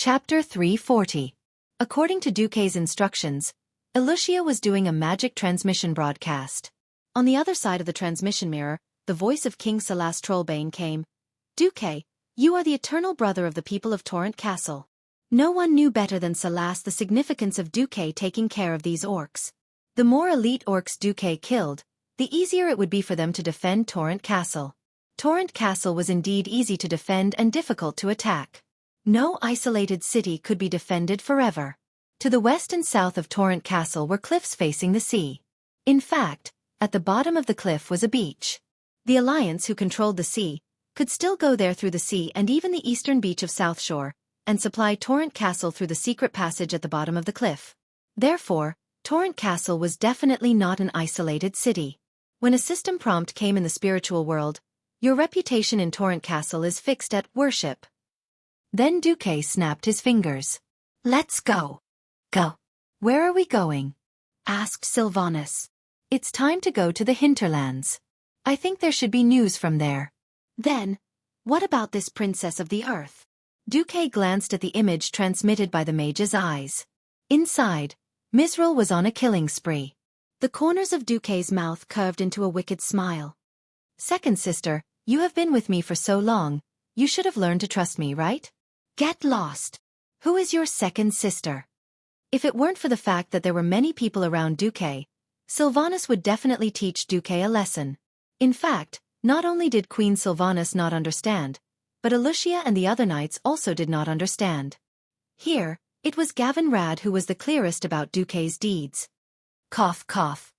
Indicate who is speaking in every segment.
Speaker 1: Chapter 340. According to Xueqi's instructions, Elucia was doing a magic transmission broadcast. On the other side of the transmission mirror, the voice of King Salas Trollbane came. Xueqi, you are the eternal brother of the people of Torrent Castle. No one knew better than Salas the significance of Xueqi taking care of these orcs. The more elite orcs Xueqi killed, the easier it would be for them to defend Torrent Castle. Torrent Castle was indeed easy to defend and difficult to attack. No isolated city could be defended forever. To the west and south of Torrent Castle were cliffs facing the sea. In fact, at the bottom of the cliff was a beach. The Alliance, who controlled the sea, could still go there through the sea and even the eastern beach of South Shore, and supply Torrent Castle through the secret passage at the bottom of the cliff. Therefore, Torrent Castle was definitely not an isolated city. When a system prompt came in the spiritual world, your reputation in Torrent Castle is fixed at worship. Then Xueqi snapped his fingers. Let's go. Go. Where are we going? Asked Sylvanas. It's time to go to the hinterlands. I think there should be news from there. Then, what about this princess of the earth? Xueqi glanced at the image transmitted by the mage's eyes. Inside, Misril was on a killing spree. The corners of Xueqi's mouth curved into a wicked smile. Second sister, you have been with me for so long, you should have learned to trust me, right? Get lost. Who is your second sister? If it weren't for the fact that there were many people around Xueqi, Sylvanas would definitely teach Xueqi a lesson. In fact, not only did Queen Sylvanas not understand, but Elucia and the other knights also did not understand. Here, it was Gavin Rad who was the clearest about Xueqi's deeds. Cough cough.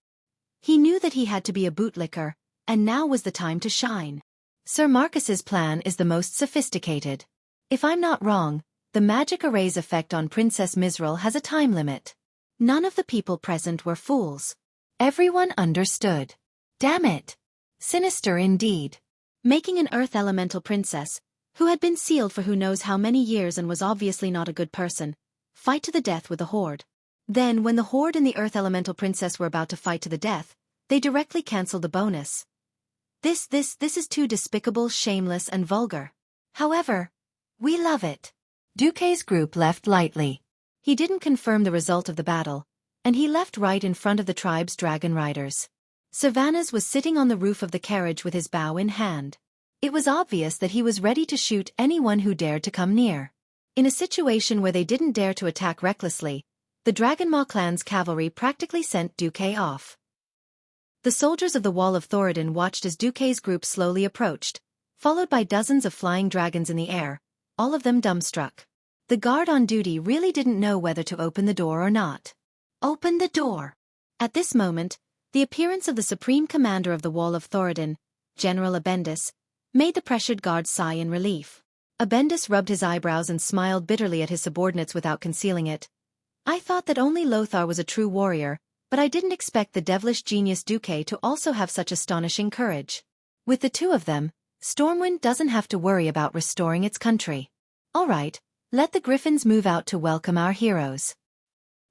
Speaker 1: He knew that he had to be a bootlicker, and now was the time to shine. Sir Marcus's plan is the most sophisticated. If I'm not wrong, the magic array's effect on Princess Misril has a time limit. None of the people present were fools. Everyone understood. Damn it. Sinister indeed. Making an earth elemental princess, who had been sealed for who knows how many years and was obviously not a good person, fight to the death with the Horde. Then when the Horde and the earth elemental princess were about to fight to the death, they directly cancelled the bonus. This is too despicable, shameless and vulgar. However, we love it. Xueqi's group left lightly. He didn't confirm the result of the battle, and he left right in front of the tribe's dragon riders. Sylvanas was sitting on the roof of the carriage with his bow in hand. It was obvious that he was ready to shoot anyone who dared to come near. In a situation where they didn't dare to attack recklessly, the Dragonmaw clan's cavalry practically sent Xueqi off. The soldiers of the Wall of Thoradin watched as Xueqi's group slowly approached, followed by dozens of flying dragons in the air, all of them dumbstruck. The guard on duty really didn't know whether to open the door or not. Open the door! At this moment, the appearance of the supreme commander of the Wall of Thoradin, General Abendis, made the pressured guard sigh in relief. Abendis rubbed his eyebrows and smiled bitterly at his subordinates without concealing it. I thought that only Lothar was a true warrior, but I didn't expect the devilish genius Xueqi to also have such astonishing courage. With the two of them, Stormwind doesn't have to worry about restoring its country. All right, let the griffins move out to welcome our heroes.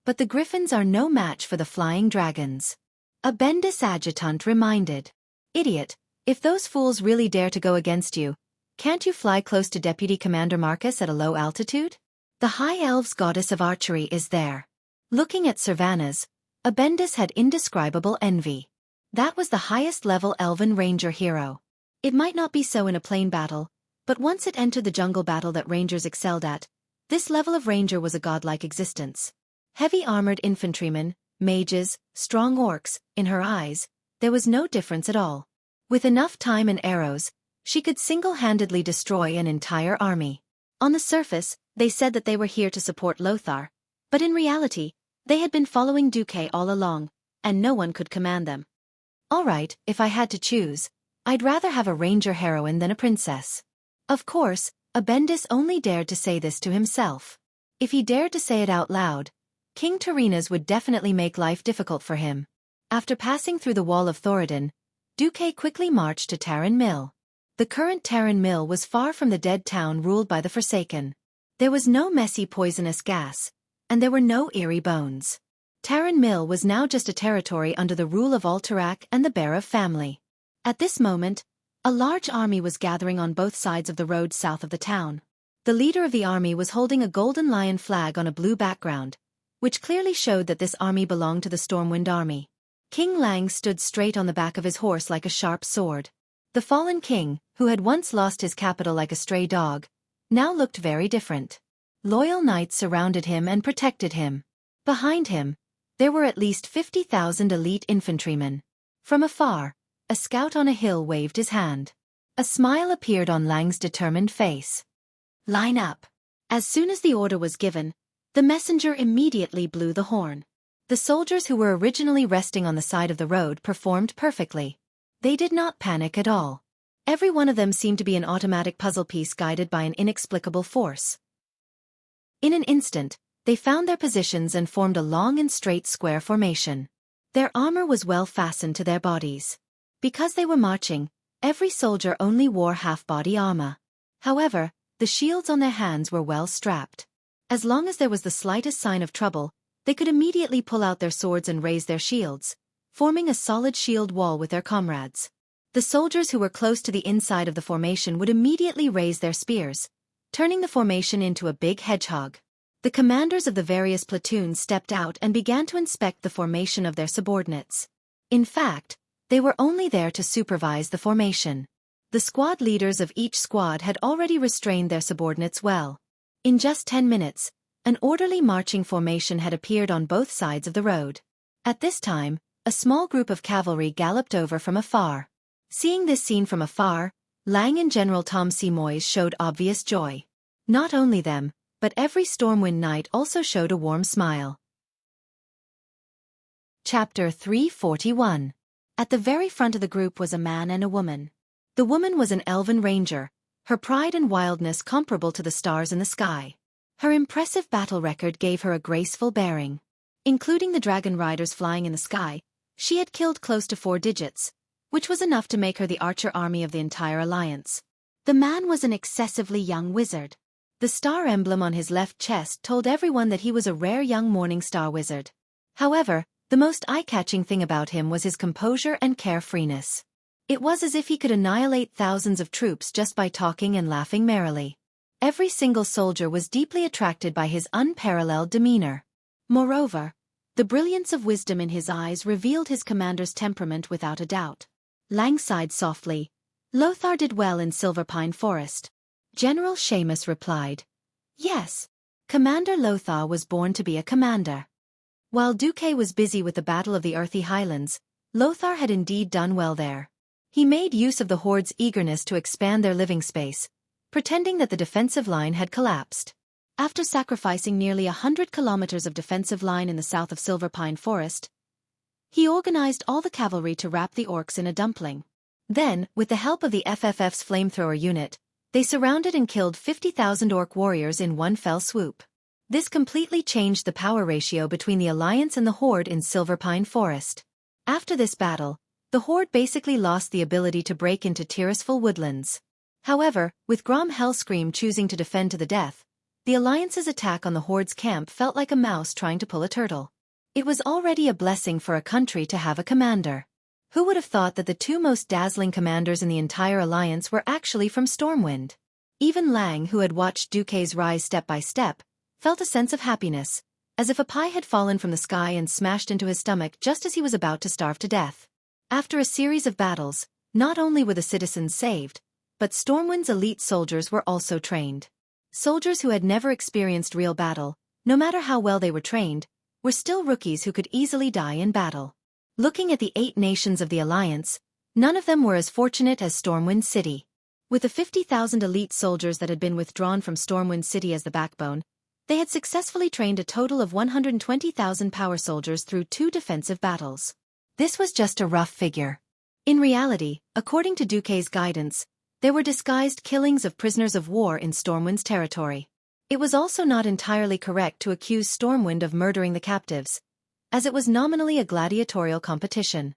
Speaker 1: But the griffins are no match for the flying dragons. Abendis Adjutant reminded. Idiot, if those fools really dare to go against you, can't you fly close to Deputy Commander Marcus at a low altitude? The High Elves goddess of archery is there. Looking at Sylvanas, Abendis had indescribable envy. That was the highest level elven ranger hero. It might not be so in a plain battle, but once it entered the jungle battle that rangers excelled at, this level of ranger was a godlike existence. Heavy armored infantrymen, mages, strong orcs, in her eyes, there was no difference at all. With enough time and arrows, she could single-handedly destroy an entire army. On the surface, they said that they were here to support Lothar, but in reality, they had been following Xueqi all along, and no one could command them. All right, if I had to choose, I'd rather have a ranger heroine than a princess. Of course, Abendis only dared to say this to himself. If he dared to say it out loud, King Tyrrhena's would definitely make life difficult for him. After passing through the Wall of Thoradin, Xueqi quickly marched to Tarren Mill. The current Tarren Mill was far from the dead town ruled by the Forsaken. There was no messy poisonous gas, and there were no eerie bones. Tarren Mill was now just a territory under the rule of Alterac and the Berev family. At this moment, a large army was gathering on both sides of the road south of the town. The leader of the army was holding a golden lion flag on a blue background, which clearly showed that this army belonged to the Stormwind army. King Lang stood straight on the back of his horse like a sharp sword. The fallen king, who had once lost his capital like a stray dog, now looked very different. Loyal knights surrounded him and protected him. Behind him, there were at least 50,000 elite infantrymen. From afar, a scout on a hill waved his hand. A smile appeared on Lang's determined face. "Line up." As soon as the order was given, the messenger immediately blew the horn. The soldiers who were originally resting on the side of the road performed perfectly. They did not panic at all. Every one of them seemed to be an automatic puzzle piece guided by an inexplicable force. In an instant, they found their positions and formed a long and straight square formation. Their armor was well fastened to their bodies. Because they were marching, every soldier only wore half-body armor. However, the shields on their hands were well strapped. As long as there was the slightest sign of trouble, they could immediately pull out their swords and raise their shields, forming a solid shield wall with their comrades. The soldiers who were close to the inside of the formation would immediately raise their spears, turning the formation into a big hedgehog. The commanders of the various platoons stepped out and began to inspect the formation of their subordinates. In fact, they were only there to supervise the formation. The squad leaders of each squad had already restrained their subordinates well. In just 10 minutes, an orderly marching formation had appeared on both sides of the road. At this time, a small group of cavalry galloped over from afar. Seeing this scene from afar, Lang and General Tom Seymour showed obvious joy. Not only them, but every Stormwind knight also showed a warm smile. Chapter 341. At the very front of the group was a man and a woman. The woman was an elven ranger, her pride and wildness comparable to the stars in the sky. Her impressive battle record gave her a graceful bearing. Including the dragon riders flying in the sky, she had killed close to 4 digits, which was enough to make her the archer army of the entire alliance. The man was an excessively young wizard. The star emblem on his left chest told everyone that he was a rare young morning star wizard. However, the most eye-catching thing about him was his composure and carefreeness. It was as if he could annihilate thousands of troops just by talking and laughing merrily. Every single soldier was deeply attracted by his unparalleled demeanor. Moreover, the brilliance of wisdom in his eyes revealed his commander's temperament without a doubt. Lang sighed softly. Lothar did well in Silverpine Forest. General Seamus replied. Yes. Commander Lothar was born to be a commander. While Xueqi was busy with the Battle of the Earthy Highlands, Lothar had indeed done well there. He made use of the Horde's eagerness to expand their living space, pretending that the defensive line had collapsed. After sacrificing nearly 100 kilometers of defensive line in the south of Silverpine Forest, he organized all the cavalry to wrap the orcs in a dumpling. Then, with the help of the FFF's flamethrower unit, they surrounded and killed 50,000 orc warriors in one fell swoop. This completely changed the power ratio between the Alliance and the Horde in Silverpine Forest. After this battle, the Horde basically lost the ability to break into Tirisful woodlands. However, with Grom Hellscream choosing to defend to the death, the Alliance's attack on the Horde's camp felt like a mouse trying to pull a turtle. It was already a blessing for a country to have a commander. Who would have thought that the 2 most dazzling commanders in the entire alliance were actually from Stormwind? Even Lang, who had watched Xueqi's rise step by step, felt a sense of happiness, as if a pie had fallen from the sky and smashed into his stomach just as he was about to starve to death. After a series of battles, not only were the citizens saved, but Stormwind's elite soldiers were also trained. Soldiers who had never experienced real battle, no matter how well they were trained, were still rookies who could easily die in battle. Looking at the 8 nations of the Alliance, none of them were as fortunate as Stormwind City. With the 50,000 elite soldiers that had been withdrawn from Stormwind City as the backbone, they had successfully trained a total of 120,000 power soldiers through 2 defensive battles. This was just a rough figure. In reality, according to Xueqi's guidance, there were disguised killings of prisoners of war in Stormwind's territory. It was also not entirely correct to accuse Stormwind of murdering the captives, as it was nominally a gladiatorial competition.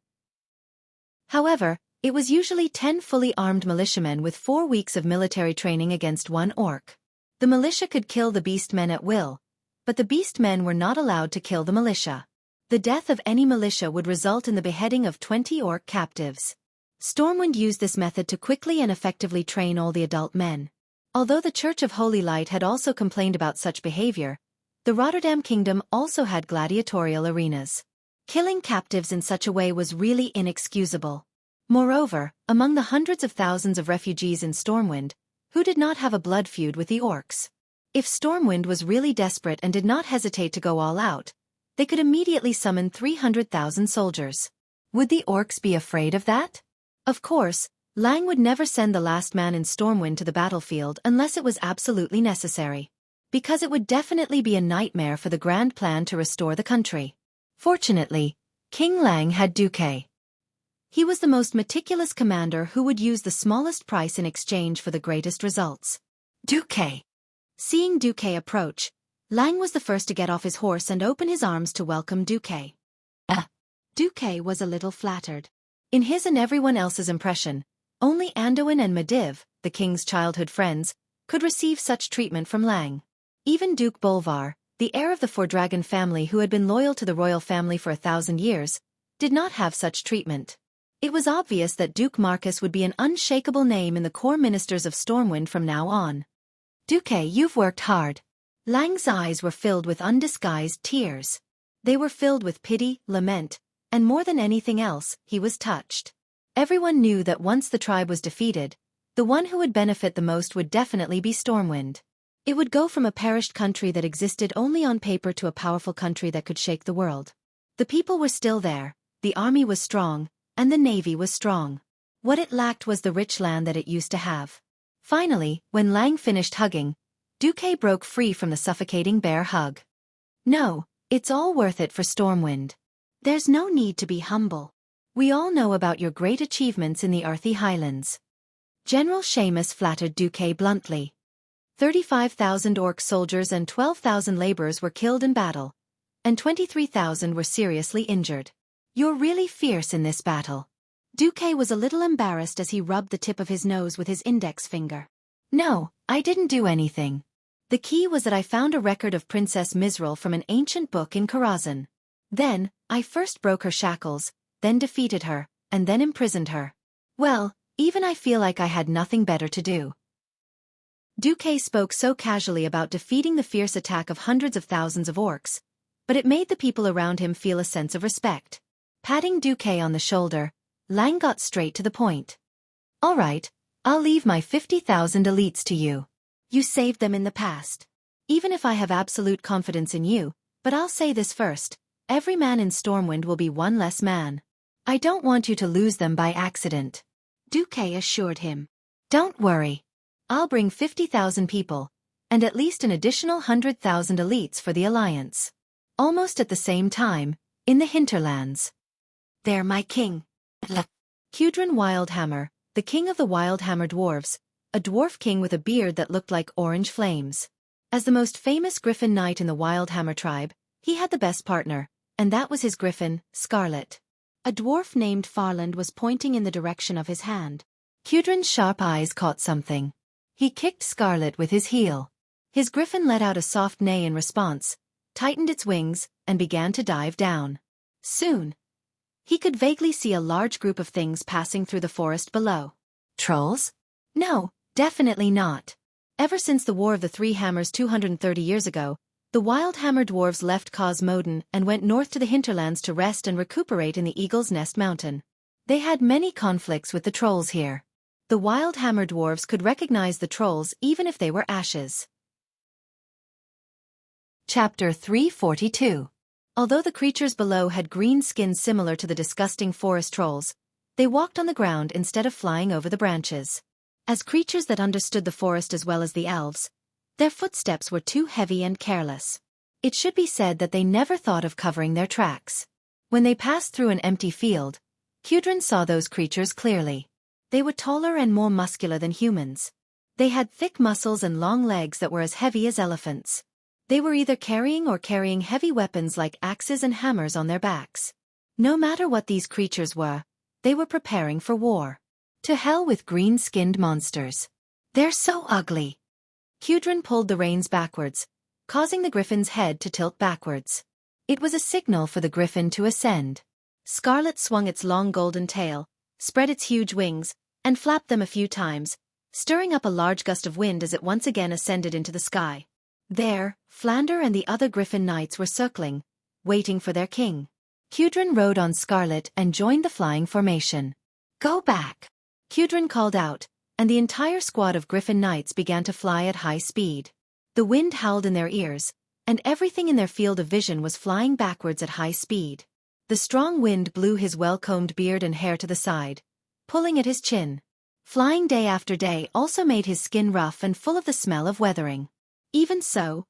Speaker 1: However, it was usually 10 fully armed militiamen with 4 weeks of military training against 1 orc. The militia could kill the beastmen at will, but the beastmen were not allowed to kill the militia. The death of any militia would result in the beheading of 20 orc captives. Stormwind used this method to quickly and effectively train all the adult men. Although the Church of Holy Light had also complained about such behavior, the Rotterdam Kingdom also had gladiatorial arenas. Killing captives in such a way was really inexcusable. Moreover, among the hundreds of thousands of refugees in Stormwind, who did not have a blood feud with the orcs? If Stormwind was really desperate and did not hesitate to go all out, they could immediately summon 300,000 soldiers. Would the orcs be afraid of that? Of course, Lang would never send the last man in Stormwind to the battlefield unless it was absolutely necessary. Because it would definitely be a nightmare for the grand plan to restore the country. Fortunately, King Lang had Xueqi. He was the most meticulous commander who would use the smallest price in exchange for the greatest results. Xueqi. Seeing Xueqi approach, Lang was the first to get off his horse and open his arms to welcome Xueqi. Xueqi was a little flattered. In his and everyone else's impression, only Anduin and Medivh, the king's childhood friends, could receive such treatment from Lang. Even Duke Bolvar, the heir of the Four-Dragon family who had been loyal to the royal family for 1,000 years, did not have such treatment. It was obvious that Duke Marcus would be an unshakable name in the core ministers of Stormwind from now on. Xueqi, you've worked hard. Lang's eyes were filled with undisguised tears. They were filled with pity, lament, and more than anything else, he was touched. Everyone knew that once the tribe was defeated, the one who would benefit the most would definitely be Stormwind. It would go from a perished country that existed only on paper to a powerful country that could shake the world. The people were still there, the army was strong, and the navy was strong. What it lacked was the rich land that it used to have. Finally, when Lang finished hugging, Xueqi broke free from the suffocating bear hug. No, it's all worth it for Stormwind. There's no need to be humble. We all know about your great achievements in the Earthy Highlands. General Seamus flattered Xueqi bluntly. 35,000 orc soldiers and 12,000 laborers were killed in battle, and 23,000 were seriously injured. You're really fierce in this battle. Xueqi was a little embarrassed as he rubbed the tip of his nose with his index finger. No, I didn't do anything. The key was that I found a record of Princess Mizril from an ancient book in Karazhan. Then, I first broke her shackles, then defeated her, and then imprisoned her. Well, even I feel like I had nothing better to do. Xueqi spoke so casually about defeating the fierce attack of hundreds of thousands of orcs, but it made the people around him feel a sense of respect. Patting Xueqi on the shoulder, Lang got straight to the point. All right, I'll leave my 50,000 elites to you. You saved them in the past. Even if I have absolute confidence in you, but I'll say this first, every man in Stormwind will be one less man. I don't want you to lose them by accident. Xueqi assured him. Don't worry. I'll bring 50,000 people, and at least an additional 100,000 elites for the Alliance. Almost at the same time, in the hinterlands. They're my king. Cudrin Wildhammer, the king of the Wildhammer dwarves, a dwarf king with a beard that looked like orange flames. As the most famous griffin knight in the Wildhammer tribe, he had the best partner, and that was his griffin, Scarlet. A dwarf named Farland was pointing in the direction of his hand. Cudrin's sharp eyes caught something. He kicked Scarlet with his heel. His griffin let out a soft neigh in response, tightened its wings, and began to dive down. Soon, he could vaguely see a large group of things passing through the forest below. Trolls? No, definitely not. Ever since the War of the Three Hammers 230 years ago, the Wildhammer dwarves left Cosmoden and went north to the hinterlands to rest and recuperate in the Eagle's Nest Mountain. They had many conflicts with the trolls here. The Wildhammer dwarves could recognize the trolls even if they were ashes. Chapter 342. Although the creatures below had green skins similar to the disgusting forest trolls, they walked on the ground instead of flying over the branches. As creatures that understood the forest as well as the elves, their footsteps were too heavy and careless. It should be said that they never thought of covering their tracks. When they passed through an empty field, Cudrin saw those creatures clearly. They were taller and more muscular than humans. They had thick muscles and long legs that were as heavy as elephants. They were either carrying heavy weapons like axes and hammers on their backs. No matter what these creatures were, they were preparing for war. To hell with green-skinned monsters. They're so ugly. Cudrin pulled the reins backwards, causing the griffin's head to tilt backwards. It was a signal for the griffin to ascend. Scarlet swung its long golden tail, spread its huge wings, and flapped them a few times, stirring up a large gust of wind as it once again ascended into the sky. There, Flander and the other Griffin knights were circling, waiting for their king. Cudrin rode on Scarlet and joined the flying formation. "Go back!" Cudrin called out, and the entire squad of Griffin knights began to fly at high speed. The wind howled in their ears, and everything in their field of vision was flying backwards at high speed. The strong wind blew his well-combed beard and hair to the side, pulling at his chin. Flying day after day also made his skin rough and full of the smell of weathering. Even so,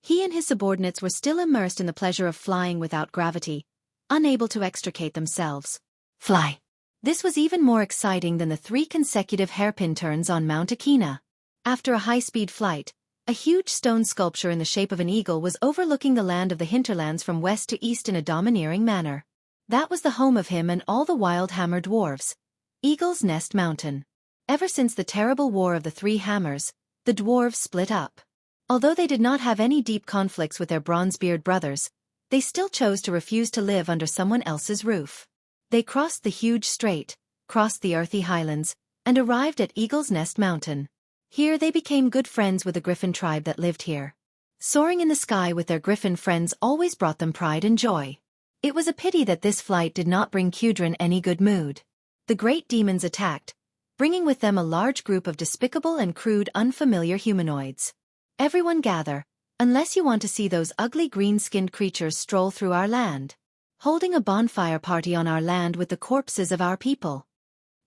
Speaker 1: he and his subordinates were still immersed in the pleasure of flying without gravity, unable to extricate themselves. Fly! This was even more exciting than the 3 consecutive hairpin turns on Mount Akina. After a high-speed flight, a huge stone sculpture in the shape of an eagle was overlooking the land of the hinterlands from west to east in a domineering manner. That was the home of him and all the wild hammer dwarves, Eagle's Nest Mountain. Ever since the terrible War of the 3 Hammers, the dwarves split up. Although they did not have any deep conflicts with their Bronzebeard brothers, they still chose to refuse to live under someone else's roof. They crossed the huge strait, crossed the earthy highlands, and arrived at Eagle's Nest Mountain. Here they became good friends with the Griffin tribe that lived here. Soaring in the sky with their Griffin friends always brought them pride and joy. It was a pity that this flight did not bring Cudrin any good mood. The great demons attacked, bringing with them a large group of despicable and crude unfamiliar humanoids. "Everyone gather, unless you want to see those ugly green-skinned creatures stroll through our land. Holding a bonfire party on our land with the corpses of our people."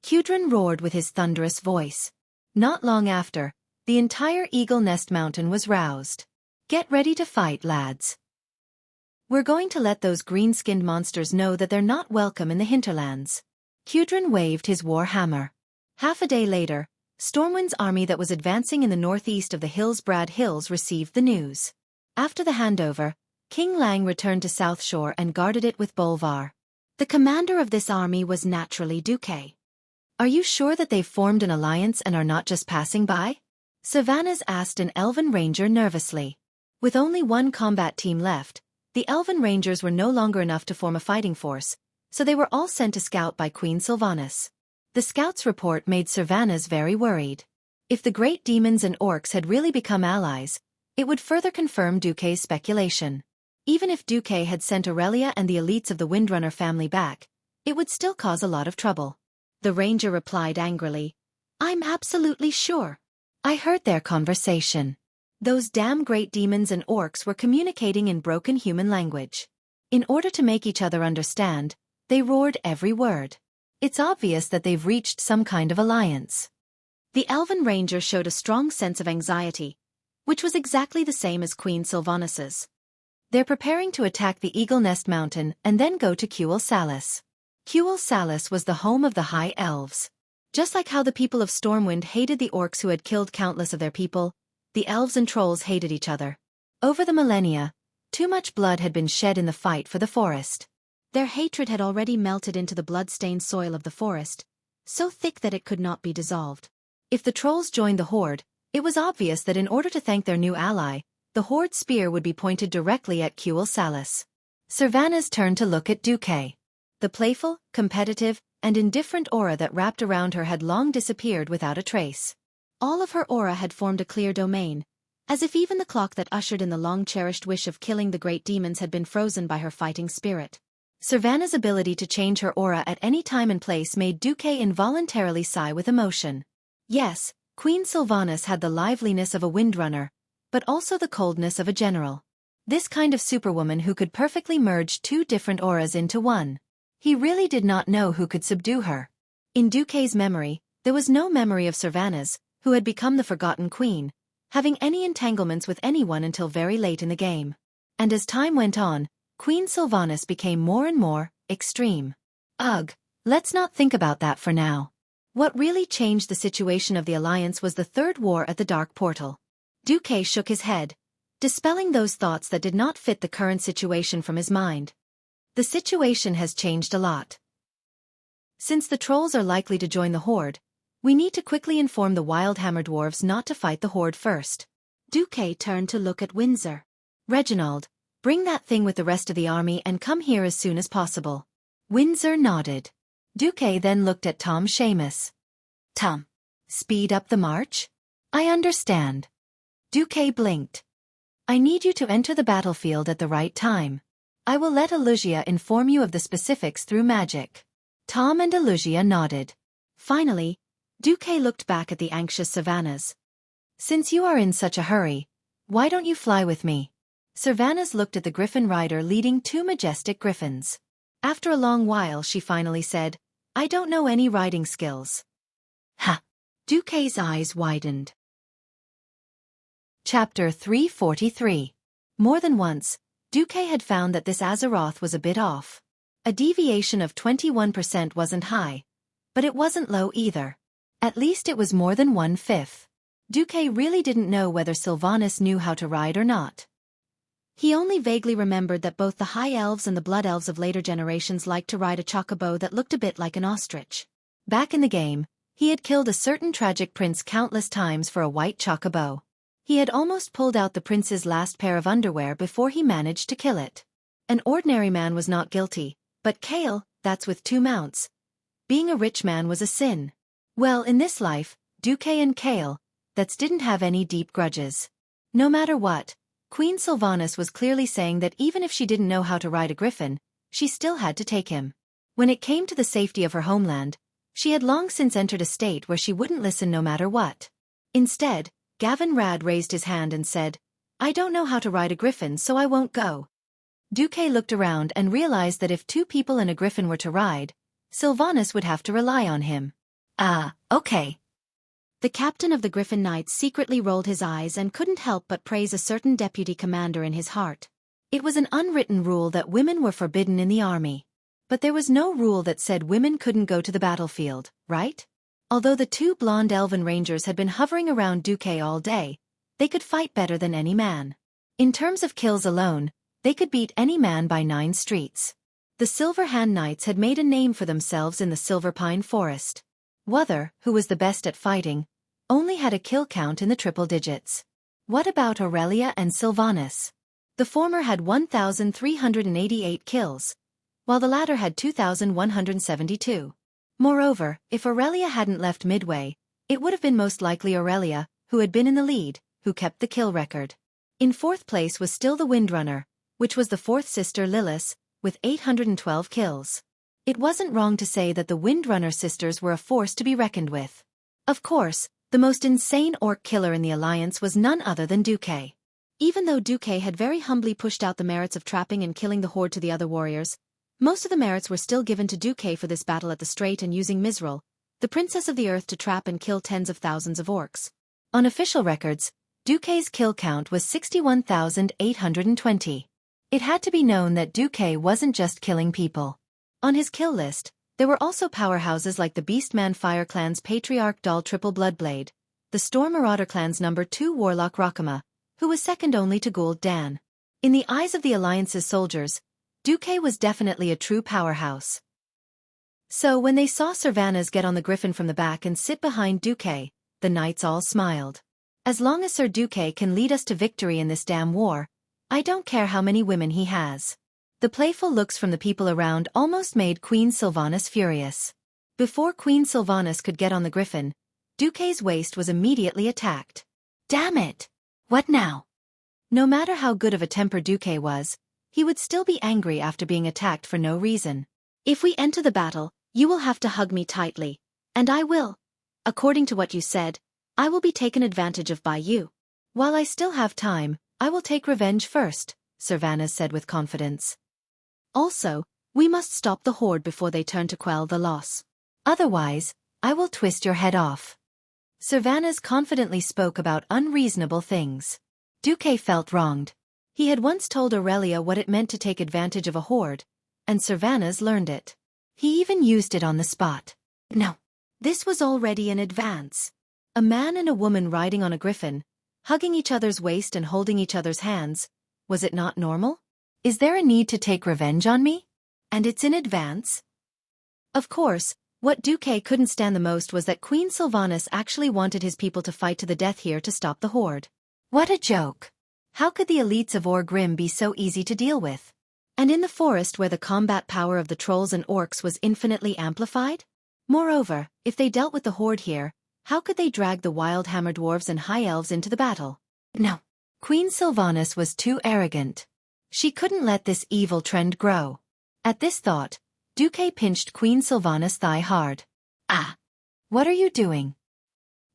Speaker 1: Cudrin roared with his thunderous voice. Not long after, the entire Eagle Nest Mountain was roused. "Get ready to fight, lads. We're going to let those green-skinned monsters know that they're not welcome in the hinterlands." Cudrin waved his war hammer. Half a day later, Stormwind's army that was advancing in the northeast of the Hillsbrad Hills received the news. After the handover, King Lang returned to South Shore and guarded it with Bolvar. The commander of this army was naturally Xueqi. "Are you sure that they've formed an alliance and are not just passing by?" Savannah's asked an Elven Ranger nervously. With only one combat team left, the Elven Rangers were no longer enough to form a fighting force, so they were all sent to scout by Queen Sylvanas. The scout's report made Savannah's very worried. If the great demons and orcs had really become allies, it would further confirm Xueqi's speculation. Even if Xueqi had sent Aurelia and the elites of the Windrunner family back, it would still cause a lot of trouble. The ranger replied angrily, "I'm absolutely sure. I heard their conversation. Those damn great demons and orcs were communicating in broken human language. In order to make each other understand, they roared every word. It's obvious that they've reached some kind of alliance." The Elven Ranger showed a strong sense of anxiety, which was exactly the same as Queen Sylvanas's. They're preparing to attack the Eagle Nest Mountain and then go to Cuel Salis. Cuel Salis was the home of the High Elves. Just like how the people of Stormwind hated the orcs who had killed countless of their people, the elves and trolls hated each other. Over the millennia, too much blood had been shed in the fight for the forest. Their hatred had already melted into the blood-stained soil of the forest, so thick that it could not be dissolved. If the trolls joined the Horde, it was obvious that in order to thank their new ally, the Horde's spear would be pointed directly at Cuel Salis. Savannah's turned to look at Xueqi. The playful, competitive, and indifferent aura that wrapped around her had long disappeared without a trace. All of her aura had formed a clear domain, as if even the clock that ushered in the long-cherished wish of killing the great demons had been frozen by her fighting spirit. Savannah's ability to change her aura at any time and place made Xueqi involuntarily sigh with emotion. Yes, Queen Sylvanas had the liveliness of a windrunner, but also the coldness of a general. This kind of superwoman who could perfectly merge 2 different auras into one. He really did not know who could subdue her. In Xueqi's memory, there was no memory of Savannah's, who had become the forgotten queen, having any entanglements with anyone until very late in the game. And as time went on, Queen Sylvanas became more and more extreme. Ugh, let's not think about that for now. What really changed the situation of the Alliance was the Third War at the Dark Portal. Xueqi shook his head, dispelling those thoughts that did not fit the current situation from his mind. The situation has changed a lot. Since the trolls are likely to join the Horde, we need to quickly inform the Wild Hammer Dwarves not to fight the Horde first. Xueqi turned to look at Windsor. "Reginald, bring that thing with the rest of the army and come here as soon as possible." Windsor nodded. Xueqi then looked at Tom Seamus. "Tom, Speed up the march? I understand. Xueqi blinked. I need you to enter the battlefield at the right time. I will let Alusia inform you of the specifics through magic. Tom and Alusia nodded. Finally, Xueqi looked back at the anxious Savannahs. Since you are in such a hurry, why don't you fly with me? Savannahs looked at the griffin rider leading 2 majestic griffins. After a long while she finally said, I don't know any riding skills. Ha! Xueqi's eyes widened. Chapter 343. More than once, Xueqi had found that this Azeroth was a bit off. A deviation of 21% wasn't high, but it wasn't low either. At least it was more than 1/5. Xueqi really didn't know whether Sylvanas knew how to ride or not. He only vaguely remembered that both the High Elves and the Blood Elves of later generations liked to ride a chocobo that looked a bit like an ostrich. Back in the game, he had killed a certain tragic prince countless times for a white chocobo. He had almost pulled out the prince's last pair of underwear before he managed to kill it. An ordinary man was not guilty, but Kale, that's with 2 mounts. Being a rich man was a sin. Well, in this life, Xueqi and Kale, that didn't have any deep grudges. No matter what, Queen Sylvanas was clearly saying that even if she didn't know how to ride a griffin, she still had to take him. When it came to the safety of her homeland, she had long since entered a state where she wouldn't listen no matter what. Instead, Gavin Rad raised his hand and said, I don't know how to ride a griffin, so I won't go. Xueqi looked around and realized that if 2 people and a griffin were to ride, Sylvanas would have to rely on him. Okay. The captain of the Griffin Knights secretly rolled his eyes and couldn't help but praise a certain deputy commander in his heart. It was an unwritten rule that women were forbidden in the army. But there was no rule that said women couldn't go to the battlefield, right? Although the 2 blonde elven rangers had been hovering around Xueqi all day, they could fight better than any man. In terms of kills alone, they could beat any man by 9 streets. The Silver Hand Knights had made a name for themselves in the Silver Pine Forest. Wuther, who was the best at fighting, only had a kill count in the triple digits. What about Aurelia and Sylvanas? The former had 1,388 kills, while the latter had 2,172. Moreover, if Aurelia hadn't left midway, it would have been most likely Aurelia, who had been in the lead, who kept the kill record. In 4th place was still the Windrunner, which was the 4th sister Lilith, with 812 kills. It wasn't wrong to say that the Windrunner sisters were a force to be reckoned with. Of course, the most insane orc killer in the alliance was none other than Xueqi. Even though Xueqi had very humbly pushed out the merits of trapping and killing the horde to the other warriors, most of the merits were still given to Xueqi for this battle at the Strait and using Mizral, the princess of the earth, to trap and kill tens of thousands of orcs. On official records, Xueqi's kill count was 61,820. It had to be known that Xueqi wasn't just killing people. On his kill list, there were also powerhouses like the Beastman Fire Clan's Patriarch Dal Triple Bloodblade, the Storm Marauder Clan's number 2 Warlock Rakama, who was second only to Gould Dan. In the eyes of the Alliance's soldiers, Xueqi was definitely a true powerhouse. So when they saw Sylvanas get on the griffin from the back and sit behind Xueqi, the knights all smiled. As long as Sir Xueqi can lead us to victory in this damn war, I don't care how many women he has. The playful looks from the people around almost made Queen Sylvanas furious. Before Queen Sylvanas could get on the griffin, Xueqi's waist was immediately attacked. Damn it! What now? No matter how good of a temper Xueqi was, he would still be angry after being attacked for no reason. If we enter the battle, you will have to hug me tightly. And I will. According to what you said, I will be taken advantage of by you. While I still have time, I will take revenge first, Sylvanas said with confidence. Also, we must stop the horde before they turn to quell the loss. Otherwise, I will twist your head off. Sylvanas confidently spoke about unreasonable things. Xueqi felt wronged. He had once told Aurelia what it meant to take advantage of a horde, and Sylvanas learned it. He even used it on the spot. No. This was already in advance. A man and a woman riding on a griffin, hugging each other's waist and holding each other's hands. Was it not normal? Is there a need to take revenge on me? And it's in advance? Of course, what Xueqi couldn't stand the most was that Queen Sylvanas actually wanted his people to fight to the death here to stop the horde. What a joke! How could the elites of Orgrim be so easy to deal with? And in the forest where the combat power of the trolls and orcs was infinitely amplified? Moreover, if they dealt with the horde here, How could they drag the wild hammer dwarves and high elves into the battle? No. Queen Sylvanas was too arrogant. She couldn't let this evil trend grow. At this thought, Xueqi pinched Queen Sylvanas' thigh hard. Ah! What are you doing?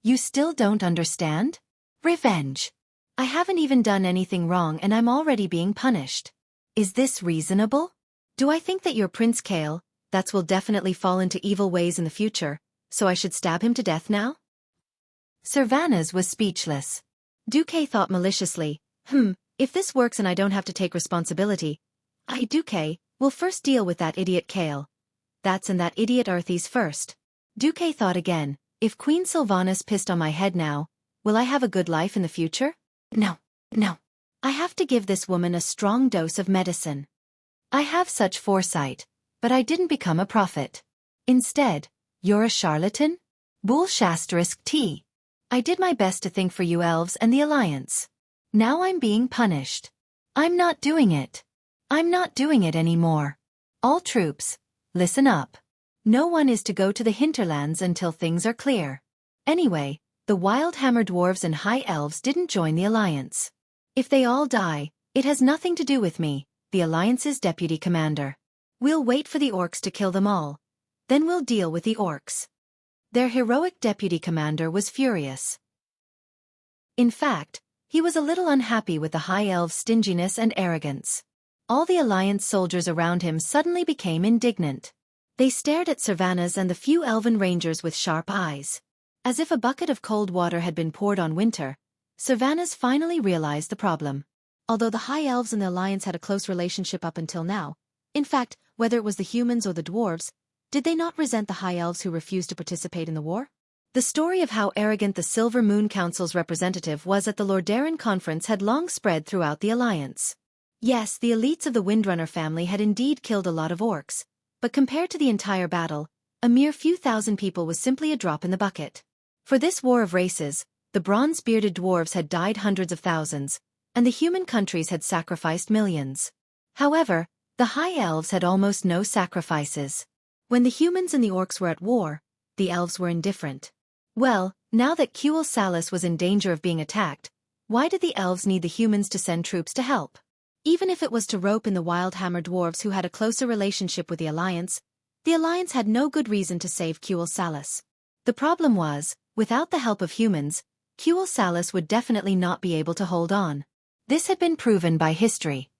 Speaker 1: You still don't understand? Revenge. I haven't even done anything wrong and I'm already being punished. Is this reasonable? Do I think that your Prince Kale, that will definitely fall into evil ways in the future, so I should stab him to death now? Sylvanas was speechless. Xueqi thought maliciously, if this works and I don't have to take responsibility, Xueqi, will first deal with that idiot Kale. That's and that idiot Arthes first. Xueqi thought again, if Queen Sylvanas pissed on my head now, will I have a good life in the future? No. I have to give this woman a strong dose of medicine. I have such foresight, but I didn't become a prophet. Instead, you're a charlatan? Bull*T. I did my best to think for you elves and the Alliance. Now I'm being punished. I'm not doing it. I'm not doing it anymore. All troops, listen up. No one is to go to the hinterlands until things are clear. Anyway, the wild hammer dwarves and high elves didn't join the Alliance. If they all die, it has nothing to do with me, the Alliance's deputy commander. We'll wait for the orcs to kill them all. Then we'll deal with the orcs. Their heroic deputy commander was furious. In fact, he was a little unhappy with the high elves' stinginess and arrogance. All the Alliance soldiers around him suddenly became indignant. They stared at Sylvanas and the few elven rangers with sharp eyes. As if a bucket of cold water had been poured on winter, Sylvanas finally realized the problem. Although the high elves and the Alliance had a close relationship up until now, in fact, whether it was the humans or the dwarves, did they not resent the high elves who refused to participate in the war? The story of how arrogant the Silver Moon Council's representative was at the Lordaeron conference had long spread throughout the Alliance. Yes, the elites of the Windrunner family had indeed killed a lot of orcs, but compared to the entire battle, a mere few thousand people was simply a drop in the bucket. For this war of races, the bronze-bearded dwarves had died hundreds of thousands, and the human countries had sacrificed millions. However, the high elves had almost no sacrifices. When the humans and the orcs were at war, the elves were indifferent. Well, now that Xueqi was in danger of being attacked, why did the elves need the humans to send troops to help? Even if it was to rope in the wild hammer dwarves who had a closer relationship with the Alliance had no good reason to save Xueqi. The problem was, without the help of humans, Xueqi would definitely not be able to hold on. This had been proven by history.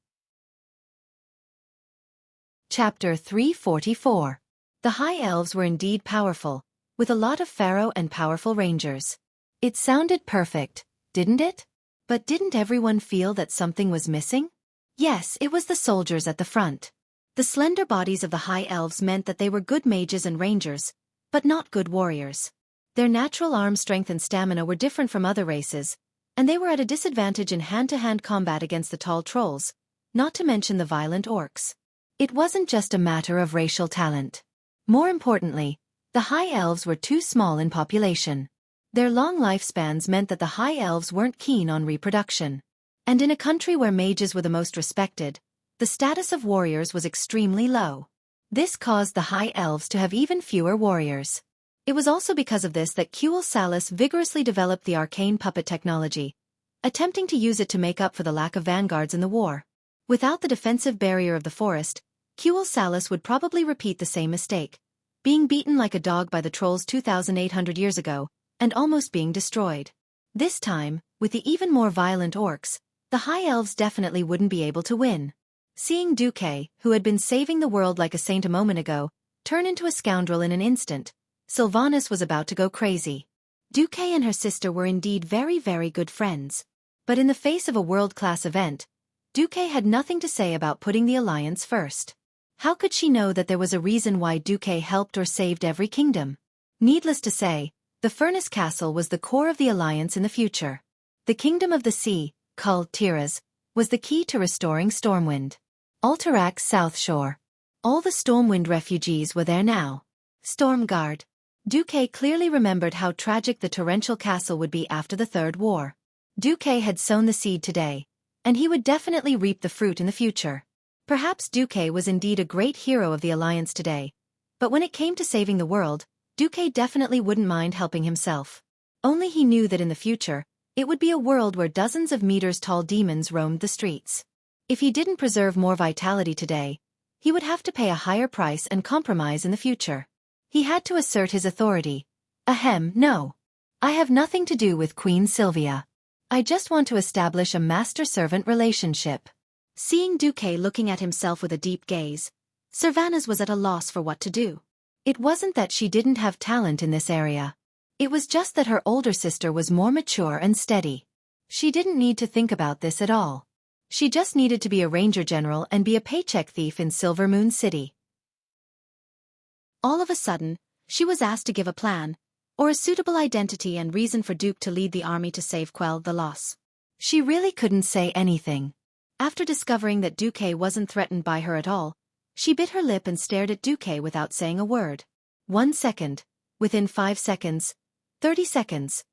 Speaker 1: Chapter 344. The High Elves were indeed powerful, with a lot of pharaoh and powerful rangers. It sounded perfect, didn't it? But didn't everyone feel that something was missing? Yes, it was the soldiers at the front. The slender bodies of the High Elves meant that they were good mages and rangers, but not good warriors. Their natural arm strength and stamina were different from other races, and they were at a disadvantage in hand-to-hand combat against the tall trolls, not to mention the violent orcs. It wasn't just a matter of racial talent. More importantly, the High Elves were too small in population. Their long lifespans meant that the High Elves weren't keen on reproduction. And in a country where mages were the most respected, the status of warriors was extremely low. This caused the High Elves to have even fewer warriors. It was also because of this that Xueqi vigorously developed the arcane puppet technology, attempting to use it to make up for the lack of vanguards in the war. Without the defensive barrier of the forest, Xueqi would probably repeat the same mistake, being beaten like a dog by the trolls 2,800 years ago, and almost being destroyed. This time, with the even more violent orcs, the High Elves definitely wouldn't be able to win. Seeing Xueqi, who had been saving the world like a saint a moment ago, turn into a scoundrel in an instant, Sylvanas was about to go crazy. Xueqi and her sister were indeed very, very good friends. But in the face of a world-class event, Xueqi had nothing to say about putting the Alliance first. How could she know that there was a reason why Xueqi helped or saved every kingdom? Needless to say, the Furnace Castle was the core of the Alliance in the future. The Kingdom of the Sea, called Tiras, was the key to restoring Stormwind. Alterac's South Shore. All the Stormwind refugees were there now. Stormguard. Xueqi clearly remembered how tragic the torrential castle would be after the Third War. Xueqi had sown the seed today, and he would definitely reap the fruit in the future. Perhaps Xueqi was indeed a great hero of the Alliance today, but when it came to saving the world, Xueqi definitely wouldn't mind helping himself. Only he knew that in the future, it would be a world where dozens of meters-tall demons roamed the streets. If he didn't preserve more vitality today, he would have to pay a higher price and compromise in the future. He had to assert his authority. Ahem, no. I have nothing to do with Queen Sylvia. I just want to establish a master-servant relationship. Seeing Xueqi looking at himself with a deep gaze, Sylvanas was at a loss for what to do. It wasn't that she didn't have talent in this area. It was just that her older sister was more mature and steady. She didn't need to think about this at all. She just needed to be a ranger general and be a paycheck thief in Silver Moon City. All of a sudden, she was asked to give a plan, or a suitable identity and reason for Duke to lead the army to save Quell the Loss. She really couldn't say anything. After discovering that Xueqi wasn't threatened by her at all, she bit her lip and stared at Xueqi without saying a word. 1 second, within 5 seconds, 30 seconds.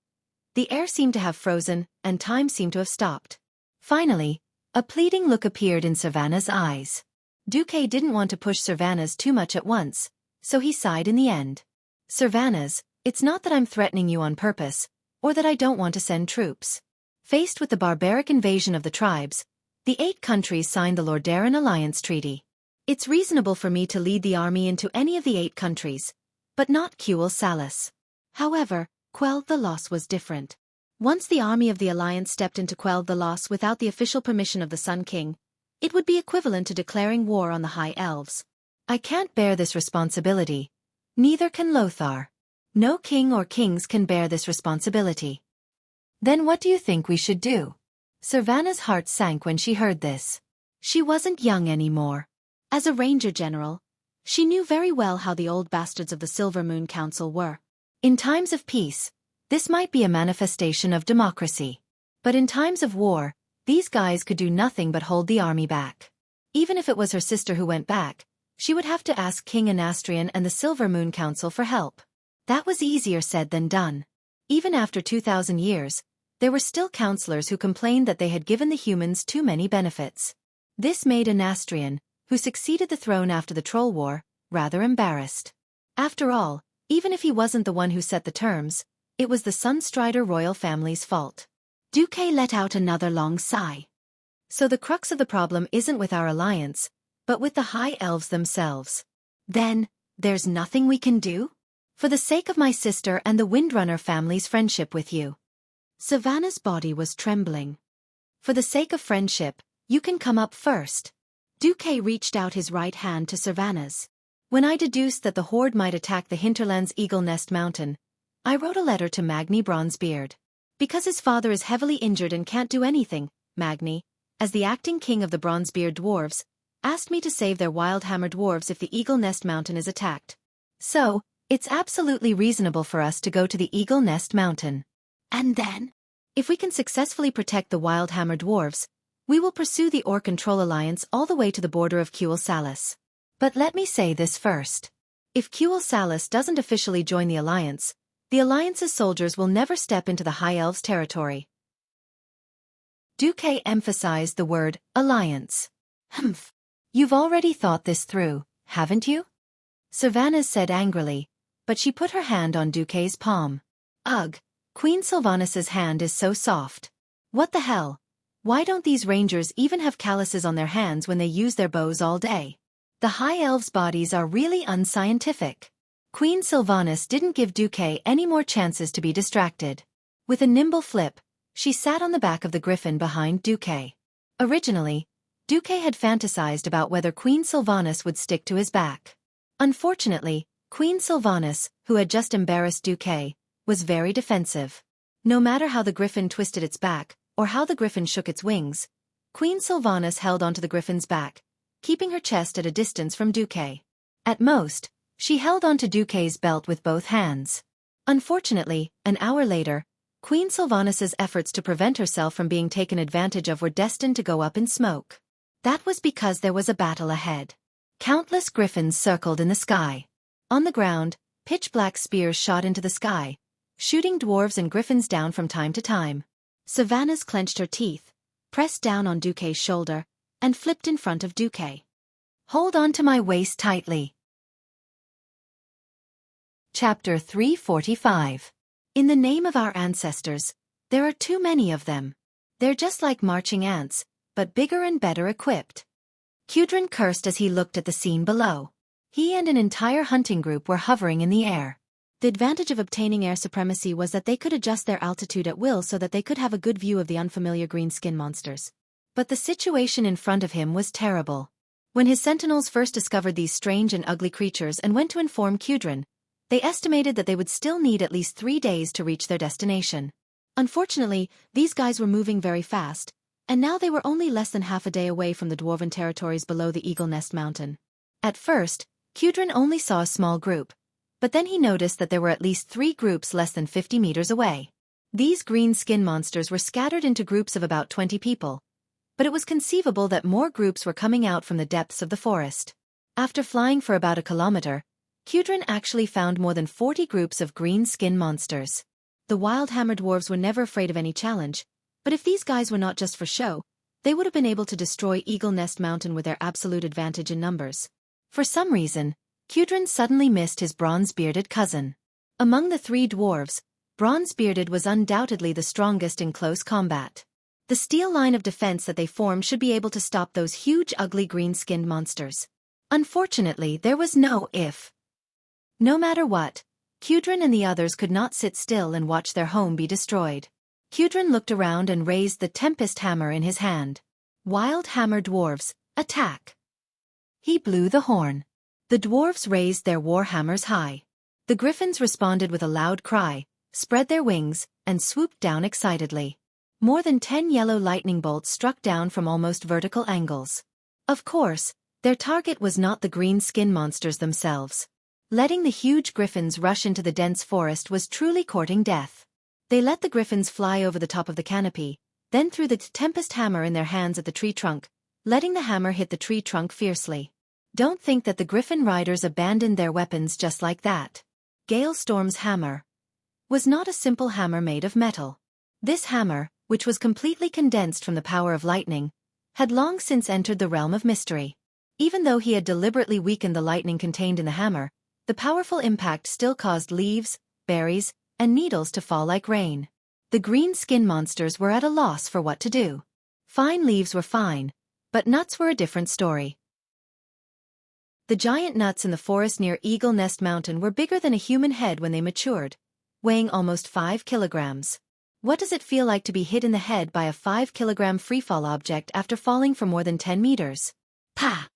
Speaker 1: The air seemed to have frozen, and time seemed to have stopped. Finally, a pleading look appeared in Sylvanas' eyes. Xueqi didn't want to push Sylvanas too much at once, so he sighed in the end. Sylvanas, it's not that I'm threatening you on purpose, or that I don't want to send troops. Faced with the barbaric invasion of the tribes, the 8 countries signed the Lordaeron Alliance Treaty. It's reasonable for me to lead the army into any of the 8 countries, but not Quell Salas. However, Quell the Loss was different. Once the army of the Alliance stepped into Quell the Loss without the official permission of the Sun King, it would be equivalent to declaring war on the High Elves. I can't bear this responsibility. Neither can Lothar. No king or kings can bear this responsibility. Then what do you think we should do? Sylvanas' heart sank when she heard this. She wasn't young anymore. As a ranger general, she knew very well how the old bastards of the Silver Moon Council were. In times of peace, this might be a manifestation of democracy. But in times of war, these guys could do nothing but hold the army back. Even if it was her sister who went back, she would have to ask King Anastrian and the Silver Moon Council for help. That was easier said than done. Even after 2,000 years, there were still counselors who complained that they had given the humans too many benefits. This made Anastrian, who succeeded the throne after the Troll War, rather embarrassed. After all, even if he wasn't the one who set the terms, it was the Sunstrider royal family's fault. Xueqi let out another long sigh. So the crux of the problem isn't with our alliance, but with the High Elves themselves. Then, there's nothing we can do? For the sake of my sister and the Windrunner family's friendship with you. Sylvanas' body was trembling. For the sake of friendship, you can come up first. Xueqi reached out his right hand to Sylvanas. When I deduced that the Horde might attack the hinterland's Eagle Nest Mountain, I wrote a letter to Magni Bronzebeard. Because his father is heavily injured and can't do anything, Magni, as the acting king of the Bronzebeard dwarves, asked me to save their Wildhammer dwarves if the Eagle Nest Mountain is attacked. So, it's absolutely reasonable for us to go to the Eagle Nest Mountain. And then, if we can successfully protect the Wildhammer dwarves, we will pursue the Orc and Troll Alliance all the way to the border of Quell Salas. But let me say this first. If Quell Salas doesn't officially join the Alliance, the Alliance's soldiers will never step into the High Elves' territory. Xueqi emphasized the word, alliance. Humph. You've already thought this through, haven't you? Sylvanas said angrily, but she put her hand on Xueqi's palm. Ugh, Queen Sylvanas' hand is so soft. What the hell? Why don't these rangers even have calluses on their hands when they use their bows all day? The High Elves' bodies are really unscientific. Queen Sylvanas didn't give Xueqi any more chances to be distracted. With a nimble flip, she sat on the back of the griffin behind Xueqi. Originally, Xueqi had fantasized about whether Queen Sylvanas would stick to his back. Unfortunately, Queen Sylvanas, who had just embarrassed Xueqi, was very defensive. No matter how the griffin twisted its back, or how the griffin shook its wings, Queen Sylvanas held onto the griffin's back, keeping her chest at a distance from Xueqi. At most, she held onto Xueqi's belt with both hands. Unfortunately, an hour later, Queen Sylvanas' efforts to prevent herself from being taken advantage of were destined to go up in smoke. That was because there was a battle ahead. Countless griffins circled in the sky. On the ground, pitch-black spears shot into the sky, shooting dwarves and griffins down from time to time. Sylvanas clenched her teeth, pressed down on Xueqi's shoulder, and flipped in front of Xueqi. Hold on to my waist tightly. Chapter 345. In the name of our ancestors, there are too many of them. They're just like marching ants, but bigger and better equipped. Kudrin cursed as he looked at the scene below. He and an entire hunting group were hovering in the air. The advantage of obtaining air supremacy was that they could adjust their altitude at will so that they could have a good view of the unfamiliar green skin monsters. But the situation in front of him was terrible. When his sentinels first discovered these strange and ugly creatures and went to inform Kudrin, they estimated that they would still need at least 3 days to reach their destination. Unfortunately, these guys were moving very fast, and now they were only less than half a day away from the dwarven territories below the Eagle Nest Mountain. At first, Kudrin only saw a small group, but then he noticed that there were at least 3 groups less than 50 meters away. These green skin monsters were scattered into groups of about 20 people, but it was conceivable that more groups were coming out from the depths of the forest. After flying for about a kilometer, Kudrin actually found more than 40 groups of green skin monsters. The wild hammer dwarves were never afraid of any challenge, but if these guys were not just for show, they would have been able to destroy Eagle Nest Mountain with their absolute advantage in numbers. For some reason, Kudrin suddenly missed his bronze-bearded cousin. Among the 3 dwarves, bronze-bearded was undoubtedly the strongest in close combat. The steel line of defense that they formed should be able to stop those huge ugly green-skinned monsters. Unfortunately, there was no if. No matter what, Kudrin and the others could not sit still and watch their home be destroyed. Kudrin looked around and raised the Tempest Hammer in his hand. Wild Hammer Dwarves, attack! He blew the horn. The dwarves raised their war hammers high. The griffins responded with a loud cry, spread their wings, and swooped down excitedly. More than 10 yellow lightning bolts struck down from almost vertical angles. Of course, their target was not the green skin monsters themselves. Letting the huge griffins rush into the dense forest was truly courting death. They let the griffins fly over the top of the canopy, then threw the Tempest Hammer in their hands at the tree trunk, letting the hammer hit the tree trunk fiercely. Don't think that the griffin riders abandoned their weapons just like that. Galestorm's hammer was not a simple hammer made of metal. This hammer, which was completely condensed from the power of lightning, had long since entered the realm of mystery. Even though he had deliberately weakened the lightning contained in the hammer, the powerful impact still caused leaves, berries, and needles to fall like rain. The green skin monsters were at a loss for what to do. Fine leaves were fine, but nuts were a different story. The giant nuts in the forest near Eagle Nest Mountain were bigger than a human head when they matured, weighing almost 5 kilograms. What does it feel like to be hit in the head by a 5-kilogram freefall object after falling for more than 10 meters? Pah!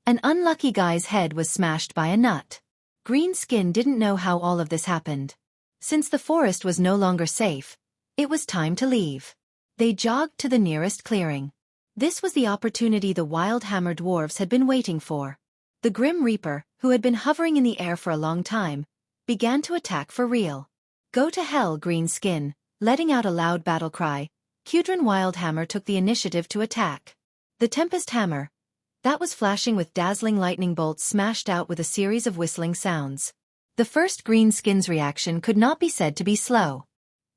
Speaker 1: An unlucky guy's head was smashed by a nut. Green Skin didn't know how all of this happened. Since the forest was no longer safe, it was time to leave. They jogged to the nearest clearing. This was the opportunity the wild hammer dwarves had been waiting for. The Grim Reaper, who had been hovering in the air for a long time, began to attack for real. Go to hell, Green Skin! Letting out a loud battle cry, Kudrin Wildhammer took the initiative to attack. The Tempest Hammer, that was flashing with dazzling lightning bolts, smashed out with a series of whistling sounds. The first Green Skin's reaction could not be said to be slow.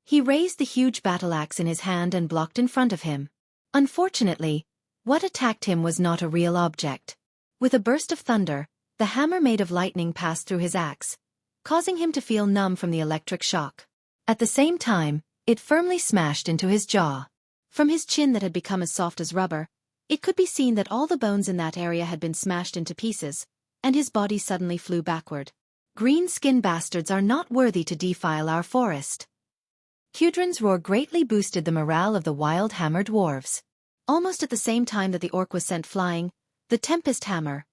Speaker 1: He raised the huge battle axe in his hand and blocked in front of him. Unfortunately, what attacked him was not a real object. With a burst of thunder, the hammer made of lightning passed through his axe, causing him to feel numb from the electric shock. At the same time, it firmly smashed into his jaw. From his chin that had become as soft as rubber, it could be seen that all the bones in that area had been smashed into pieces, and his body suddenly flew backward. Green Skin bastards are not worthy to defile our forest. Kudrin's roar greatly boosted the morale of the wild hammer dwarves. Almost at the same time that the orc was sent flying, the Tempest Hammer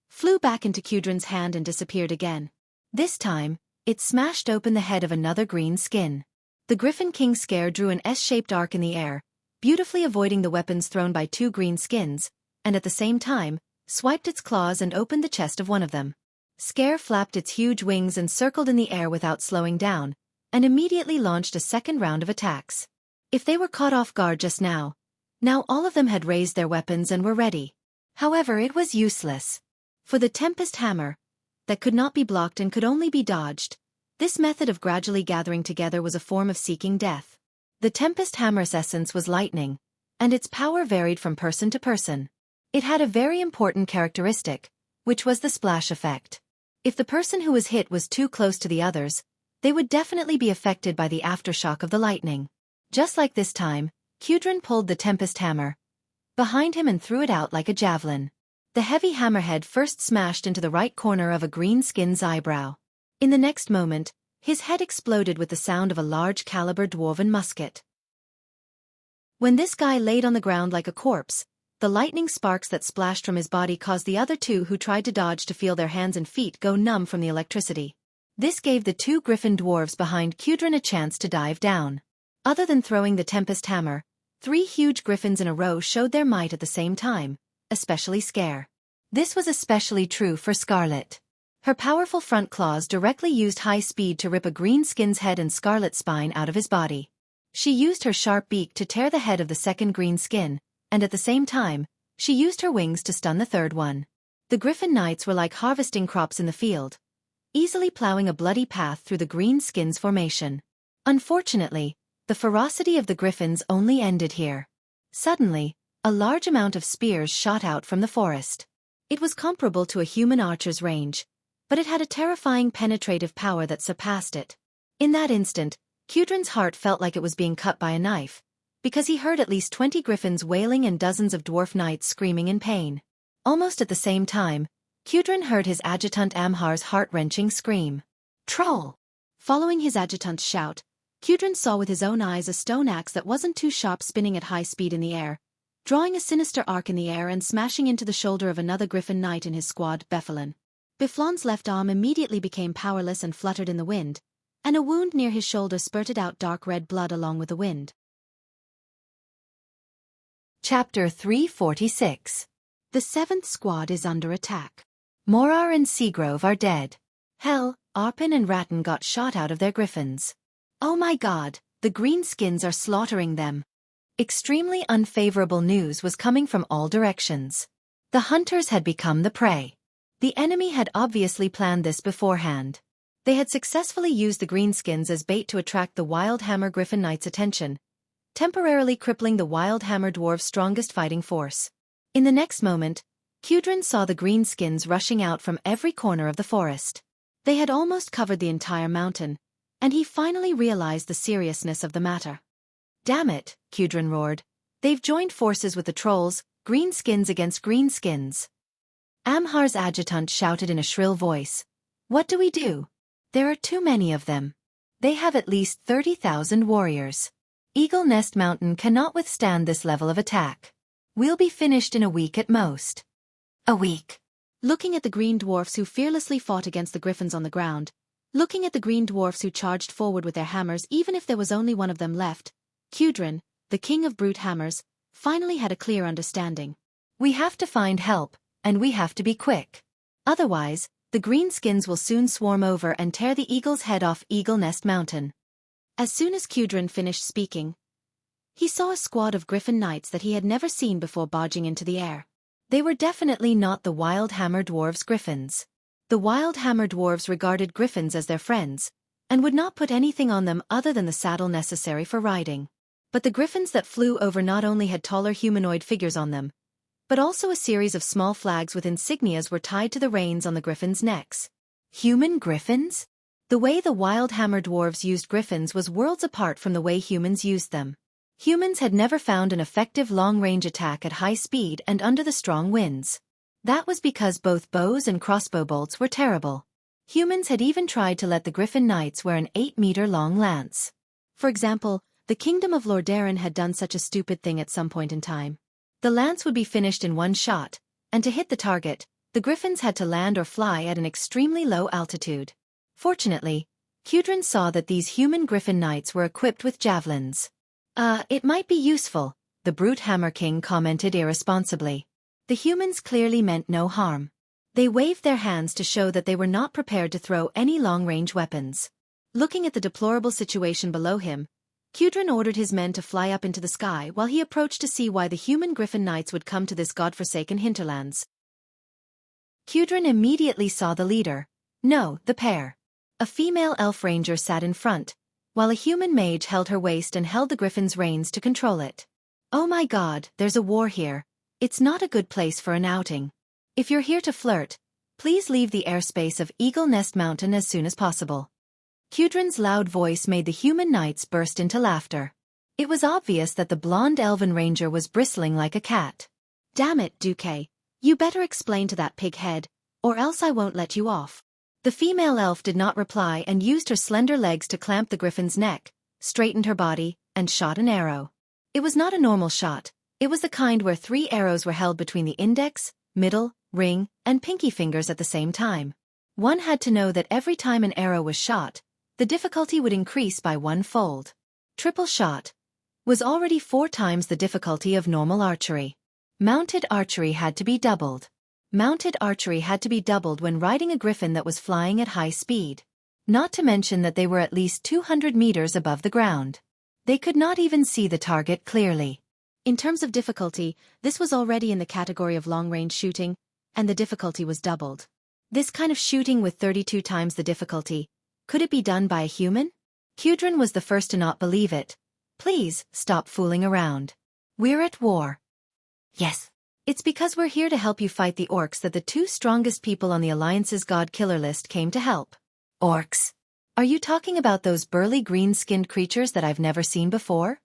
Speaker 1: flew back into Kudrin's hand and disappeared again. This time, it smashed open the head of another Green Skin. The Griffin King Scare drew an S-shaped arc in the air, beautifully avoiding the weapons thrown by 2 Green Skins, and at the same time, swiped its claws and opened the chest of one of them. Scare flapped its huge wings and circled in the air without slowing down, and immediately launched a second round of attacks. If they were caught off guard just now all of them had raised their weapons and were ready. However, it was useless. For the Tempest Hammer, that could not be blocked and could only be dodged, this method of gradually gathering together was a form of seeking death. The Tempest Hammer's essence was lightning, and its power varied from person to person. It had a very important characteristic, which was the splash effect. If the person who was hit was too close to the others, They would definitely be affected by the aftershock of the lightning. Just like this time, Qudran pulled the Tempest Hammer behind him and threw it out like a javelin. The heavy hammerhead first smashed into the right corner of a greenskin's eyebrow. In the next moment, his head exploded with the sound of a large-caliber dwarven musket. When this guy laid on the ground like a corpse, the lightning sparks that splashed from his body caused the other two who tried to dodge to feel their hands and feet go numb from the electricity. This gave the two griffin dwarves behind Qudran a chance to dive down. Other than throwing the Tempest Hammer, 3 huge griffins in a row showed their might at the same time, especially Scare. This was especially true for Scarlet. Her powerful front claws directly used high speed to rip a greenskin's head and scarlet spine out of his body. She used her sharp beak to tear the head of the second greenskin, and at the same time, she used her wings to stun the third one. The Griffin Knights were like harvesting crops in the field, easily plowing a bloody path through the greenskin's formation. Unfortunately, the ferocity of the griffins only ended here. Suddenly, a large amount of spears shot out from the forest. It was comparable to a human archer's range, but it had a terrifying penetrative power that surpassed it. In that instant, Qudran's heart felt like it was being cut by a knife, because he heard at least 20 griffins wailing and dozens of dwarf knights screaming in pain. Almost at the same time, Qudran heard his adjutant Amhar's heart-wrenching scream. "Troll!" Following his adjutant's shout, Qudran saw with his own eyes a stone axe that wasn't too sharp spinning at high speed in the air, drawing a sinister arc in the air and smashing into the shoulder of another griffin knight in his squad, Befalon. Beflon's left arm immediately became powerless and fluttered in the wind, and a wound near his shoulder spurted out dark red blood along with the wind. Chapter 346. The 7th Squad is under attack. Morar and Seagrove are dead. Hell, Arpin and Rattan got shot out of their griffins. Oh my god, the greenskins are slaughtering them. Extremely unfavorable news was coming from all directions. The hunters had become the prey. The enemy had obviously planned this beforehand. They had successfully used the greenskins as bait to attract the Wild Hammer Griffin Knight's attention, temporarily crippling the Wild Hammer Dwarf's strongest fighting force. In the next moment, Qudran saw the greenskins rushing out from every corner of the forest. They had almost covered the entire mountain, and he finally realized the seriousness of the matter. "Damn it," Qudran roared. "They've joined forces with the trolls, greenskins against greenskins." Amhar's adjutant shouted in a shrill voice. "What do we do? There are too many of them. They have at least 30,000 warriors. Eagle Nest Mountain cannot withstand this level of attack. We'll be finished in a week at most." A week. Looking at the green dwarfs who fearlessly fought against the griffins on the ground, looking at the green dwarfs who charged forward with their hammers even if there was only one of them left, Qudran, the king of brute hammers, finally had a clear understanding. We have to find help, and we have to be quick. Otherwise, the greenskins will soon swarm over and tear the eagle's head off Eagle Nest Mountain. As soon as Qudran finished speaking, he saw a squad of griffin knights that he had never seen before barging into the air. They were definitely not the Wild Hammer Dwarves' griffins. The Wild Hammer Dwarves regarded griffins as their friends, and would not put anything on them other than the saddle necessary for riding. But the griffins that flew over not only had taller humanoid figures on them, but also a series of small flags with insignias were tied to the reins on the griffins' necks. Human griffins? The way the Wild Hammer Dwarves used griffins was worlds apart from the way humans used them. Humans had never found an effective long-range attack at high speed and under the strong winds. That was because both bows and crossbow bolts were terrible. Humans had even tried to let the Griffin Knights wear an 8-meter-long lance. For example, the Kingdom of Lordaeron had done such a stupid thing at some point in time. The lance would be finished in one shot, and to hit the target, the griffins had to land or fly at an extremely low altitude. Fortunately, Qudran saw that these human Griffin Knights were equipped with javelins. It might be useful," the Brute Hammer King commented irresponsibly. The humans clearly meant no harm. They waved their hands to show that they were not prepared to throw any long-range weapons. Looking at the deplorable situation below him, Qudran ordered his men to fly up into the sky while he approached to see why the human Griffin Knights would come to this godforsaken hinterlands. Qudran immediately saw the leader. No, the pair. A female elf ranger sat in front, while a human mage held her waist and held the griffin's reins to control it. "Oh my god, there's a war here. It's not a good place for an outing. If you're here to flirt, please leave the airspace of Eagle Nest Mountain as soon as possible." Kudrin's loud voice made the human knights burst into laughter. It was obvious that the blonde elven ranger was bristling like a cat. "Damn it, Xueqi. You better explain to that pig head, or else I won't let you off." The female elf did not reply and used her slender legs to clamp the griffin's neck, straightened her body, and shot an arrow. It was not a normal shot. It was the kind where 3 arrows were held between the index, middle, ring, and pinky fingers at the same time. One had to know that every time an arrow was shot, the difficulty would increase by 1-fold. Triple shot was already 4 times the difficulty of normal archery. Mounted archery had to be doubled. Mounted archery had to be doubled when riding a griffin that was flying at high speed. Not to mention that they were at least 200 meters above the ground. They could not even see the target clearly. In terms of difficulty, this was already in the category of long-range shooting, and the difficulty was doubled. This kind of shooting with 32 times the difficulty, could it be done by a human? Kudrin was the first to not believe it. "Please, stop fooling around. We're at war." "Yes. It's because we're here to help you fight the orcs that the 2 strongest people on the Alliance's God Killer list came to help." "Orcs? Are you talking about those burly green-skinned creatures that I've never seen before?"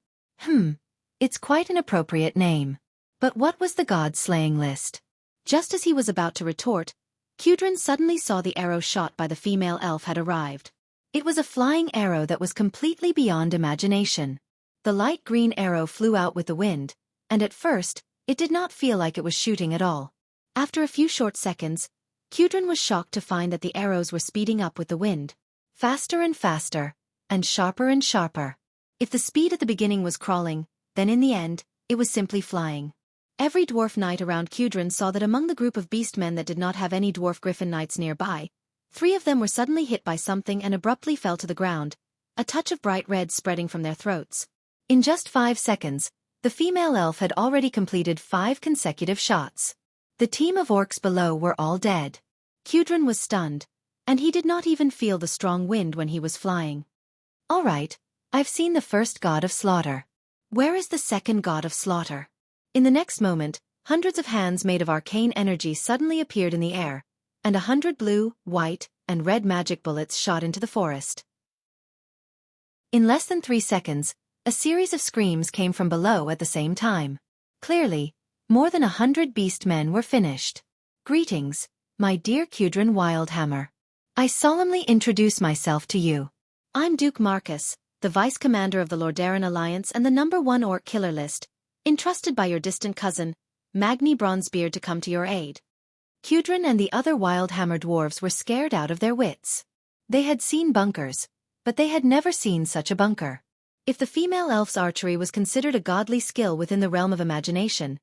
Speaker 1: It's quite an appropriate name. But what was the god-slaying list? Just as he was about to retort, Kudrin suddenly saw the arrow shot by the female elf had arrived. It was a flying arrow that was completely beyond imagination. The light green arrow flew out with the wind, and at first, it did not feel like it was shooting at all. After a few short seconds, Kudrin was shocked to find that the arrows were speeding up with the wind. Faster and faster, and sharper. If the speed at the beginning was crawling, then in the end, it was simply flying. Every dwarf knight around Kudrin saw that among the group of beastmen that did not have any dwarf griffin knights nearby, 3 of them were suddenly hit by something and abruptly fell to the ground, a touch of bright red spreading from their throats. In just 5 seconds, the female elf had already completed 5 consecutive shots. The team of orcs below were all dead. Kudrin was stunned, and he did not even feel the strong wind when he was flying. "All right, I've seen the first god of slaughter. Where is the second god of slaughter?" In the next moment, hundreds of hands made of arcane energy suddenly appeared in the air, and 100 blue, white, and red magic bullets shot into the forest. In less than 3 seconds, a series of screams came from below at the same time. Clearly, more than 100 beastmen were finished. "Greetings, my dear Kudrin Wildhammer. I solemnly introduce myself to you. I'm Duke Marcus, the Vice Commander of the Lordaeron Alliance and the #1 orc killer list, entrusted by your distant cousin, Magni Bronzebeard, to come to your aid." Kudrin and the other Wildhammer dwarves were scared out of their wits. They had seen bunkers, but they had never seen such a bunker. If the female elf's archery was considered a godly skill within the realm of imagination,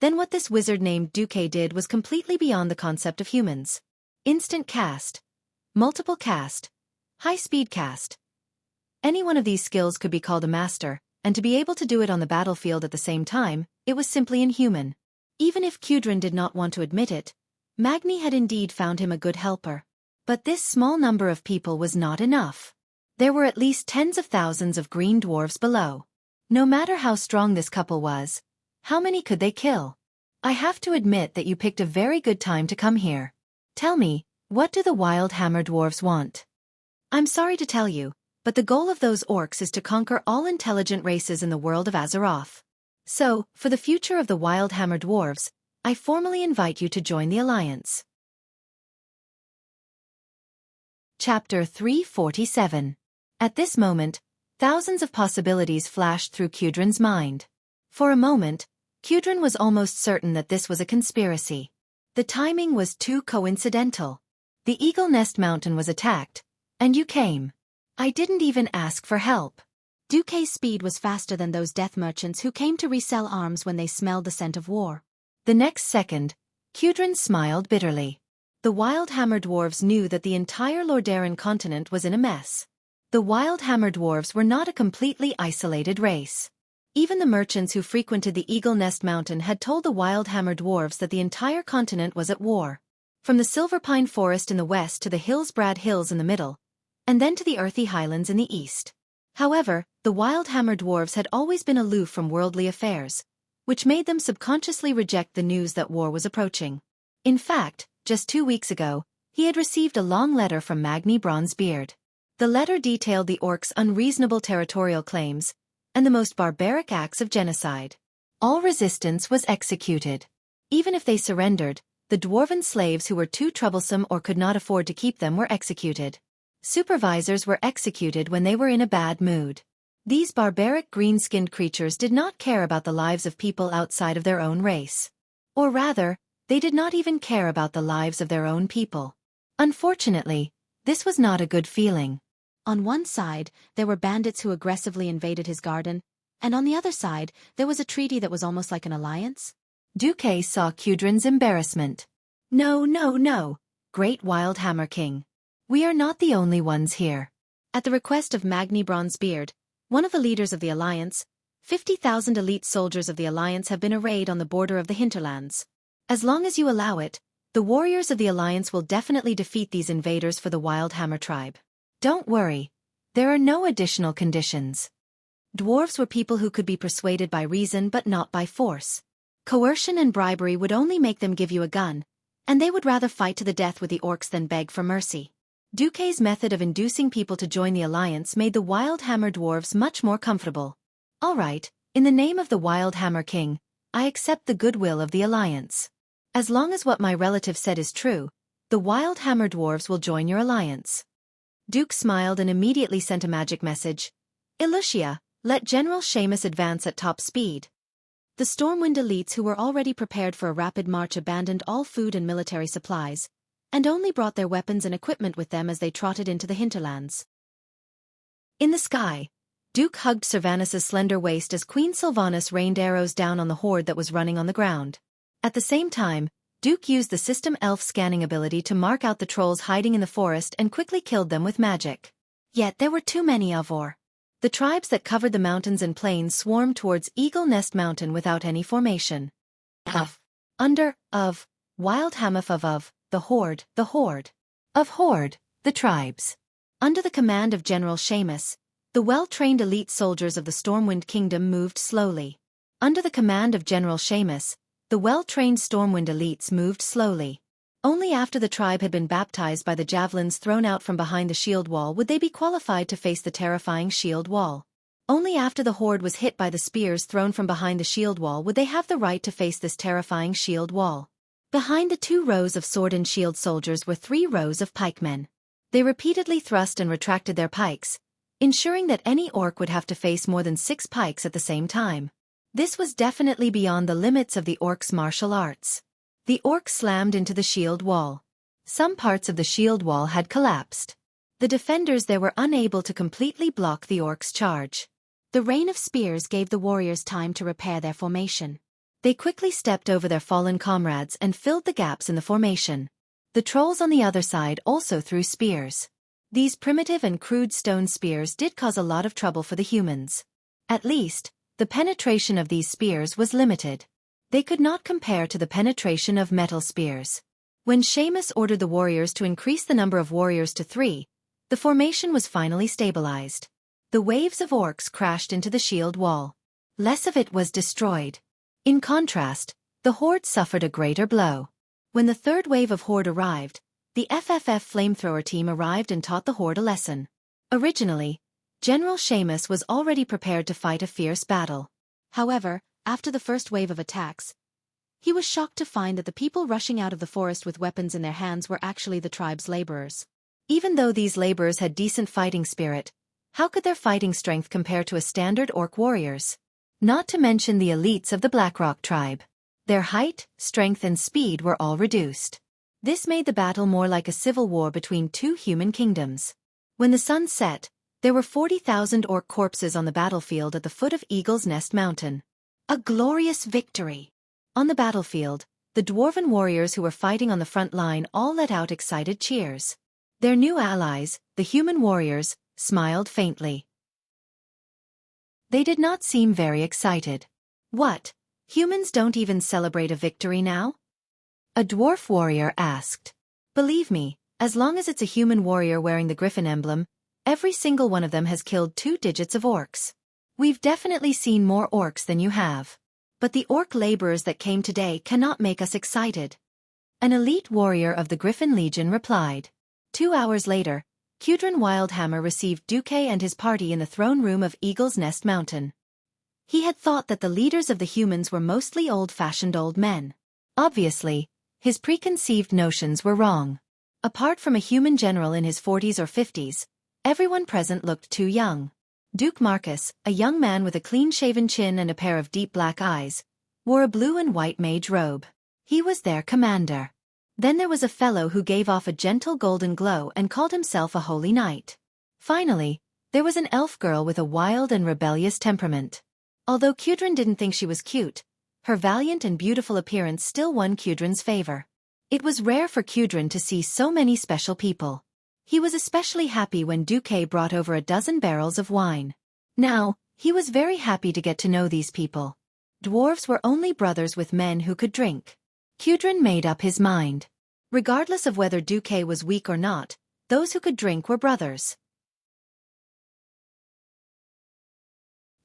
Speaker 1: then what this wizard named Xueqi did was completely beyond the concept of humans. Instant cast, multiple cast, high-speed cast. Any one of these skills could be called a master, and to be able to do it on the battlefield at the same time, it was simply inhuman. Even if Kudrin did not want to admit it, Magni had indeed found him a good helper. But this small number of people was not enough. There were at least tens of thousands of green dwarves below. No matter how strong this couple was, how many could they kill? "I have to admit that you picked a very good time to come here. Tell me, what do the Wildhammer dwarves want?" "I'm sorry to tell you, but the goal of those orcs is to conquer all intelligent races in the world of Azeroth. So, for the future of the Wildhammer dwarves, I formally invite you to join the Alliance." Chapter 347. At this moment, thousands of possibilities flashed through Kudrin's mind. For a moment, Kudrin was almost certain that this was a conspiracy. The timing was too coincidental. The Eagle Nest Mountain was attacked, and you came. I didn't even ask for help. Xueqi's speed was faster than those death merchants who came to resell arms when they smelled the scent of war. The next second, Kudrin smiled bitterly. The Wildhammer dwarves knew that the entire Lordaeron continent was in a mess. The Wildhammer dwarves were not a completely isolated race. Even the merchants who frequented the Eagle Nest Mountain had told the Wildhammer dwarves that the entire continent was at war. From the Silverpine Forest in the west to the Hillsbrad Hills in the middle, and then to the Earthy Highlands in the east. However, the Wildhammer dwarves had always been aloof from worldly affairs, which made them subconsciously reject the news that war was approaching. In fact, just 2 weeks ago, he had received a long letter from Magni Bronzebeard. The letter detailed the orcs' unreasonable territorial claims and the most barbaric acts of genocide. All resistance was executed. Even if they surrendered, the dwarven slaves who were too troublesome or could not afford to keep them were executed. Supervisors were executed when they were in a bad mood. These barbaric green-skinned creatures did not care about the lives of people outside of their own race. Or rather, they did not even care about the lives of their own people. Unfortunately, this was not a good feeling. On one side, there were bandits who aggressively invaded his garden, and on the other side, there was a treaty that was almost like an alliance. Xueqi saw Kudrin's embarrassment. No, no, no, Great Wild Hammer King. We are not the only ones here. At the request of Magni Bronzebeard, one of the leaders of the alliance, 50,000 elite soldiers of the alliance have been arrayed on the border of the hinterlands. As long as you allow it, the warriors of the alliance will definitely defeat these invaders for the Wild Hammer tribe. Don't worry, there are no additional conditions. Dwarves were people who could be persuaded by reason but not by force. Coercion and bribery would only make them give you a gun, and they would rather fight to the death with the orcs than beg for mercy. Xueqi's method of inducing people to join the alliance made the Wild Hammer dwarves much more comfortable. All right, in the name of the Wild Hammer King, I accept the goodwill of the alliance. As long as what my relative said is true, the Wild Hammer dwarves will join your alliance. Duke smiled and immediately sent a magic message. Elucia, let General Seamus advance at top speed. The Stormwind elites who were already prepared for a rapid march abandoned all food and military supplies, and only brought their weapons and equipment with them as they trotted into the hinterlands. In the sky, Duke hugged Sylvanus' slender waist as Queen Sylvanus rained arrows down on the horde that was running on the ground. At the same time, Duke used the system elf scanning ability to mark out the trolls hiding in the forest and quickly killed them with magic. Yet there were too many of or. The tribes that covered the mountains and plains swarmed towards Eagle Nest Mountain without any formation. Of, Wild Hammer of, the horde, of horde, the tribes. Under the command of General Seamus, the well-trained elite soldiers of the Stormwind Kingdom moved slowly. Under the command of General Seamus, the well-trained Stormwind elites moved slowly. Only after the tribe had been baptized by the javelins thrown out from behind the shield wall would they be qualified to face the terrifying shield wall. Only after the horde was hit by the spears thrown from behind the shield wall would they have the right to face this terrifying shield wall. Behind the 2 rows of sword and shield soldiers were 3 rows of pikemen. They repeatedly thrust and retracted their pikes, ensuring that any orc would have to face more than 6 pikes at the same time. This was definitely beyond the limits of the orcs' martial arts. The orcs slammed into the shield wall. Some parts of the shield wall had collapsed. The defenders there were unable to completely block the orcs' charge. The rain of spears gave the warriors time to repair their formation. They quickly stepped over their fallen comrades and filled the gaps in the formation. The trolls on the other side also threw spears. These primitive and crude stone spears did cause a lot of trouble for the humans. At least, the penetration of these spears was limited. They could not compare to the penetration of metal spears. When Seamus ordered the warriors to increase the number of warriors to 3, the formation was finally stabilized. The waves of orcs crashed into the shield wall. Less of it was destroyed. In contrast, the horde suffered a greater blow. When the 3rd wave of horde arrived, the FFF flamethrower team arrived and taught the horde a lesson. Originally, General Seamus was already prepared to fight a fierce battle. However, after the first wave of attacks, he was shocked to find that the people rushing out of the forest with weapons in their hands were actually the tribe's laborers. Even though these laborers had decent fighting spirit, how could their fighting strength compare to a standard orc warrior's? Not to mention the elites of the Blackrock tribe. Their height, strength and speed were all reduced. This made the battle more like a civil war between 2 human kingdoms. When the sun set, there were 40,000 orc corpses on the battlefield at the foot of Eagle's Nest Mountain. A glorious victory! On the battlefield, the dwarven warriors who were fighting on the front line all let out excited cheers. Their new allies, the human warriors, smiled faintly. They did not seem very excited. What? Humans don't even celebrate a victory now? A dwarf warrior asked. Believe me, as long as it's a human warrior wearing the griffin emblem, every single one of them has killed 2 digits of orcs. We've definitely seen more orcs than you have. But the orc laborers that came today cannot make us excited. An elite warrior of the Griffin Legion replied. 2 hours later, Kudrin Wildhammer received Duque and his party in the throne room of Eagle's Nest Mountain. He had thought that the leaders of the humans were mostly old-fashioned old men. Obviously, his preconceived notions were wrong. Apart from a human general in his 40s or 50s, everyone present looked too young. Duke Marcus, a young man with a clean-shaven chin and a pair of deep black eyes, wore a blue and white mage robe. He was their commander. Then there was a fellow who gave off a gentle golden glow and called himself a holy knight. Finally, there was an elf girl with a wild and rebellious temperament. Although Kudrin didn't think she was cute, her valiant and beautiful appearance still won Kudrin's favor. It was rare for Kudrin to see so many special people. He was especially happy when Duque brought over a dozen barrels of wine. Now, he was very happy to get to know these people. Dwarves were only brothers with men who could drink. Kudrin made up his mind. Regardless of whether Duque was weak or not, those who could drink were brothers.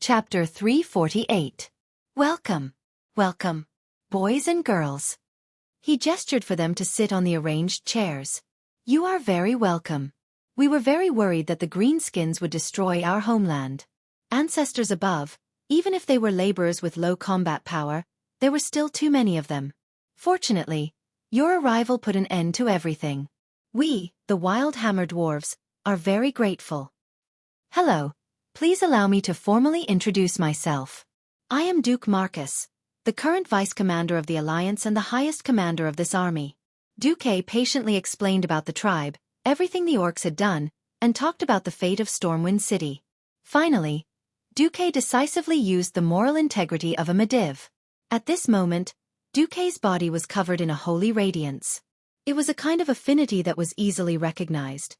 Speaker 1: Chapter 348. Welcome. Welcome, boys and girls. He gestured for them to sit on the arranged chairs. You are very welcome. We were very worried that the greenskins would destroy our homeland. Ancestors above, even if they were laborers with low combat power, there were still too many of them. Fortunately, your arrival put an end to everything. We, the Wildhammer dwarves, are very grateful. Hello. Please allow me to formally introduce myself. I am Duke Marcus, the current vice commander of the Alliance and the highest commander of this army. Duque patiently explained about the tribe, everything the orcs had done, and talked about the fate of Stormwind City. Finally, Duque decisively used the moral integrity of a Mediv. At this moment, Duque's body was covered in a holy radiance. It was a kind of affinity that was easily recognized.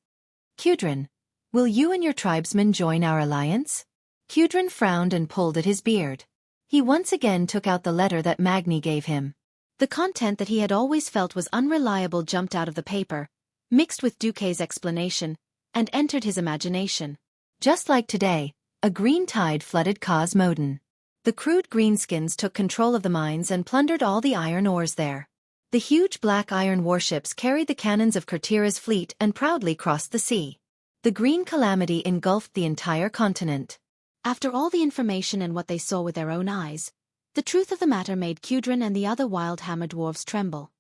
Speaker 1: Kudrin, will you and your tribesmen join our alliance? Kudrin frowned and pulled at his beard. He once again took out the letter that Magni gave him. The content that he had always felt was unreliable jumped out of the paper, mixed with Duque's explanation, and entered his imagination. Just like today, a green tide flooded Cosmoden. The crude greenskins took control of the mines and plundered all the iron ores there. The huge black iron warships carried the cannons of Kurtira's fleet and proudly crossed the sea. The green calamity engulfed the entire continent. After all the information and what they saw with their own eyes, the truth of the matter made Kudrin and the other Wildhammer dwarves tremble.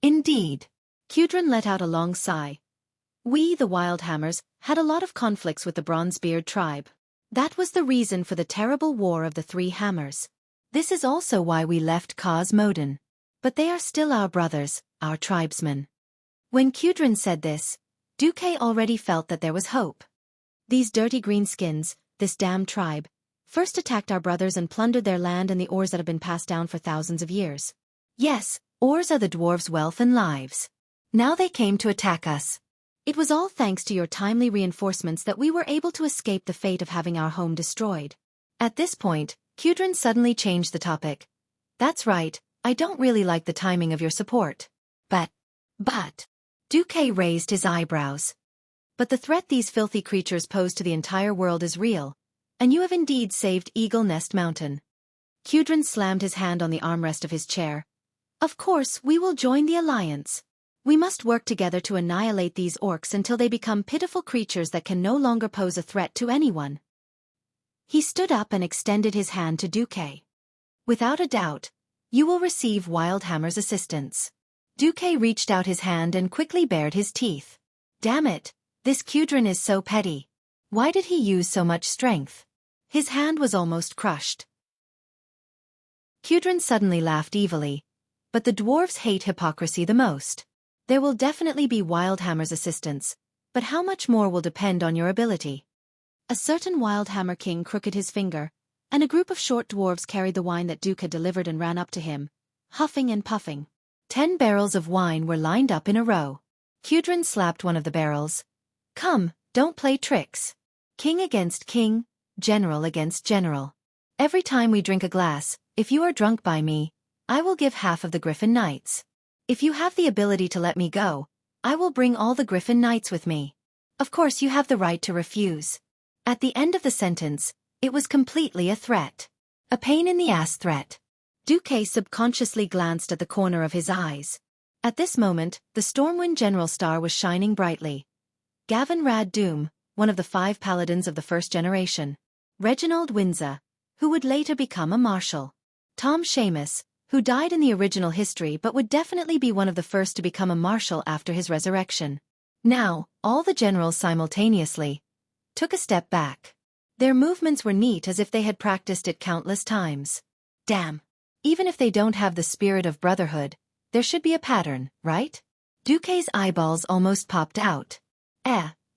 Speaker 1: Indeed. Kudrin let out a long sigh. We, the Wildhammers, had a lot of conflicts with the Bronzebeard tribe. That was the reason for the terrible war of the Three Hammers. This is also why we left Cosmoden. But they are still our brothers, our tribesmen. When Kudrin said this, Duque already felt that there was hope. These dirty greenskins, this damned tribe, first attacked our brothers and plundered their land and the ores that have been passed down for thousands of years. Yes, ores are the dwarves' wealth and lives. Now they came to attack us. It was all thanks to your timely reinforcements that we were able to escape the fate of having our home destroyed. At this point, Kudrin suddenly changed the topic. That's right, I don't really like the timing of your support. But, Duque raised his eyebrows. But the threat these filthy creatures pose to the entire world is real, and you have indeed saved Eagle Nest Mountain. Kudrin slammed his hand on the armrest of his chair. Of course, we will join the alliance. We must work together to annihilate these orcs until they become pitiful creatures that can no longer pose a threat to anyone. He stood up and extended his hand to Duque. Without a doubt, you will receive Wildhammer's assistance. Duque reached out his hand and quickly bared his teeth. Damn it, this Kudrin is so petty. Why did he use so much strength? His hand was almost crushed. Kudrin suddenly laughed evilly. But the dwarves hate hypocrisy the most. There will definitely be Wildhammer's assistance, but how much more will depend on your ability. A certain Wildhammer king crooked his finger, and a group of short dwarves carried the wine that Duke had delivered and ran up to him, huffing and puffing. 10 barrels of wine were lined up in a row. Kudrin slapped one of the barrels. Come, don't play tricks. King against king, general against general. Every time we drink a glass, if you are drunk by me, I will give half of the Griffin Knights. If you have the ability to let me go, I will bring all the Griffin Knights with me. Of course you have the right to refuse. At the end of the sentence, it was completely a threat. A pain-in-the-ass threat. Duque subconsciously glanced at the corner of his eyes. At this moment, the Stormwind General Star was shining brightly. Gavin Rad Doom, one of the 5 paladins of the first generation. Reginald Windsor, who would later become a marshal. Tom Seamus, who died in the original history but would definitely be one of the first to become a marshal after his resurrection. Now, all the generals simultaneously took a step back. Their movements were neat as if they had practiced it countless times. Damn. Even if they don't have the spirit of brotherhood, there should be a pattern, right? Duque's eyeballs almost popped out.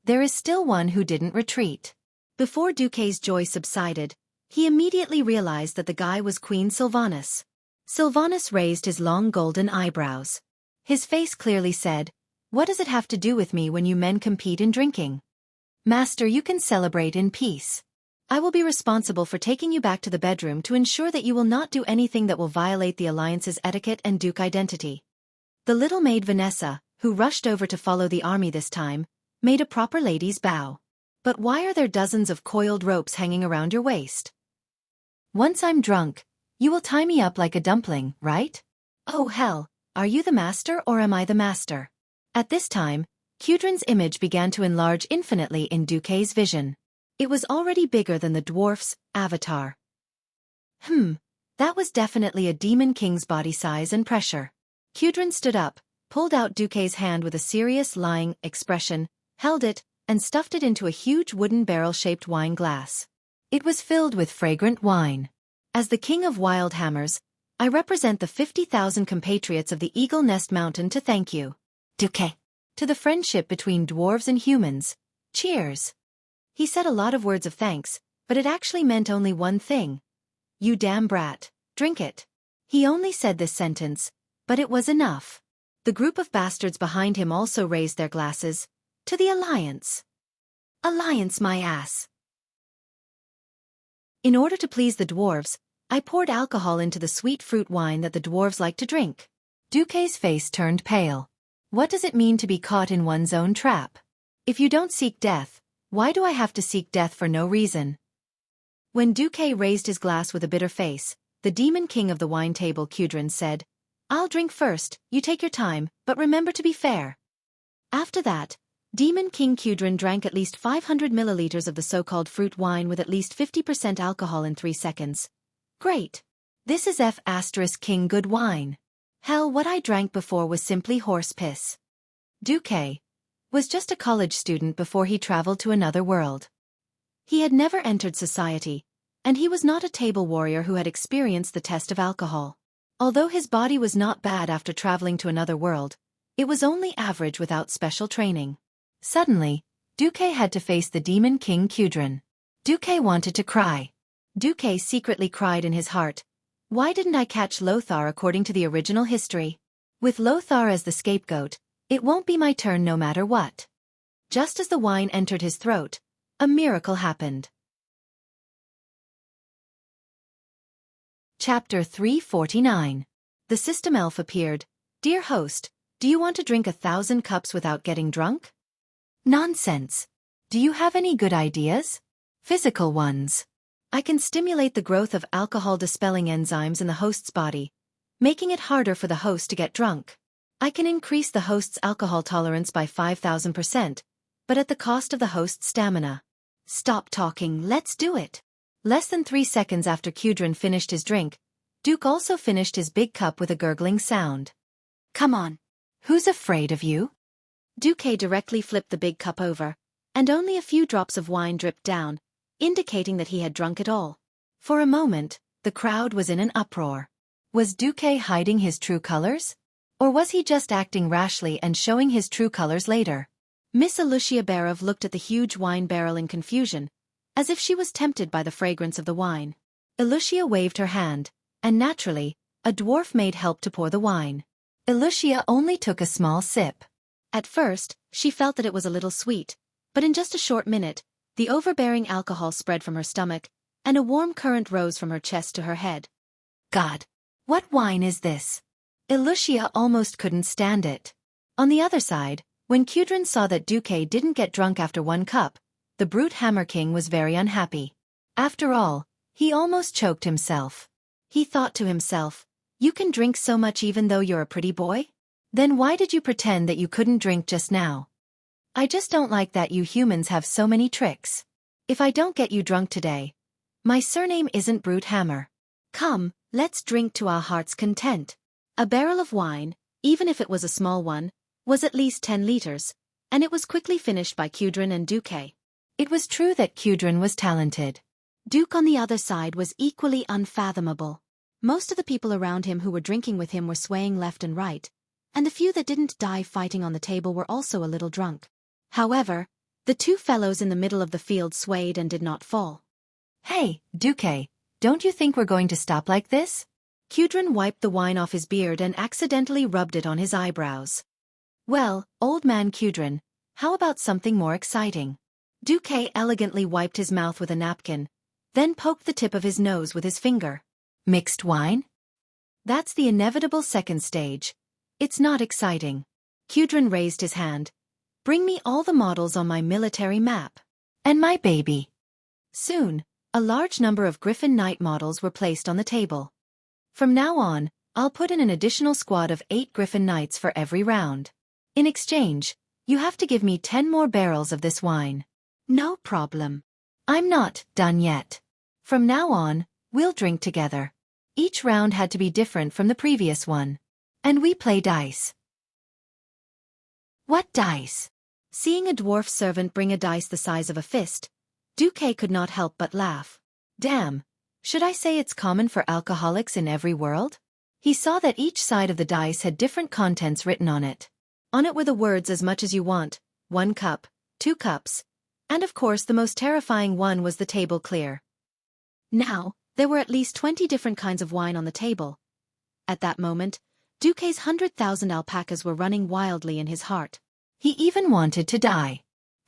Speaker 1: There is still one who didn't retreat. Before Duque's joy subsided, he immediately realized that the guy was Queen Sylvanas. Sylvanas raised his long golden eyebrows. His face clearly said, "What does it have to do with me when you men compete in drinking? Master, you can celebrate in peace. I will be responsible for taking you back to the bedroom to ensure that you will not do anything that will violate the Alliance's etiquette and Duke identity." The little maid Vanessa, who rushed over to follow the army this time, made a proper lady's bow. "But why are there dozens of coiled ropes hanging around your waist? Once I'm drunk, you will tie me up like a dumpling, right? Oh hell, are you the master or am I the master?" At this time, Cudrin's image began to enlarge infinitely in Duque's vision. It was already bigger than the dwarf's avatar. That was definitely a demon king's body size and pressure. Cudrin stood up, pulled out Duque's hand with a serious lying expression, held it, and stuffed it into a huge wooden barrel-shaped wine glass. It was filled with fragrant wine. "As the king of wild hammers, I represent the 50,000 compatriots of the Eagle Nest Mountain to thank you, Duque, to the friendship between dwarves and humans. Cheers." He said a lot of words of thanks, but it actually meant only one thing. "You damn brat, drink it." He only said this sentence, but it was enough. The group of bastards behind him also raised their glasses. "To the Alliance." "Alliance my ass." In order to please the dwarves, I poured alcohol into the sweet fruit wine that the dwarves like to drink. Duque's face turned pale. What does it mean to be caught in one's own trap? If you don't seek death, why do I have to seek death for no reason? When Duque raised his glass with a bitter face, the demon king of the wine table Cudrin said, "I'll drink first, you take your time, but remember to be fair." After that, Demon King Cudrin drank at least 500 milliliters of the so-called fruit wine with at least 50% alcohol in 3 seconds. Great. This is King good wine. Hell, what I drank before was simply horse piss. Duque was just a college student before he traveled to another world. He had never entered society, and he was not a table warrior who had experienced the test of alcohol. Although his body was not bad after traveling to another world, it was only average without special training. Suddenly, Duque had to face the Demon King Cudrin. Duque wanted to cry. Duque secretly cried in his heart, "Why didn't I catch Lothar according to the original history? With Lothar as the scapegoat, it won't be my turn no matter what." Just as the wine entered his throat, a miracle happened. Chapter 349. The System Elf appeared. "Dear host, do you want to drink 1,000 cups without getting drunk?" "Nonsense. Do you have any good ideas?" "Physical ones. I can stimulate the growth of alcohol-dispelling enzymes in the host's body, making it harder for the host to get drunk. I can increase the host's alcohol tolerance by 5,000%, but at the cost of the host's stamina." "Stop talking, let's do it." Less than 3 seconds after Cudrin finished his drink, Duke also finished his big cup with a gurgling sound. "Come on. Who's afraid of you?" Duque directly flipped the big cup over, and only a few drops of wine dripped down, indicating that he had drunk it all. For a moment, the crowd was in an uproar. Was Duque hiding his true colors? Or was he just acting rashly and showing his true colors later? Miss Alucia Barov looked at the huge wine barrel in confusion, as if she was tempted by the fragrance of the wine. Alucia waved her hand, and naturally, a dwarf maid helped to pour the wine. Alucia only took a small sip. At first, she felt that it was a little sweet, but in just a short minute, the overbearing alcohol spread from her stomach, and a warm current rose from her chest to her head. God! What wine is this? Alucia almost couldn't stand it. On the other side, when Cudrin saw that Duque didn't get drunk after 1 cup, the brute Hammer King was very unhappy. After all, he almost choked himself. He thought to himself, "You can drink so much even though you're a pretty boy? Then why did you pretend that you couldn't drink just now?" I just don't like that you humans have so many tricks. If I don't get you drunk today, my surname isn't Brute Hammer. Come, let's drink to our heart's content. A barrel of wine, even if it was a small one, was at least 10 liters, and it was quickly finished by Kudrin and Duque. It was true that Kudrin was talented. Duke on the other side was equally unfathomable. Most of the people around him who were drinking with him were swaying left and right, and the few that didn't die fighting on the table were also a little drunk. However, the two fellows in the middle of the field swayed and did not fall. Hey, Duque, don't you think we're going to stop like this? Kudrin wiped the wine off his beard and accidentally rubbed it on his eyebrows. Well, old man Kudrin, how about something more exciting? Duque elegantly wiped his mouth with a napkin, then poked the tip of his nose with his finger. Mixed wine? That's the inevitable second stage. It's not exciting. Kudrin raised his hand. Bring me all the models on my military map. And my baby. Soon, a large number of Griffin Knight models were placed on the table. From now on, I'll put in an additional squad of 8 Griffin Knights for every round. In exchange, you have to give me 10 more barrels of this wine. No problem. I'm not done yet. From now on, we'll drink together. Each round had to be different from the previous one. And we play dice. What dice? Seeing a dwarf servant bring a dice the size of a fist, Duque could not help but laugh. Damn, should I say it's common for alcoholics in every world? He saw that each side of the dice had different contents written on it. On it were the words as much as you want, 1 cup, 2 cups, and of course the most terrifying one was the table clear. Now, there were at least 20 different kinds of wine on the table. At that moment, Duque's 100,000 alpacas were running wildly in his heart. He even wanted to die.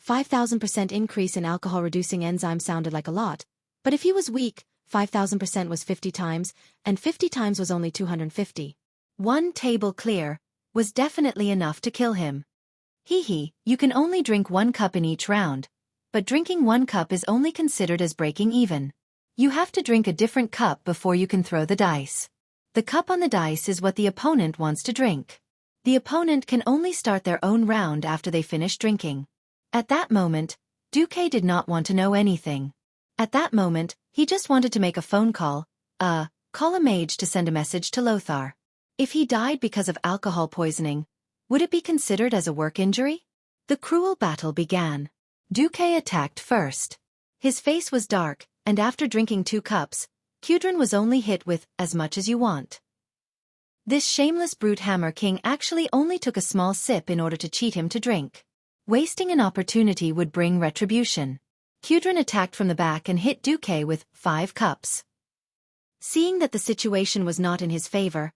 Speaker 1: 5,000% increase in alcohol-reducing enzyme sounded like a lot, but if he was weak, 5,000% was 50 times, and 50 times was only 250. 1 table clear was definitely enough to kill him. Hee, you can only drink 1 cup in each round, but drinking 1 cup is only considered as breaking even. You have to drink a different cup before you can throw the dice. The cup on the dice is what the opponent wants to drink. The opponent can only start their own round after they finish drinking. At that moment, Duque did not want to know anything. At that moment, he just wanted to make a phone call, call a mage to send a message to Lothar. If he died because of alcohol poisoning, would it be considered as a work injury? The cruel battle began. Duque attacked first. His face was dark, and after drinking 2 cups, Kudrin was only hit with as much as you want. This shameless brute Hammer King actually only took a small sip in order to cheat him to drink. Wasting an opportunity would bring retribution. Kudrin attacked from the back and hit Duque with 5 cups. Seeing that the situation was not in his favor,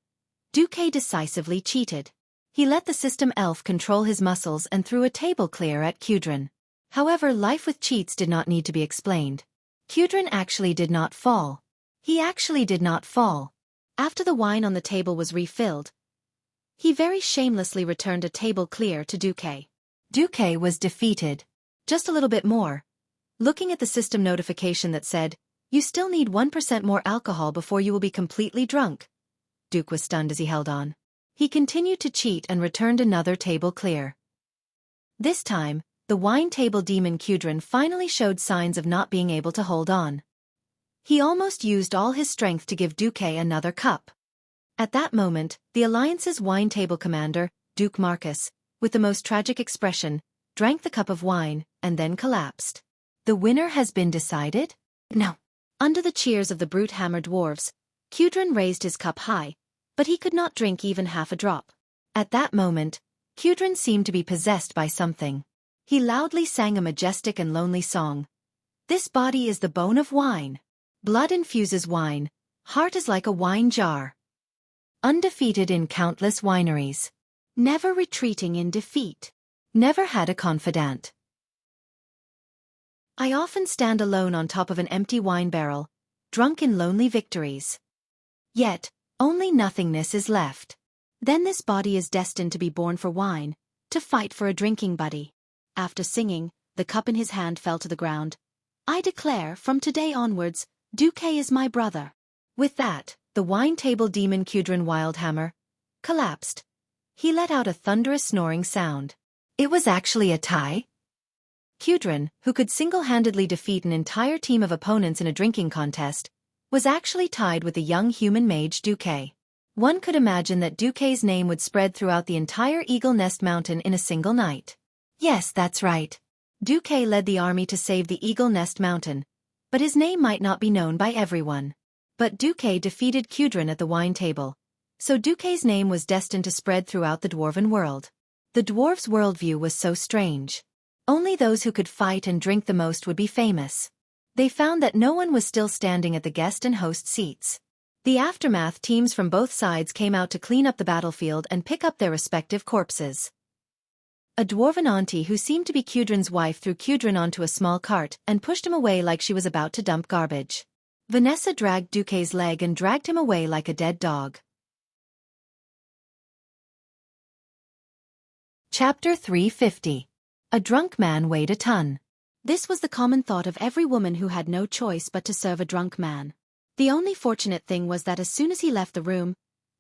Speaker 1: Duque decisively cheated. He let the system elf control his muscles and threw a table clear at Kudrin. However, life with cheats did not need to be explained. Kudrin actually did not fall. He actually did not fall. After the wine on the table was refilled, he very shamelessly returned a table clear to Duque. Duque was defeated. Just a little bit more. Looking at the system notification that said, "You still need 1% more alcohol before you will be completely drunk." Duke was stunned as he held on. He continued to cheat and returned another table clear. This time, the wine table demon Kudrin finally showed signs of not being able to hold on. He almost used all his strength to give Duque another cup. At that moment, the Alliance's wine table commander, Duke Marcus, with the most tragic expression, drank the cup of wine and then collapsed. The winner has been decided? No. Under the cheers of the brute hammer dwarves, Kudrin raised his cup high, but he could not drink even half a drop. At that moment, Kudrin seemed to be possessed by something. He loudly sang a majestic and lonely song. This body is the bone of wine. Blood infuses wine, heart is like a wine jar. Undefeated in countless wineries. Never retreating in defeat. Never had a confidant. I often stand alone on top of an empty wine barrel, drunk in lonely victories. Yet, only nothingness is left. Then this body is destined to be born for wine, to fight for a drinking buddy. After singing, the cup in his hand fell to the ground. I declare, from today onwards, Duque is my brother. With that, the wine table demon Kudrin Wildhammer collapsed. He let out a thunderous snoring sound. It was actually a tie? Kudrin, who could single-handedly defeat an entire team of opponents in a drinking contest, was actually tied with the young human mage Xueqi. One could imagine that Xueqi's name would spread throughout the entire Eagle Nest Mountain in a single night. Yes, that's right. Xueqi led the army to save the Eagle Nest Mountain, but his name might not be known by everyone. But Xueqi defeated Kudrin at the wine table, so Xueqi's name was destined to spread throughout the dwarven world. The dwarves' worldview was so strange. Only those who could fight and drink the most would be famous. They found that no one was still standing at the guest and host seats. The aftermath teams from both sides came out to clean up the battlefield and pick up their respective corpses. A dwarven auntie who seemed to be Kudrin's wife threw Kudrin onto a small cart and pushed him away like she was about to dump garbage. Vanessa dragged Xueqi's leg and dragged him away like a dead dog. Chapter 350. A drunk man weighed a ton. This was the common thought of every woman who had no choice but to serve a drunk man. The only fortunate thing was that as soon as he left the room,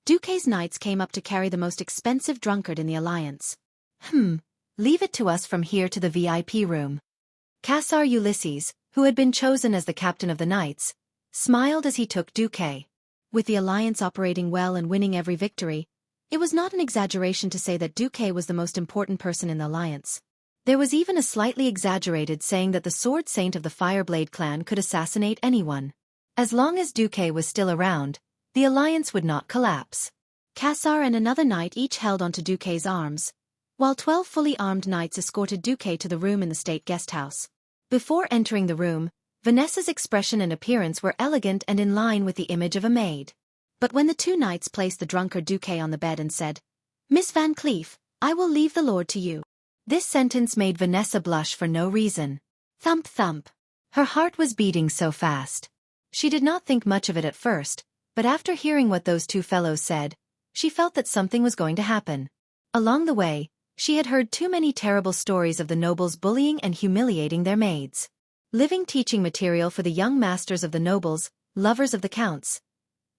Speaker 1: Xueqi's knights came up to carry the most expensive drunkard in the alliance. Leave it to us from here to the VIP room. Cassar Ulysses, who had been chosen as the captain of the knights, smiled as he took Xueqi. With the alliance operating well and winning every victory, it was not an exaggeration to say that Xueqi was the most important person in the alliance. There was even a slightly exaggerated saying that the Sword Saint of the Fireblade clan could assassinate anyone. As long as Xueqi was still around, the alliance would not collapse. Cassar and another knight each held onto Xueqi's arms, while 12 fully armed knights escorted Xueqi to the room in the state guesthouse. Before entering the room, Vanessa's expression and appearance were elegant and in line with the image of a maid. But when the two knights placed the drunkard Xueqi on the bed and said, "Miss Van Cleef, I will leave the lord to you," this sentence made Vanessa blush for no reason. Thump thump. Her heart was beating so fast. She did not think much of it at first, but after hearing what those two fellows said, she felt that something was going to happen. Along the way, she had heard too many terrible stories of the nobles bullying and humiliating their maids. Living teaching material for the young masters of the nobles, lovers of the counts.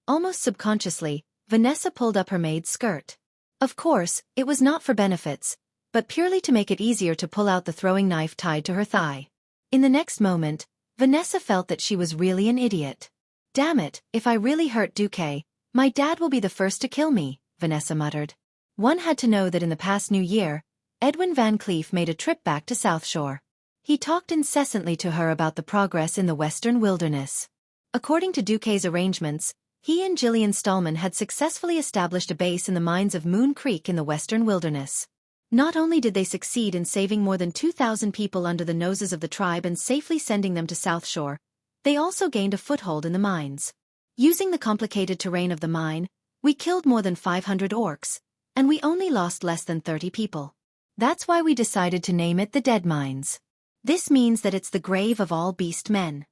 Speaker 1: Almost subconsciously, Vanessa pulled up her maid's skirt. Of course, it was not for benefits, but purely to make it easier to pull out the throwing knife tied to her thigh. In the next moment, Vanessa felt that she was really an idiot. "Damn it, if I really hurt Xueqi, my dad will be the first to kill me," Vanessa muttered. One had to know that in the past New Year, Edwin Van Cleef made a trip back to South Shore. He talked incessantly to her about the progress in the western wilderness. According to Xueqi's arrangements, he and Gillian Stallman had successfully established a base in the mines of Moon Creek in the western wilderness. Not only did they succeed in saving more than 2,000 people under the noses of the tribe and safely sending them to South Shore, they also gained a foothold in the mines. Using the complicated terrain of the mine, we killed more than 500 orcs, and we only lost less than 30 people. That's why we decided to name it the Dead Mines. This means that it's the grave of all beast men.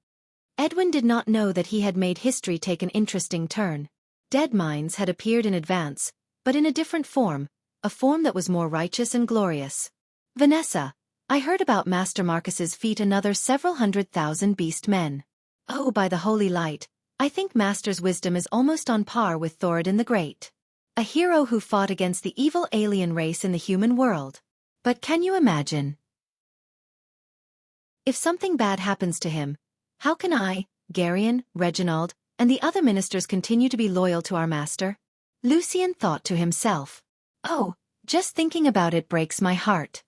Speaker 1: Edwin did not know that he had made history take an interesting turn. Dead Mines had appeared in advance, but in a different form, a form that was more righteous and glorious. "Vanessa, I heard about Master Marcus's feat another several 100,000 beast men. Oh, by the holy light, I think Master's wisdom is almost on par with Thoradin the Great. A hero who fought against the evil alien race in the human world. But can you imagine? If something bad happens to him, how can I, Garion, Reginald, and the other ministers continue to be loyal to our master?" Lucien thought to himself. "Oh, just thinking about it breaks my heart."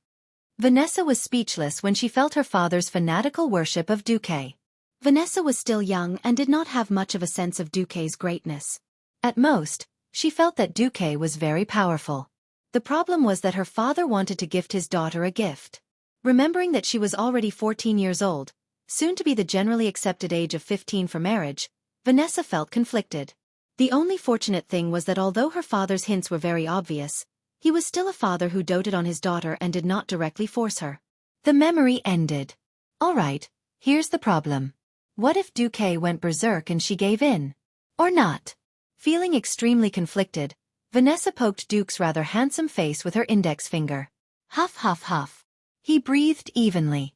Speaker 1: Vanessa was speechless when she felt her father's fanatical worship of Xueqi. Vanessa was still young and did not have much of a sense of Xueqi's greatness. At most, she felt that Xueqi was very powerful. The problem was that her father wanted to gift his daughter a gift. Remembering that she was already 14 years old, soon to be the generally accepted age of 15 for marriage, Vanessa felt conflicted. The only fortunate thing was that although her father's hints were very obvious, he was still a father who doted on his daughter and did not directly force her. The memory ended. All right, here's the problem. What if Xueqi went berserk and she gave in? Or not? Feeling extremely conflicted, Vanessa poked Duke's rather handsome face with her index finger. Huff huff huff. He breathed evenly.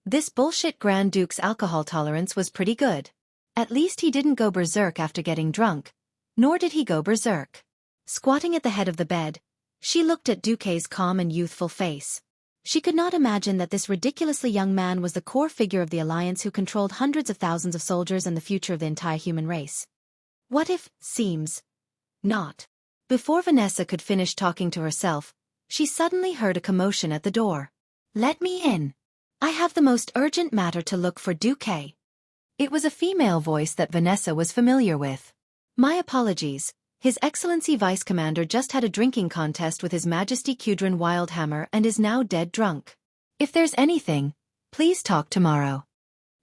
Speaker 1: This bullshit Grand Duke's alcohol tolerance was pretty good. At least he didn't go berserk after getting drunk, nor did he go berserk. Squatting at the head of the bed, She looked at Duque's calm and youthful face. She could not imagine that this ridiculously young man was the core figure of the Alliance who controlled hundreds of thousands of soldiers and the future of the entire human race. What if, seems, not? Before Vanessa could finish talking to herself, she suddenly heard a commotion at the door. "Let me in. I have the most urgent matter to look for Duque." It was a female voice that Vanessa was familiar with. "My apologies. His Excellency Vice Commander just had a drinking contest with His Majesty Qudran Wildhammer and is now dead drunk. If there's anything, please talk tomorrow."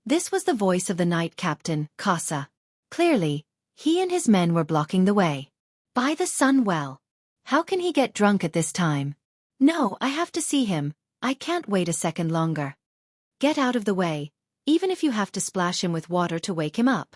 Speaker 1: This was the voice of the Knight Captain, Casa. Clearly, he and his men were blocking the way. By the sun, well. How can he get drunk at this time? "No, I have to see him. I can't wait a second longer." "Get out of the way, even if you have to splash him with water to wake him up."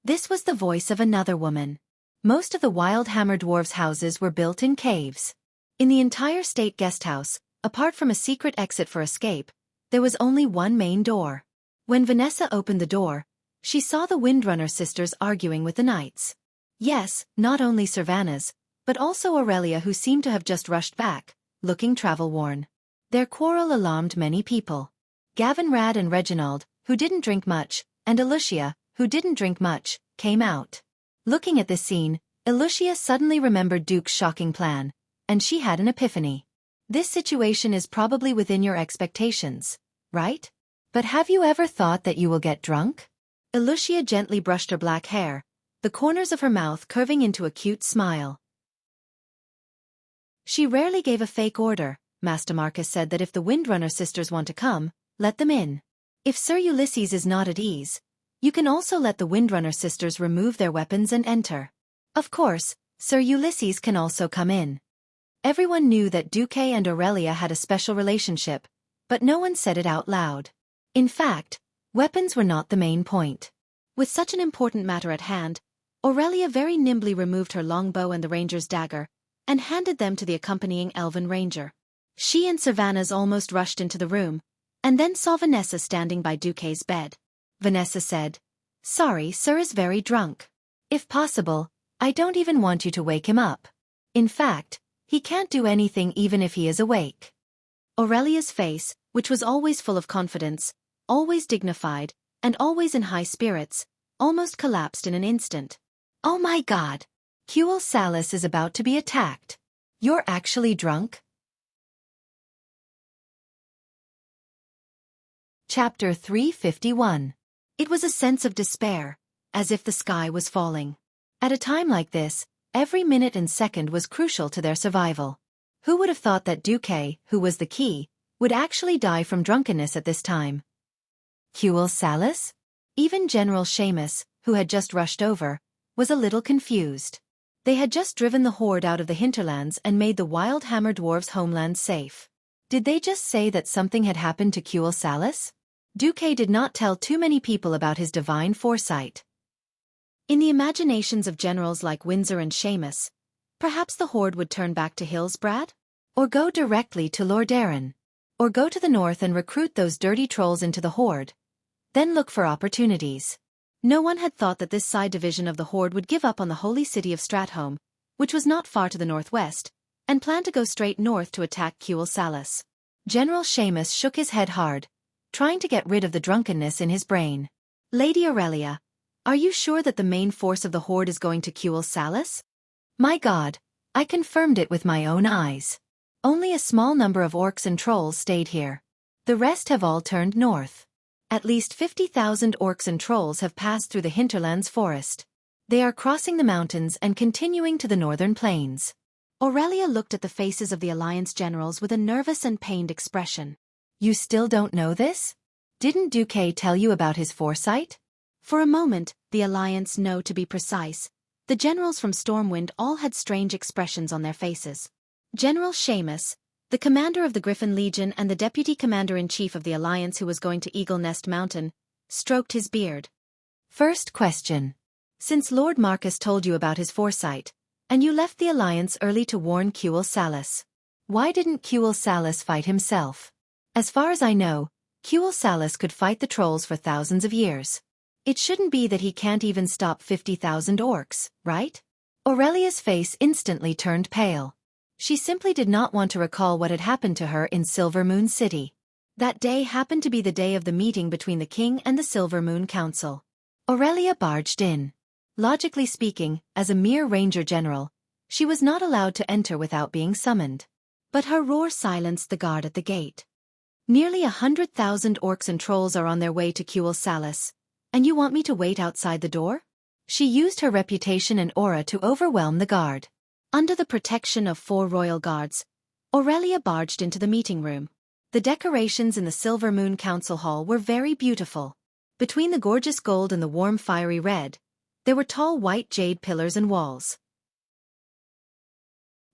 Speaker 1: This was the voice of another woman. Most of the Wildhammer dwarves' houses were built in caves. In the entire state guesthouse, apart from a secret exit for escape, there was only one main door. When Vanessa opened the door, she saw the Windrunner sisters arguing with the knights. Yes, not only Servanas, but also Aurelia, who seemed to have just rushed back, looking travel-worn. Their quarrel alarmed many people. Gavin Rad and Reginald, who didn't drink much, and Alucia, who didn't drink much, came out. Looking at this scene, Alucia suddenly remembered Duke's shocking plan, and she had an epiphany. This situation is probably within your expectations, right? But have you ever thought that you will get drunk? Alucia gently brushed her black hair, the corners of her mouth curving into a cute smile. She rarely gave a fake order. Master Marcus said that if the Windrunner sisters want to come, let them in. If Sir Ulysses is not at ease, you can also let the Windrunner sisters remove their weapons and enter. Of course, Sir Ulysses can also come in. Everyone knew that Duque and Aurelia had a special relationship, but no one said it out loud. In fact, weapons were not the main point. With such an important matter at hand, Aurelia very nimbly removed her longbow and the ranger's dagger, and handed them to the accompanying elven ranger. She and Servanas almost rushed into the room, and then saw Vanessa standing by Duque's bed. Vanessa said, "Sorry, Sir is very drunk. If possible, I don't even want you to wake him up. In fact, he can't do anything even if he is awake." Aurelia's face, which was always full of confidence, always dignified, and always in high spirits, almost collapsed in an instant. "Oh my God! Qul Salis is about to be attacked. You're actually drunk?" Chapter 351. It was a sense of despair, as if the sky was falling. At a time like this, every minute and second was crucial to their survival. Who would have thought that Duque, who was the key, would actually die from drunkenness at this time? Qul Salis? Even General Seamus, who had just rushed over, was a little confused. They had just driven the horde out of the hinterlands and made the Wildhammer dwarves' homeland safe. Did they just say that something had happened to Qul Salis? Duque did not tell too many people about his divine foresight. In the imaginations of generals like Windsor and Seamus, perhaps the horde would turn back to Hillsbrad? Or go directly to Lordaeron? Or go to the north and recruit those dirty trolls into the horde? Then look for opportunities. No one had thought that this side division of the horde would give up on the holy city of Stratholme, which was not far to the northwest, and planned to go straight north to attack Qul Salis. General Seamus shook his head hard, trying to get rid of the drunkenness in his brain. "Lady Aurelia, are you sure that the main force of the horde is going to Qul Salis?" "My God, I confirmed it with my own eyes. Only a small number of orcs and trolls stayed here. The rest have all turned north. At least 50,000 orcs and trolls have passed through the hinterlands forest. They are crossing the mountains and continuing to the northern plains." Aurelia looked at the faces of the Alliance generals with a nervous and pained expression. "You still don't know this? Didn't Duque tell you about his foresight?" For a moment, the Alliance, no to be precise, the generals from Stormwind all had strange expressions on their faces. General Seamus, the commander of the Griffin Legion and the deputy commander-in-chief of the Alliance who was going to Eagle Nest Mountain, stroked his beard. "First question. Since Lord Marcus told you about his foresight, and you left the Alliance early to warn Qul Salis, why didn't Qul Salis fight himself? As far as I know, Qul Salis could fight the trolls for thousands of years. It shouldn't be that he can't even stop 50,000 orcs, right?" Aurelia's face instantly turned pale. She simply did not want to recall what had happened to her in Silver Moon City. That day happened to be the day of the meeting between the king and the Silver Moon Council. Aurelia barged in. Logically speaking, as a mere ranger general, she was not allowed to enter without being summoned. But her roar silenced the guard at the gate. Nearly 100,000 orcs and trolls are on their way to Xueqi, and you want me to wait outside the door? She used her reputation and aura to overwhelm the guard. Under the protection of 4 royal guards, Aurelia barged into the meeting room. The decorations in the Silver Moon Council Hall were very beautiful. Between the gorgeous gold and the warm fiery red, there were tall white jade pillars and walls.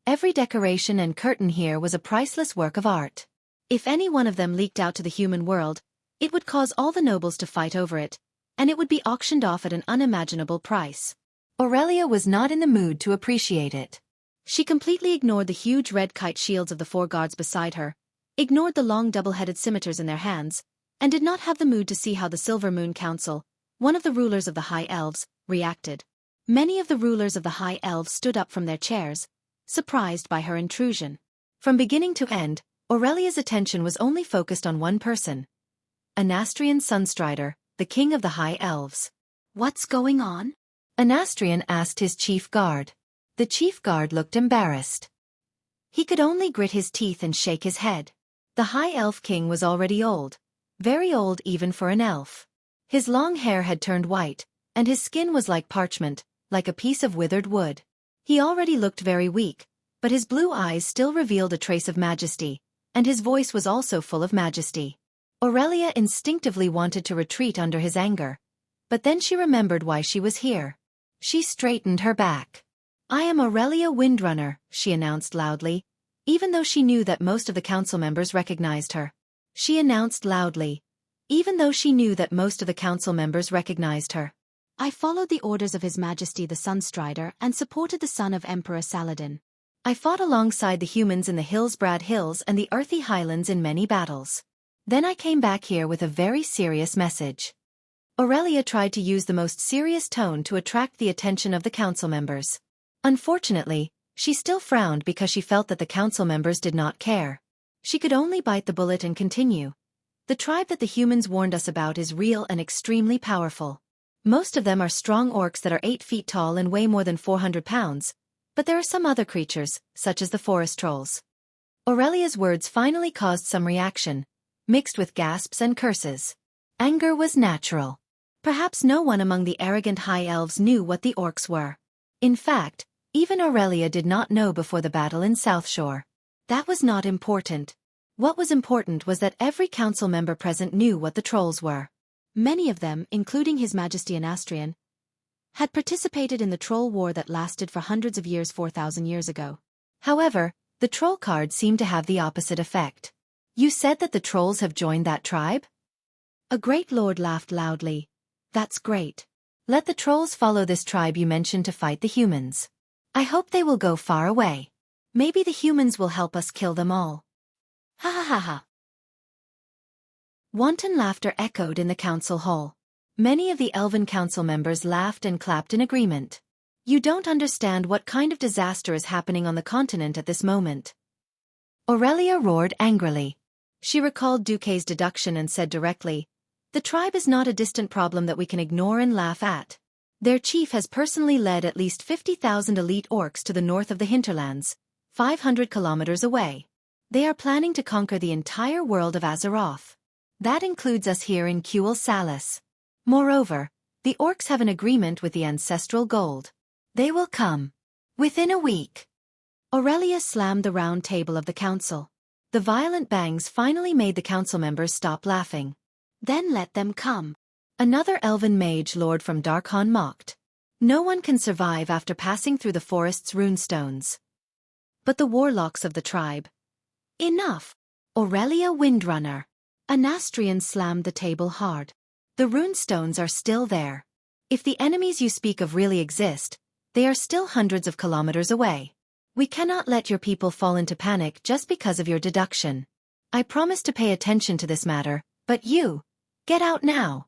Speaker 1: Every decoration and curtain here was a priceless work of art. If any one of them leaked out to the human world, it would cause all the nobles to fight over it, and it would be auctioned off at an unimaginable price. Aurelia was not in the mood to appreciate it. She completely ignored the huge red kite shields of the 4 guards beside her, ignored the long double-headed scimitars in their hands, and did not have the mood to see how the Silver Moon Council, one of the rulers of the High Elves, reacted. Many of the rulers of the High Elves stood up from their chairs, surprised by her intrusion. From beginning to end, Aurelia's attention was only focused on one person. Anastrian Sunstrider, the king of the High Elves. "What's going on?" Anastrian asked his chief guard. The chief guard looked embarrassed. He could only grit his teeth and shake his head. The High Elf king was already old, very old even for an elf. His long hair had turned white, and his skin was like parchment, like a piece of withered wood. He already looked very weak, but his blue eyes still revealed a trace of majesty, and his voice was also full of majesty. Aurelia instinctively wanted to retreat under his anger, but then she remembered why she was here. She straightened her back. "I am Aurelia Windrunner," she announced loudly, even though she knew that most of the council members recognized her. She announced loudly, even though she knew that most of the council members recognized her. "I followed the orders of His Majesty the Sunstrider and supported the son of Emperor Saladin. I fought alongside the humans in the Hillsbrad Hills and the Earthy Highlands in many battles. Then I came back here with a very serious message." Aurelia tried to use the most serious tone to attract the attention of the council members. Unfortunately, she still frowned because she felt that the council members did not care. She could only bite the bullet and continue. "The tribe that the humans warned us about is real and extremely powerful. Most of them are strong orcs that are 8 feet tall and weigh more than 400 pounds, but there are some other creatures, such as the forest trolls." Aurelia's words finally caused some reaction, mixed with gasps and curses. Anger was natural. Perhaps no one among the arrogant High Elves knew what the orcs were. In fact, even Aurelia did not know before the battle in South Shore. That was not important. What was important was that every council member present knew what the trolls were. Many of them, including His Majesty Anastrian, had participated in the troll war that lasted for hundreds of years 4,000 years ago. However, the troll card seemed to have the opposite effect. "You said that the trolls have joined that tribe?" A great lord laughed loudly. "That's great. Let the trolls follow this tribe you mentioned to fight the humans. I hope they will go far away. Maybe the humans will help us kill them all." Ha ha ha ha. Wanton laughter echoed in the council hall. Many of the elven council members laughed and clapped in agreement. "You don't understand what kind of disaster is happening on the continent at this moment." Aurelia roared angrily. She recalled Duque's deduction and said directly, "The tribe is not a distant problem that we can ignore and laugh at. Their chief has personally led at least 50,000 elite orcs to the north of the hinterlands, 500 kilometers away. They are planning to conquer the entire world of Azeroth. That includes us here in Xueqi. Moreover, the orcs have an agreement with the ancestral gold. They will come within a week." Aurelia slammed the round table of the council. The violent bangs finally made the council members stop laughing. "Then let them come." Another elven mage lord from Darkhan mocked. "No one can survive after passing through the forest's runestones." But the warlocks of the tribe. "Enough! Aurelia Windrunner." Anastrian slammed the table hard. "The runestones are still there. If the enemies you speak of really exist, they are still hundreds of kilometers away. We cannot let your people fall into panic just because of your deduction. I promise to pay attention to this matter, but you, get out now."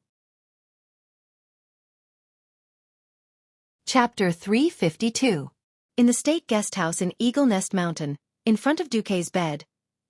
Speaker 1: Chapter 352. In the state guest house in Eagle Nest Mountain, In front of Duque's bed,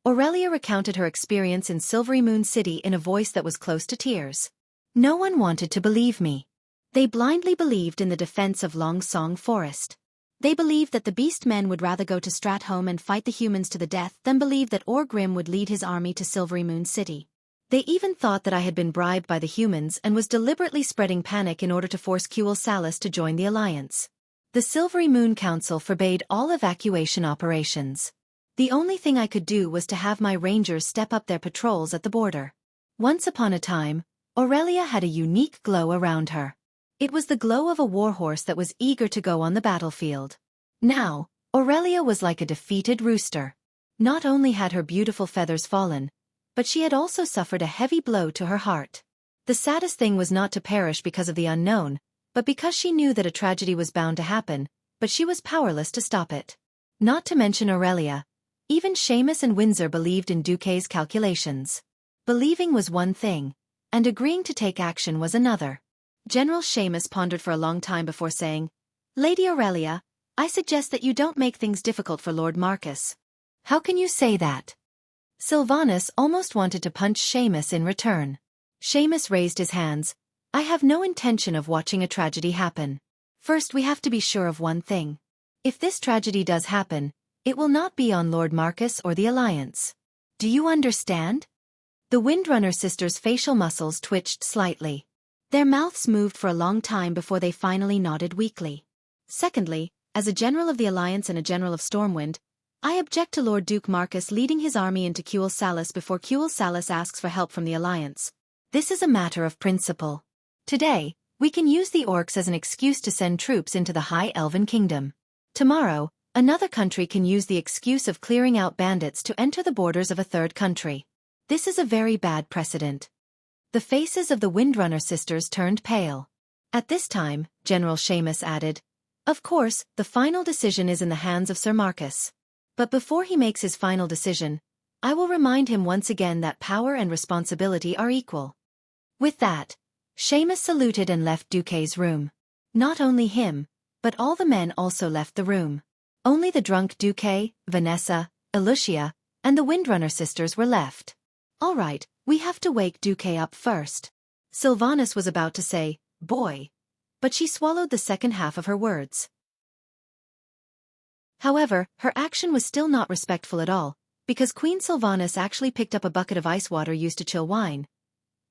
Speaker 1: Aurelia recounted her experience in Silvery Moon City in a voice that was close to tears. No one wanted to believe me. They blindly believed in the defense of Long Song Forest. They believed that the beast men would rather go to Stratholme and fight the humans to the death than believe that Orgrim would lead his army to Silvery Moon City. They even thought that I had been bribed by the humans and was deliberately spreading panic in order to force Xueqi to join the alliance. The Silvery Moon Council forbade all evacuation operations. The only thing I could do was to have my rangers step up their patrols at the border. Once upon a time, Aurelia had a unique glow around her. It was the glow of a warhorse that was eager to go on the battlefield. Now, Aurelia was like a defeated rooster. Not only had her beautiful feathers fallen, but she had also suffered a heavy blow to her heart. The saddest thing was not to perish because of the unknown, but because she knew that a tragedy was bound to happen, but she was powerless to stop it. Not to mention Aurelia, even Seamus and Windsor believed in Duque's calculations. Believing was one thing, and agreeing to take action was another. General Seamus pondered for a long time before saying, "Lady Aurelia, I suggest that you don't make things difficult for Lord Marcus." "How can you say that?" Sylvanas almost wanted to punch Seamus in return. Seamus raised his hands. "I have no intention of watching a tragedy happen. First we have to be sure of one thing. If this tragedy does happen, it will not be on Lord Marcus or the Alliance. Do you understand?" The Windrunner sisters' facial muscles twitched slightly. Their mouths moved for a long time before they finally nodded weakly. "Secondly, as a general of the Alliance and a general of Stormwind, I object to Lord Duke Marcus leading his army into Xueqi before Xueqi asks for help from the Alliance. This is a matter of principle. Today, we can use the orcs as an excuse to send troops into the High Elven Kingdom. Tomorrow, another country can use the excuse of clearing out bandits to enter the borders of a third country. This is a very bad precedent." The faces of the Windrunner sisters turned pale. At this time, General Seamus added, "Of course, the final decision is in the hands of Sir Marcus. But before he makes his final decision, I will remind him once again that power and responsibility are equal." With that, Seamus saluted and left Duque's room. Not only him, but all the men also left the room. Only the drunk Duque, Vanessa, Elucia, and the Windrunner sisters were left. "All right, we have to wake Duque up first." Sylvanas was about to say, "Boy," but she swallowed the second half of her words. However, her action was still not respectful at all, because Queen Sylvanas actually picked up a bucket of ice water used to chill wine.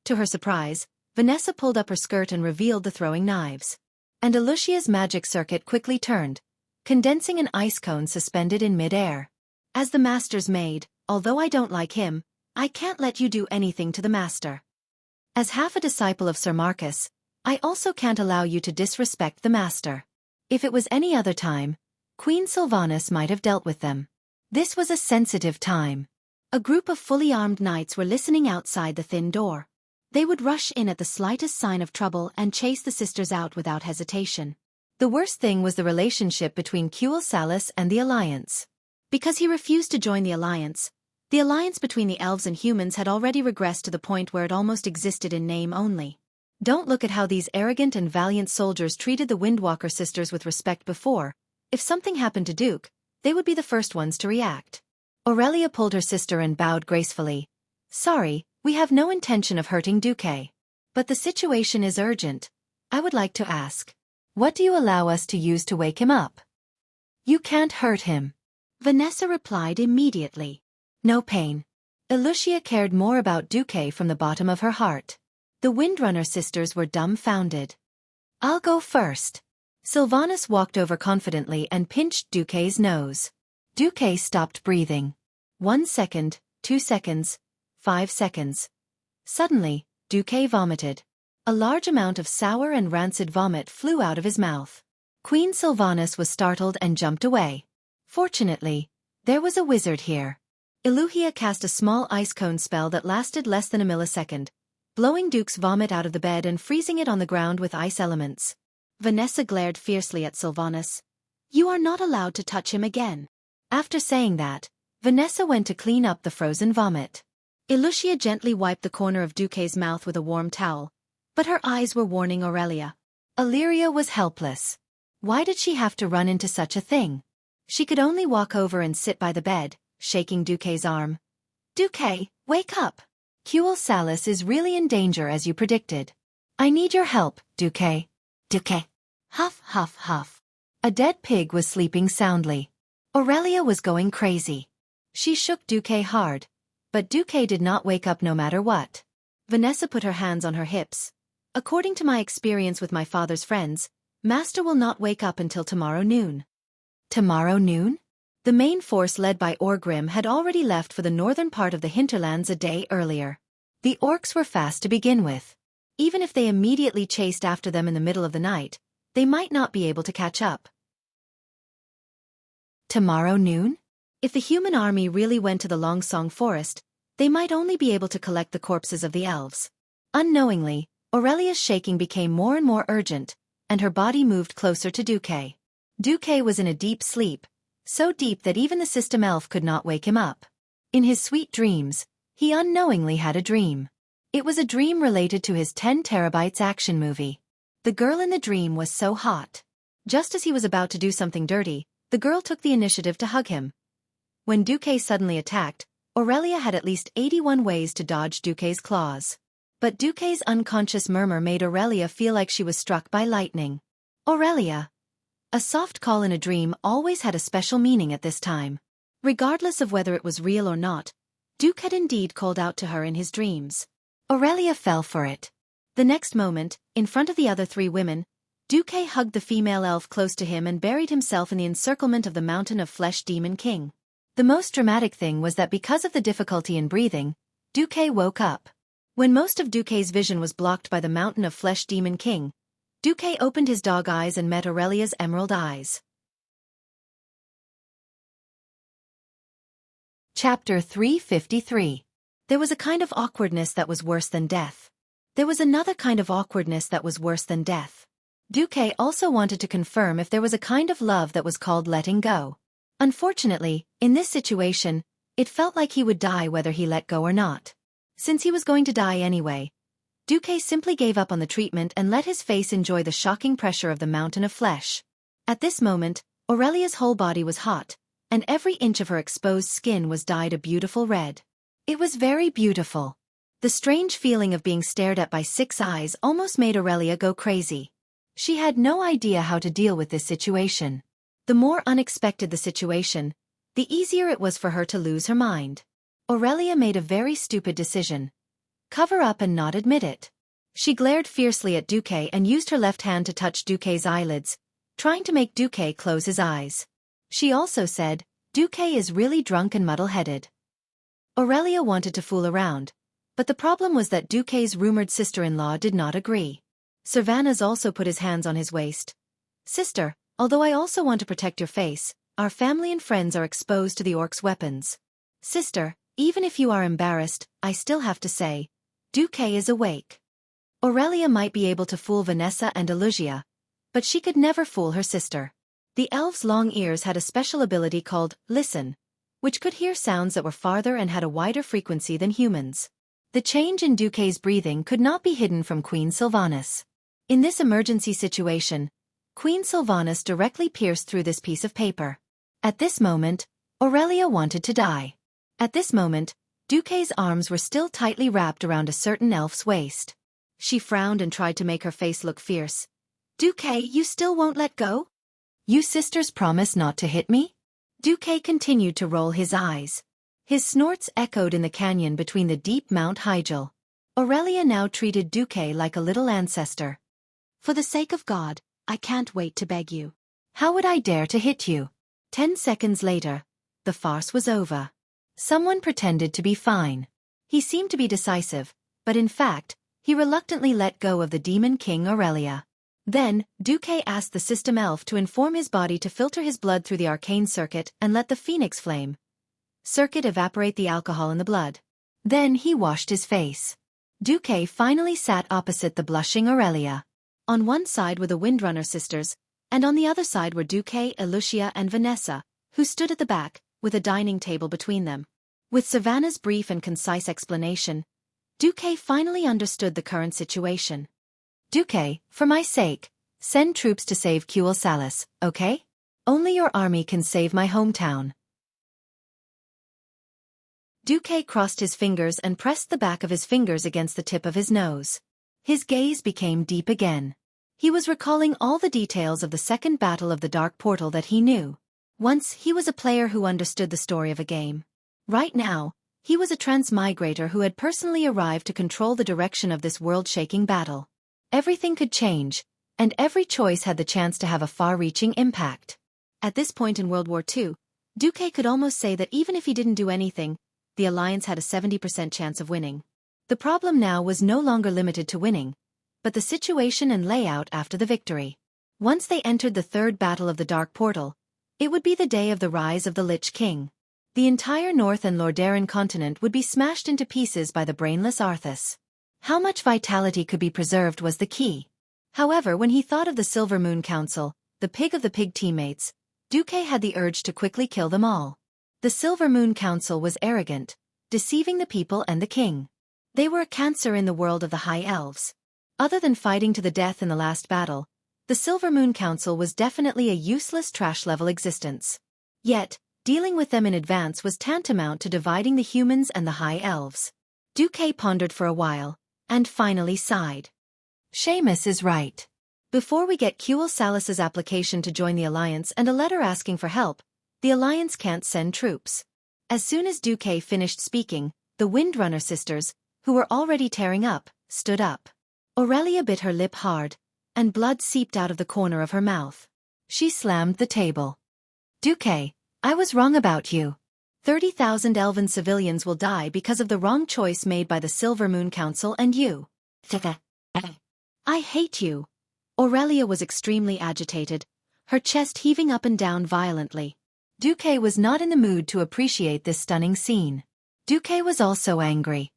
Speaker 1: To her surprise, Vanessa pulled up her skirt and revealed the throwing knives. And Elucia's magic circuit quickly turned, condensing an ice cone suspended in mid-air. "As the master's maid, although I don't like him, I can't let you do anything to the master. As half a disciple of Sir Marcus, I also can't allow you to disrespect the master." If it was any other time, Queen Sylvanas might have dealt with them. This was a sensitive time. A group of fully armed knights were listening outside the thin door. They would rush in at the slightest sign of trouble and chase the sisters out without hesitation. The worst thing was the relationship between Xueqi and the Alliance. Because he refused to join the alliance between the elves and humans had already regressed to the point where it almost existed in name only. Don't look at how these arrogant and valiant soldiers treated the Windwalker sisters with respect before. If something happened to Duke, they would be the first ones to react. Aurelia pulled her sister and bowed gracefully. "Sorry, we have no intention of hurting Duque. But the situation is urgent. I would like to ask, what do you allow us to use to wake him up?" "You can't hurt him," Vanessa replied immediately. No pain. Elucia cared more about Duque from the bottom of her heart. The Windrunner sisters were dumbfounded. "I'll go first." Sylvanas walked over confidently and pinched Duque's nose. Duque stopped breathing. 1 second, 2 seconds, 5 seconds. Suddenly, Duque vomited. A large amount of sour and rancid vomit flew out of his mouth. Queen Sylvanas was startled and jumped away. Fortunately, there was a wizard here. Elucia cast a small ice cone spell that lasted less than a millisecond, blowing Duke's vomit out of the bed and freezing it on the ground with ice elements. Vanessa glared fiercely at Sylvanas. "You are not allowed to touch him again." After saying that, Vanessa went to clean up the frozen vomit. Elucia gently wiped the corner of Duque's mouth with a warm towel, but her eyes were warning Aurelia. Illyria was helpless. Why did she have to run into such a thing? She could only walk over and sit by the bed, shaking Duque's arm. Duque, wake up! Xueqi is really in danger as you predicted. I need your help, Duque. Duque. Huff, huff, huff. A dead pig was sleeping soundly. Aurelia was going crazy. She shook Duque hard, but Duque did not wake up no matter what. Vanessa put her hands on her hips. According to my experience with my father's friends, Master will not wake up until tomorrow noon. Tomorrow noon? The main force led by Orgrim had already left for the northern part of the hinterlands a day earlier. The orcs were fast to begin with. Even if they immediately chased after them in the middle of the night, they might not be able to catch up. Tomorrow noon? If the human army really went to the Longsong forest, they might only be able to collect the corpses of the elves. Unknowingly, Aurelia's shaking became more and more urgent, and her body moved closer to Duque. Duque was in a deep sleep, so deep that even the system elf could not wake him up. In his sweet dreams, he unknowingly had a dream. It was a dream related to his 10 terabytes action movie. The girl in the dream was so hot. Just as he was about to do something dirty, the girl took the initiative to hug him. When Duque suddenly attacked, Aurelia had at least 81 ways to dodge Duque's claws. But Duque's unconscious murmur made Aurelia feel like she was struck by lightning. Aurelia. A soft call in a dream always had a special meaning at this time. Regardless of whether it was real or not, Duque had indeed called out to her in his dreams. Aurelia fell for it. The next moment, in front of the other 3 women, Duque hugged the female elf close to him and buried himself in the encirclement of the mountain of flesh demon king. The most dramatic thing was that because of the difficulty in breathing, Duque woke up. When most of Duque's vision was blocked by the mountain of flesh demon king, Duque opened his dog eyes and met Aurelia's emerald eyes. Chapter 353. There was a kind of awkwardness that was worse than death. There was another kind of awkwardness that was worse than death. Duque also wanted to confirm if there was a kind of love that was called letting go. Unfortunately, in this situation, it felt like he would die whether he let go or not. Since he was going to die anyway, Duque simply gave up on the treatment and let his face enjoy the shocking pressure of the mountain of flesh. At this moment, Aurelia's whole body was hot, and every inch of her exposed skin was dyed a beautiful red. It was very beautiful. The strange feeling of being stared at by 6 eyes almost made Aurelia go crazy. She had no idea how to deal with this situation. The more unexpected the situation, the easier it was for her to lose her mind. Aurelia made a very stupid decision. Cover up and not admit it. She glared fiercely at Duque and used her left hand to touch Duque's eyelids, trying to make Duque close his eyes. She also said, "Duque is really drunk and muddle-headed." Aurelia wanted to fool around, but the problem was that Duque's rumored sister-in-law did not agree. Servanas also put his hands on his waist. "Sister, although I also want to protect your face, our family and friends are exposed to the orcs' weapons. Sister, even if you are embarrassed, I still have to say, Duque is awake." Aurelia might be able to fool Vanessa and Alusia, but she could never fool her sister. The elves' long ears had a special ability called listen, which could hear sounds that were farther and had a wider frequency than humans. The change in Duque's breathing could not be hidden from Queen Sylvanas. In this emergency situation, Queen Sylvanas directly pierced through this piece of paper. At this moment, Aurelia wanted to die. At this moment, Duque's arms were still tightly wrapped around a certain elf's waist. She frowned and tried to make her face look fierce. "Duque, you still won't let go? You sisters promise not to hit me?" Duque continued to roll his eyes. His snorts echoed in the canyon between the deep Mount Hygel. Aurelia now treated Duque like a little ancestor. "For the sake of God, I can't wait to beg you. How would I dare to hit you?" 10 seconds later, the farce was over. Someone pretended to be fine. He seemed to be decisive, but in fact, he reluctantly let go of the Demon King Aurelia. Then, Duque asked the system elf to inform his body to filter his blood through the arcane circuit and let the phoenix flame circuit evaporate the alcohol in the blood. Then he washed his face. Duque finally sat opposite the blushing Aurelia. On one side were the Windrunner sisters, and on the other side were Duque, Alusia and Vanessa, who stood at the back, with a dining table between them. With Savannah's brief and concise explanation, Duque finally understood the current situation. "Duque, for my sake, send troops to save Xueqi, okay?" Only your army can save my hometown. Xueqi crossed his fingers and pressed the back of his fingers against the tip of his nose. His gaze became deep again. He was recalling all the details of the second battle of the Dark Portal that he knew. Once, he was a player who understood the story of a game. Right now, he was a transmigrator who had personally arrived to control the direction of this world-shaking battle. Everything could change, and every choice had the chance to have a far-reaching impact. At this point in World War II, Xueqi could almost say that even if he didn't do anything, the Alliance had a 70% chance of winning. The problem now was no longer limited to winning, but the situation and layout after the victory. Once they entered the third battle of the Dark Portal, it would be the day of the rise of the Lich King. The entire North and Lordaeron continent would be smashed into pieces by the brainless Arthas. How much vitality could be preserved was the key. However, when he thought of the Silver Moon Council, the pig of the pig teammates, Xueqi had the urge to quickly kill them all. The Silver Moon Council was arrogant, deceiving the people and the king. They were a cancer in the world of the High Elves. Other than fighting to the death in the last battle, the Silver Moon Council was definitely a useless trash-level existence. Yet, dealing with them in advance was tantamount to dividing the humans and the High Elves. Xueqi pondered for a while, and finally sighed. Seamus is right. Before we get Xueqi's application to join the Alliance and a letter asking for help, the Alliance can't send troops. As soon as Xueqi finished speaking, the Windrunner sisters, who were already tearing up, stood up. Aurelia bit her lip hard, and blood seeped out of the corner of her mouth. She slammed the table. Xueqi, I was wrong about you. 30,000 elven civilians will die because of the wrong choice made by the Silver Moon Council and you. I hate you. Aurelia was extremely agitated, her chest heaving up and down violently. Xueqi was not in the mood to appreciate this stunning scene. Xueqi was also angry.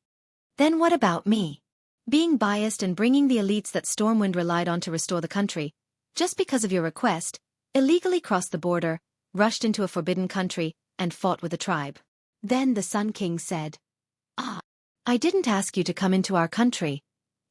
Speaker 1: Then what about me? Being biased and bringing the elites that Stormwind relied on to restore the country, just because of your request, illegally crossed the border, rushed into a forbidden country, and fought with the tribe. Then the Sun King said, I didn't ask you to come into our country.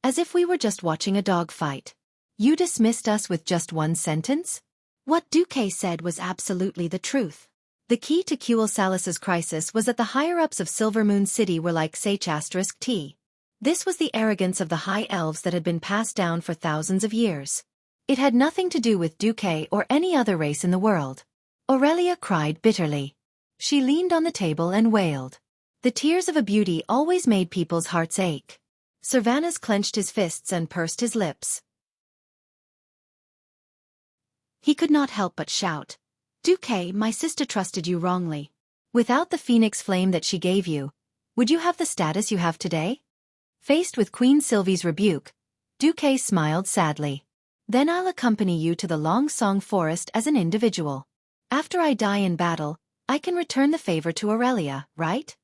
Speaker 1: As if we were just watching a dogfight. You dismissed us with just one sentence? What Xueqi said was absolutely the truth. The key to Xueqi's crisis was that the higher-ups of Silver Moon City were like T. This was the arrogance of the High Elves that had been passed down for thousands of years. It had nothing to do with Xueqi or any other race in the world. Aurelia cried bitterly. She leaned on the table and wailed. The tears of a beauty always made people's hearts ache. Servanas clenched his fists and pursed his lips. He could not help but shout, Xueqi, my sister trusted you wrongly. Without the phoenix flame that she gave you, would you have the status you have today? Faced with Queen Sylvie's rebuke, Xueqi smiled sadly. Then I'll accompany you to the Long Song Forest as an individual. After I die in battle, I can return the favor to Aurelia, right?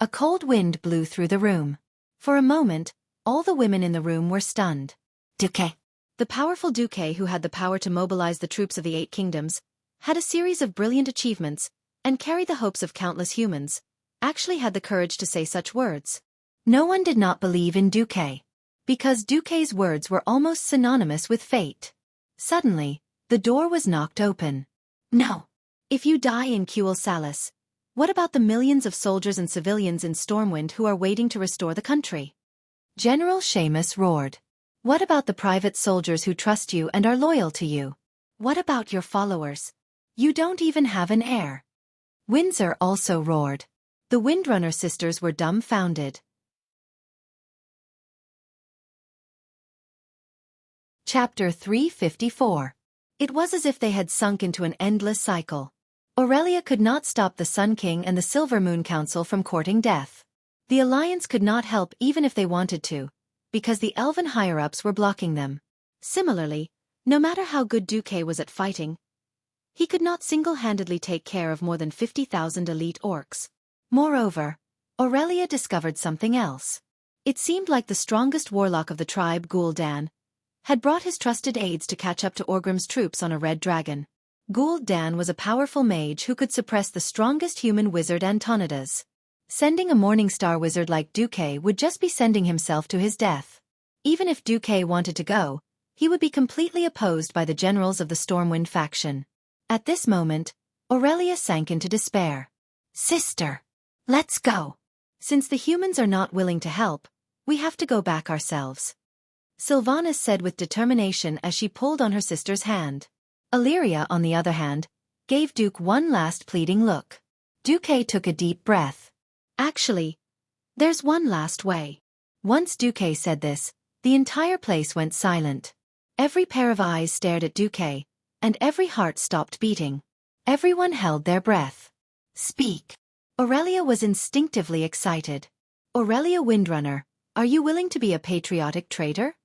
Speaker 1: A cold wind blew through the room. For a moment, all the women in the room were stunned. Xueqi. The powerful Xueqi, who had the power to mobilize the troops of the 8 kingdoms, had a series of brilliant achievements, and carried the hopes of countless humans, actually had the courage to say such words. No one did not believe in Xueqi, because Xueqi's words were almost synonymous with fate. Suddenly, the door was knocked open. No. If you die in Xueqi, what about the millions of soldiers and civilians in Stormwind who are waiting to restore the country? General Seamus roared. What about the private soldiers who trust you and are loyal to you? What about your followers? You don't even have an heir. Windsor also roared. The Windrunner sisters were dumbfounded. Chapter 354. It was as if they had sunk into an endless cycle. Aurelia could not stop the Sun King and the Silver Moon Council from courting death. The Alliance could not help even if they wanted to, because the elven higher-ups were blocking them. Similarly, no matter how good Xueqi was at fighting, he could not single-handedly take care of more than 50,000 elite orcs. Moreover, Aurelia discovered something else. It seemed like the strongest warlock of the tribe, Gul'dan, had brought his trusted aides to catch up to Orgrim's troops on a red dragon. Gul'dan was a powerful mage who could suppress the strongest human wizard Antonidas. Sending a Morningstar wizard like Xueqi would just be sending himself to his death. Even if Xueqi wanted to go, he would be completely opposed by the generals of the Stormwind faction. At this moment, Aurelia sank into despair. Sister, let's go. Since the humans are not willing to help, we have to go back ourselves. Sylvanas said with determination as she pulled on her sister's hand. Illyria, on the other hand, gave Duke one last pleading look. Duque took a deep breath. Actually, there's one last way. Once Duque said this, the entire place went silent. Every pair of eyes stared at Duque, and every heart stopped beating. Everyone held their breath. Speak. Aurelia was instinctively excited. Aurelia Windrunner, are you willing to be a patriotic traitor?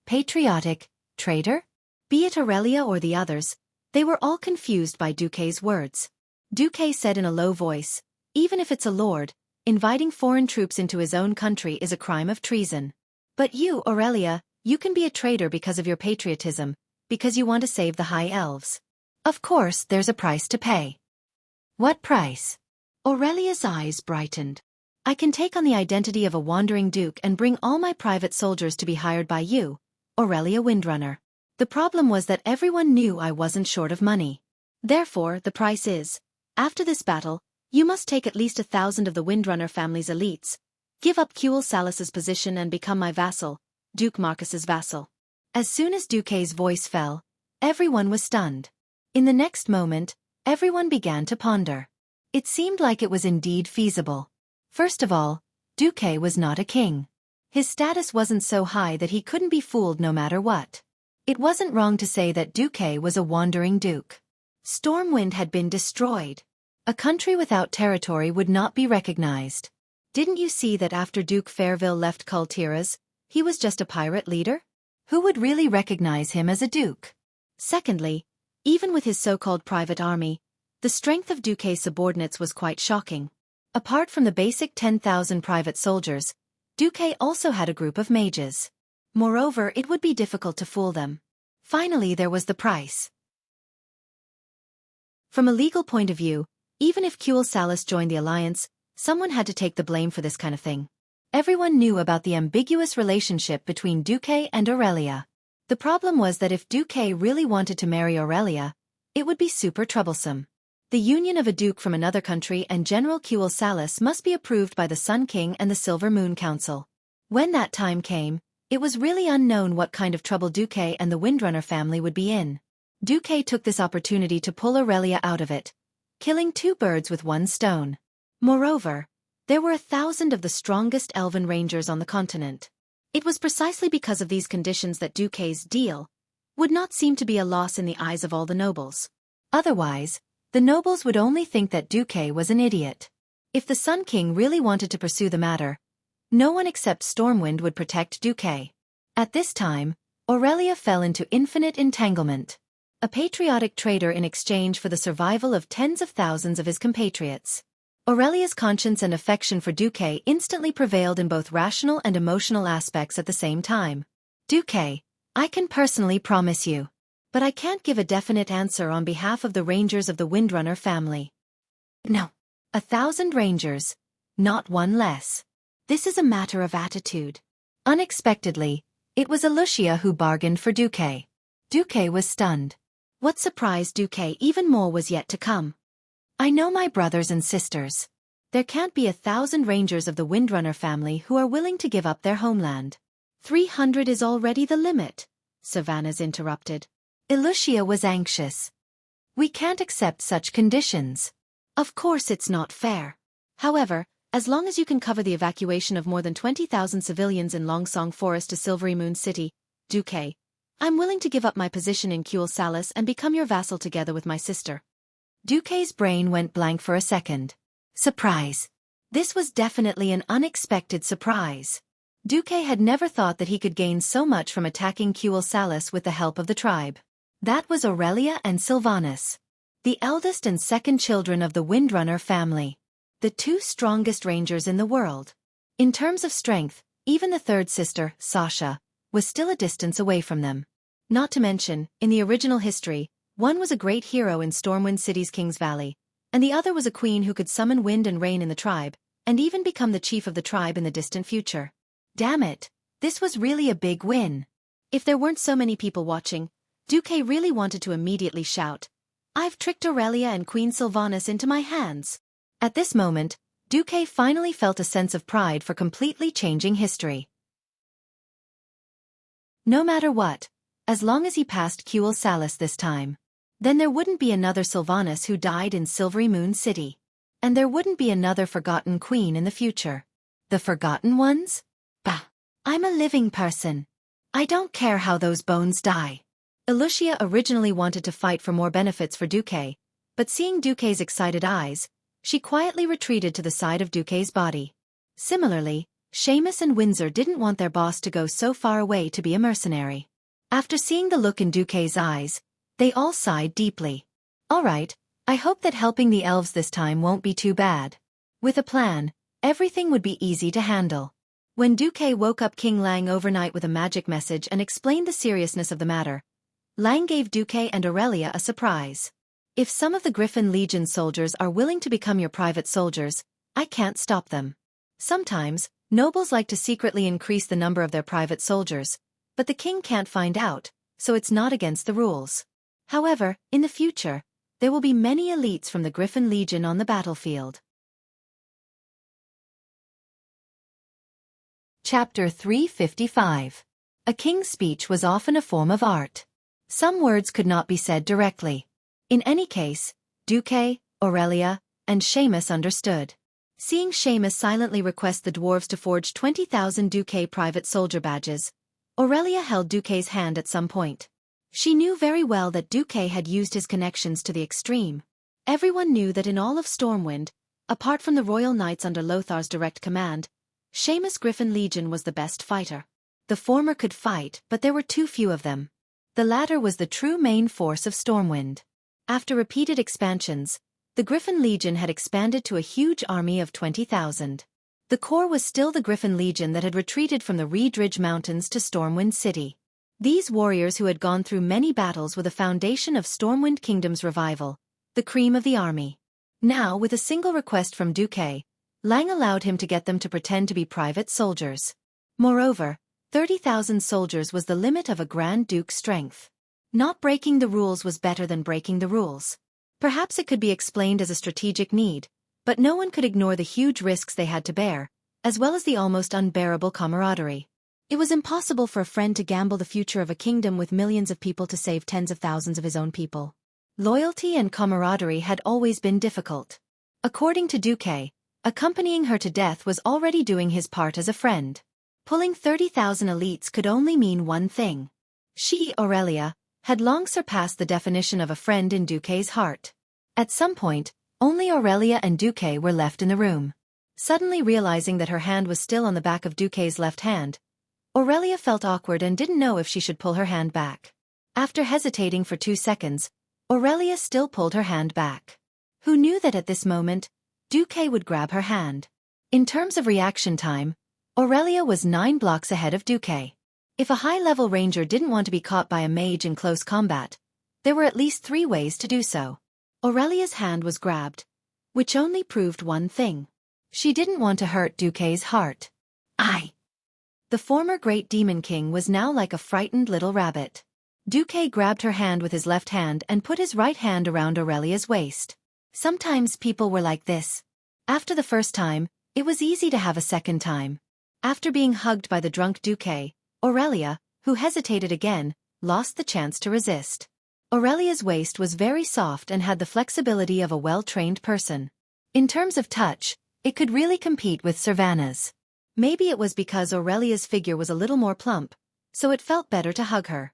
Speaker 1: Patriotic traitor? Be it Aurelia or the others, they were all confused by Duque's words. Duque said in a low voice, even if it's a lord, inviting foreign troops into his own country is a crime of treason. But you, Aurelia, you can be a traitor because of your patriotism, because you want to save the High Elves. Of course, there's a price to pay. What price? Aurelia's eyes brightened. I can take on the identity of a wandering duke and bring all my private soldiers to be hired by you, Aurelia Windrunner. The problem was that everyone knew I wasn't short of money. Therefore, the price is, after this battle, you must take at least 1,000 of the Windrunner family's elites, give up Xueqi Salas's position and become my vassal, Duke Marcus's vassal. As soon as Duque's voice fell, everyone was stunned. In the next moment, everyone began to ponder. It seemed like it was indeed feasible. First of all, Duque was not a king. His status wasn't so high that he couldn't be fooled no matter what. It wasn't wrong to say that Duque was a wandering duke. Stormwind had been destroyed. A country without territory would not be recognized. Didn't you see that after Duke Fairville left Kultiras, he was just a pirate leader? Who would really recognize him as a duke? Secondly, even with his so-called private army, the strength of Duque's subordinates was quite shocking. Apart from the basic 10,000 private soldiers, Duque also had a group of mages. Moreover, it would be difficult to fool them. Finally, there was the price. From a legal point of view, even if Xueqi Salas joined the alliance, someone had to take the blame for this kind of thing. Everyone knew about the ambiguous relationship between Duque and Aurelia. The problem was that if Duque really wanted to marry Aurelia, it would be super troublesome. The union of a duke from another country and General Xueqi Salas must be approved by the Sun King and the Silver Moon Council. When that time came, it was really unknown what kind of trouble Duque and the Windrunner family would be in. Duque took this opportunity to pull Aurelia out of it, killing two birds with one stone. Moreover, there were 1,000 of the strongest elven rangers on the continent. It was precisely because of these conditions that Duque's deal would not seem to be a loss in the eyes of all the nobles. Otherwise, the nobles would only think that Duque was an idiot. If the Sun King really wanted to pursue the matter, no one except Stormwind would protect Duque. At this time, Aurelia fell into infinite entanglement. A patriotic traitor in exchange for the survival of tens of thousands of his compatriots. Aurelia's conscience and affection for Duque instantly prevailed in both rational and emotional aspects at the same time. Duque, I can personally promise you. But I can't give a definite answer on behalf of the rangers of the Windrunner family. No. 1,000 rangers. Not one less. This is a matter of attitude. Unexpectedly, it was Lucia who bargained for Duque. Duque was stunned. What surprised Duque even more was yet to come. I know my brothers and sisters. There can't be 1,000 rangers of the Windrunner family who are willing to give up their homeland. 300 is already the limit, Sylvanas interrupted. Lucia was anxious. We can't accept such conditions. Of course it's not fair. However, as long as you can cover the evacuation of more than 20,000 civilians in Longsong Forest to Silvery Moon City, Duque, I'm willing to give up my position in Xueqi Salas and become your vassal together with my sister. Duque's brain went blank for a second. Surprise. This was definitely an unexpected surprise. Duque had never thought that he could gain so much from attacking Xueqi Salas with the help of the tribe. That was Aurelia and Sylvanas, the eldest and second children of the Windrunner family. The two strongest rangers in the world. In terms of strength, even the third sister, Sasha, was still a distance away from them. Not to mention, in the original history, one was a great hero in Stormwind City's King's Valley, and the other was a queen who could summon wind and rain in the tribe, and even become the chief of the tribe in the distant future. Damn it, this was really a big win. If there weren't so many people watching, Duque really wanted to immediately shout, I've tricked Aurelia and Queen Sylvanas into my hands. At this moment, Xueqi finally felt a sense of pride for completely changing history. No matter what, as long as he passed Quel Salis this time, then there wouldn't be another Sylvanas who died in Silvery Moon City. And there wouldn't be another forgotten queen in the future. The forgotten ones? Bah! I'm a living person. I don't care how those bones die. Elucia originally wanted to fight for more benefits for Xueqi, but seeing Xueqi's excited eyes, she quietly retreated to the side of Xueqi's body. Similarly, Seamus and Windsor didn't want their boss to go so far away to be a mercenary. After seeing the look in Xueqi's eyes, they all sighed deeply. All right, I hope that helping the elves this time won't be too bad. With a plan, everything would be easy to handle. When Xueqi woke up King Lang overnight with a magic message and explained the seriousness of the matter, Lang gave Xueqi and Aurelia a surprise. If some of the Griffin Legion soldiers are willing to become your private soldiers, I can't stop them. Sometimes, nobles like to secretly increase the number of their private soldiers, but the king can't find out, so it's not against the rules. However, in the future, there will be many elites from the Griffin Legion on the battlefield. Chapter 355. A king's speech was often a form of art. Some words could not be said directly. In any case, Xueqi, Aurelia, and Seamus understood. Seeing Seamus silently request the dwarves to forge 20,000 Xueqi private soldier badges, Aurelia held Xueqi's hand at some point. She knew very well that Xueqi had used his connections to the extreme. Everyone knew that in all of Stormwind, apart from the Royal Knights under Lothar's direct command, Seamus' Griffin Legion was the best fighter. The former could fight, but there were too few of them. The latter was the true main force of Stormwind. After repeated expansions, the Griffin Legion had expanded to a huge army of 20,000. The core was still the Griffin Legion that had retreated from the Reed Ridge Mountains to Stormwind City. These warriors who had gone through many battles were the foundation of Stormwind Kingdom's revival, the cream of the army. Now, with a single request from Xueqi, Lang allowed him to get them to pretend to be private soldiers. Moreover, 30,000 soldiers was the limit of a Grand Duke's strength. Not breaking the rules was better than breaking the rules. Perhaps it could be explained as a strategic need, but no one could ignore the huge risks they had to bear, as well as the almost unbearable camaraderie. It was impossible for a friend to gamble the future of a kingdom with millions of people to save tens of thousands of his own people. Loyalty and camaraderie had always been difficult. According to Xueqi, accompanying her to death was already doing his part as a friend. Pulling 30,000 elites could only mean one thing. She, Aurelia, had long surpassed the definition of a friend in Xueqi's heart. At some point, only Aurelia and Xueqi were left in the room. Suddenly realizing that her hand was still on the back of Xueqi's left hand, Aurelia felt awkward and didn't know if she should pull her hand back. After hesitating for 2 seconds, Aurelia still pulled her hand back. Who knew that at this moment, Xueqi would grab her hand? In terms of reaction time, Aurelia was 9 blocks ahead of Xueqi. If a high-level ranger didn't want to be caught by a mage in close combat, there were at least 3 ways to do so. Aurelia's hand was grabbed, which only proved one thing. She didn't want to hurt Xueqi's heart. The former great demon king was now like a frightened little rabbit. Xueqi grabbed her hand with his left hand and put his right hand around Aurelia's waist. Sometimes people were like this. After the first time, it was easy to have a second time. After being hugged by the drunk Xueqi, Aurelia, who hesitated again, lost the chance to resist. Aurelia's waist was very soft and had the flexibility of a well-trained person. In terms of touch, it could really compete with Sylvanas. Maybe it was because Aurelia's figure was a little more plump, so it felt better to hug her.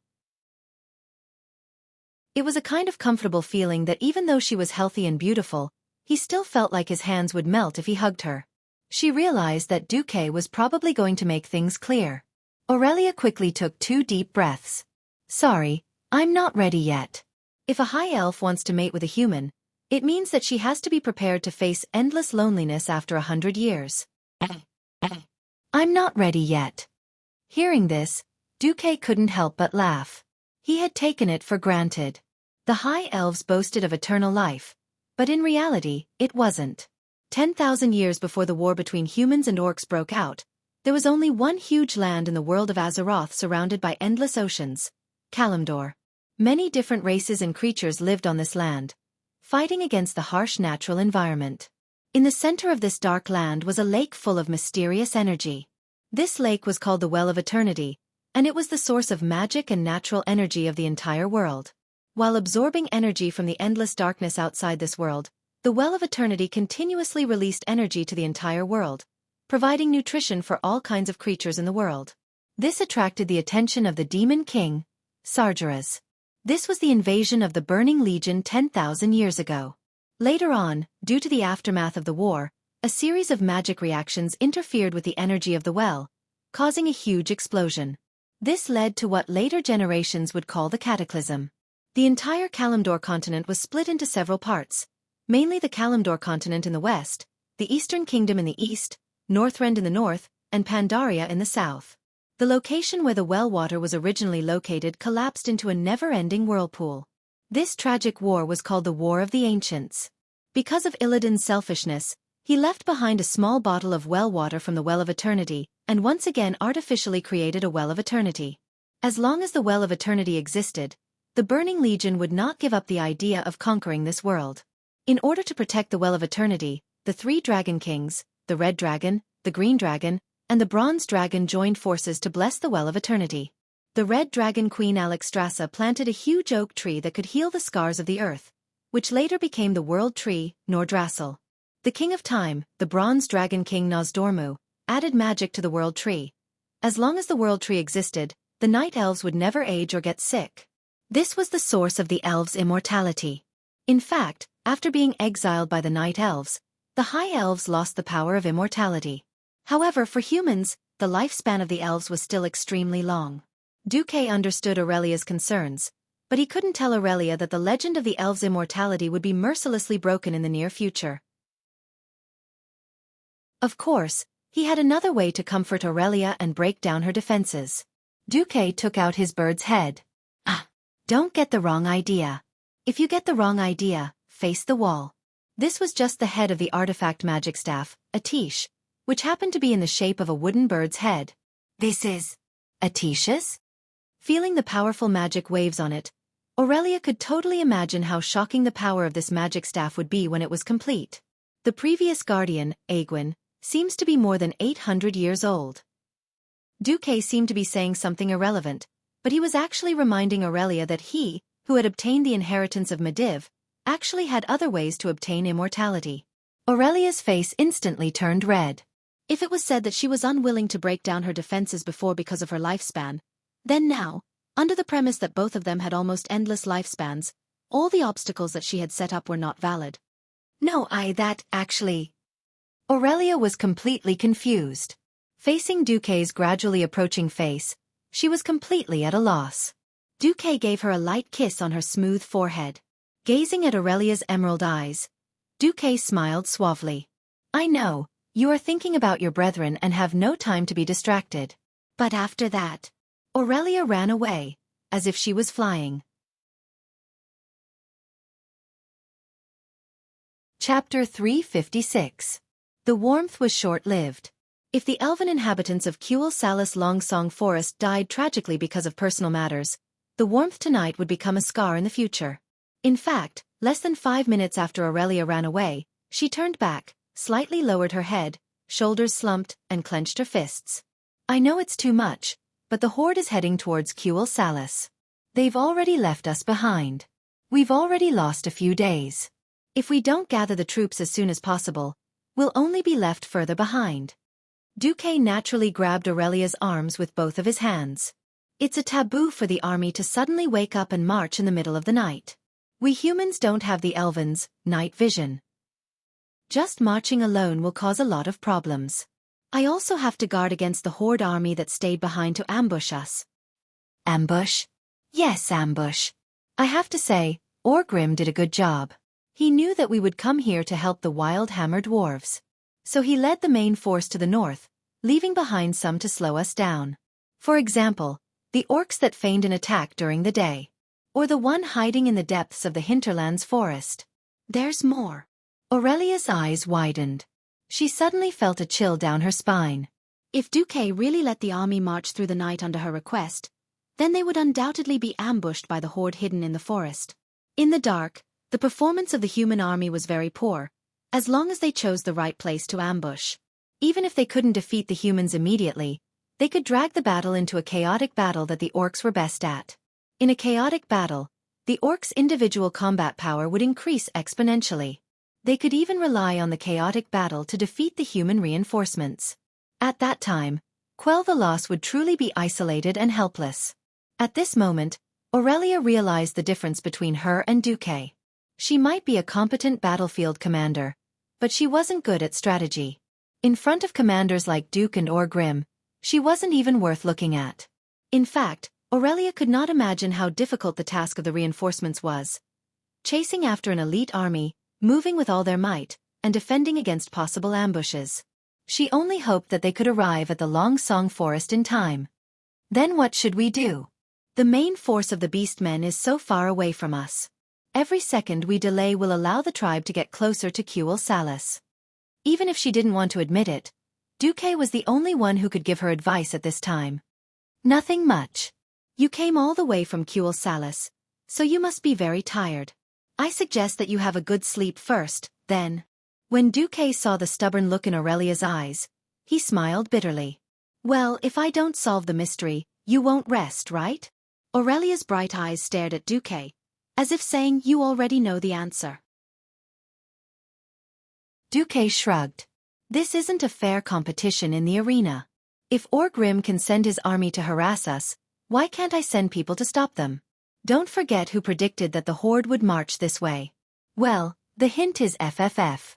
Speaker 1: It was a kind of comfortable feeling that even though she was healthy and beautiful, he still felt like his hands would melt if he hugged her. She realized that Xueqi was probably going to make things clear. Aurelia quickly took 2 deep breaths. Sorry, I'm not ready yet. If a high elf wants to mate with a human, it means that she has to be prepared to face endless loneliness after 100 years. I'm not ready yet. Hearing this, Xueqi couldn't help but laugh. He had taken it for granted. The high elves boasted of eternal life, but in reality, it wasn't. 10,000 years before the war between humans and orcs broke out, there was only one huge land in the world of Azeroth surrounded by endless oceans, Kalimdor. Many different races and creatures lived on this land, fighting against the harsh natural environment. In the center of this dark land was a lake full of mysterious energy. This lake was called the Well of Eternity, and it was the source of magic and natural energy of the entire world. While absorbing energy from the endless darkness outside this world, the Well of Eternity continuously released energy to the entire world, providing nutrition for all kinds of creatures in the world. This attracted the attention of the Demon King, Sargeras. This was the invasion of the Burning Legion 10,000 years ago. Later on, due to the aftermath of the war, a series of magic reactions interfered with the energy of the well, causing a huge explosion. This led to what later generations would call the Cataclysm. The entire Kalimdor continent was split into several parts, mainly the Kalimdor continent in the west, the Eastern Kingdom in the east, Northrend in the north, and Pandaria in the south. The location where the well water was originally located collapsed into a never-ending whirlpool. This tragic war was called the War of the Ancients. Because of Illidan's selfishness, he left behind a small bottle of well water from the Well of Eternity, and once again artificially created a Well of Eternity. As long as the Well of Eternity existed, the Burning Legion would not give up the idea of conquering this world. In order to protect the Well of Eternity, the three Dragon Kings, the Red Dragon, the Green Dragon, and the Bronze Dragon joined forces to bless the Well of Eternity. The Red Dragon Queen Alexstrasza planted a huge oak tree that could heal the scars of the earth, which later became the World Tree, Nordrassil. The King of Time, the Bronze Dragon King Nozdormu, added magic to the World Tree. As long as the World Tree existed, the Night Elves would never age or get sick. This was the source of the elves' immortality. In fact, after being exiled by the Night Elves, the High Elves lost the power of immortality. However, for humans, the lifespan of the elves was still extremely long. Xueqi understood Aurelia's concerns, but he couldn't tell Aurelia that the legend of the elves' immortality would be mercilessly broken in the near future. Of course, he had another way to comfort Aurelia and break down her defenses. Xueqi took out his bird's head. Don't get the wrong idea. If you get the wrong idea, face the wall. This was just the head of the artifact magic staff, Atish, which happened to be in the shape of a wooden bird's head. This is Atish's? Feeling the powerful magic waves on it, Aurelia could totally imagine how shocking the power of this magic staff would be when it was complete. The previous guardian, Aegwin, seems to be more than 800 years old. Xueqi seemed to be saying something irrelevant, but he was actually reminding Aurelia that he, who had obtained the inheritance of Medivh, actually had other ways to obtain immortality. Aurelia's face instantly turned red. If it was said that she was unwilling to break down her defenses before because of her lifespan, then now, under the premise that both of them had almost endless lifespans, all the obstacles that she had set up were not valid. No, actually. Aurelia was completely confused. Facing Xueqi's gradually approaching face, she was completely at a loss. Xueqi gave her a light kiss on her smooth forehead. Gazing at Aurelia's emerald eyes, Xueqi smiled suavely. I know, you are thinking about your brethren and have no time to be distracted. But after that, Aurelia ran away, as if she was flying. Chapter 356. The warmth was short-lived. If the elven inhabitants of Xueqi Longsong Forest died tragically because of personal matters, the warmth tonight would become a scar in the future. In fact, less than 5 minutes after Aurelia ran away, she turned back, slightly lowered her head, shoulders slumped, and clenched her fists. I know it's too much, but the horde is heading towards Xueqi. They've already left us behind. We've already lost a few days. If we don't gather the troops as soon as possible, we'll only be left further behind. Xueqi naturally grabbed Aurelia's arms with both of his hands. It's a taboo for the army to suddenly wake up and march in the middle of the night. We humans don't have the elven's night vision. Just marching alone will cause a lot of problems. I also have to guard against the horde army that stayed behind to ambush us. Ambush? Yes, ambush. I have to say, Orgrim did a good job. He knew that we would come here to help the wild hammer dwarves. So he led the main force to the north, leaving behind some to slow us down. For example, the orcs that feigned an attack during the day. Or the one hiding in the depths of the hinterlands forest. There's more. Aurelia's eyes widened. She suddenly felt a chill down her spine. If Xueqi really let the army march through the night under her request, then they would undoubtedly be ambushed by the horde hidden in the forest. In the dark, the performance of the human army was very poor, as long as they chose the right place to ambush. Even if they couldn't defeat the humans immediately, they could drag the battle into a chaotic battle that the orcs were best at. In a chaotic battle, the orcs' individual combat power would increase exponentially. They could even rely on the chaotic battle to defeat the human reinforcements. At that time, Quell the Loss would truly be isolated and helpless. At this moment, Aurelia realized the difference between her and Xueqi. She might be a competent battlefield commander, but she wasn't good at strategy. In front of commanders like Duke and Orgrim, she wasn't even worth looking at. In fact, Aurelia could not imagine how difficult the task of the reinforcements was. Chasing after an elite army, moving with all their might, and defending against possible ambushes. She only hoped that they could arrive at the Long Song Forest in time. Then what should we do? The main force of the beastmen is so far away from us. Every second we delay will allow the tribe to get closer to Quell Salas. Even if she didn't want to admit it, Xueqi was the only one who could give her advice at this time. Nothing much. You came all the way from Quell Salas, so you must be very tired. I suggest that you have a good sleep first, then. When Xueqi saw the stubborn look in Aurelia's eyes, he smiled bitterly. Well, if I don't solve the mystery, you won't rest, right? Aurelia's bright eyes stared at Xueqi, as if saying you already know the answer. Xueqi shrugged. This isn't a fair competition in the arena. If Orgrim can send his army to harass us, why can't I send people to stop them? Don't forget who predicted that the horde would march this way. Well, the hint is FFF.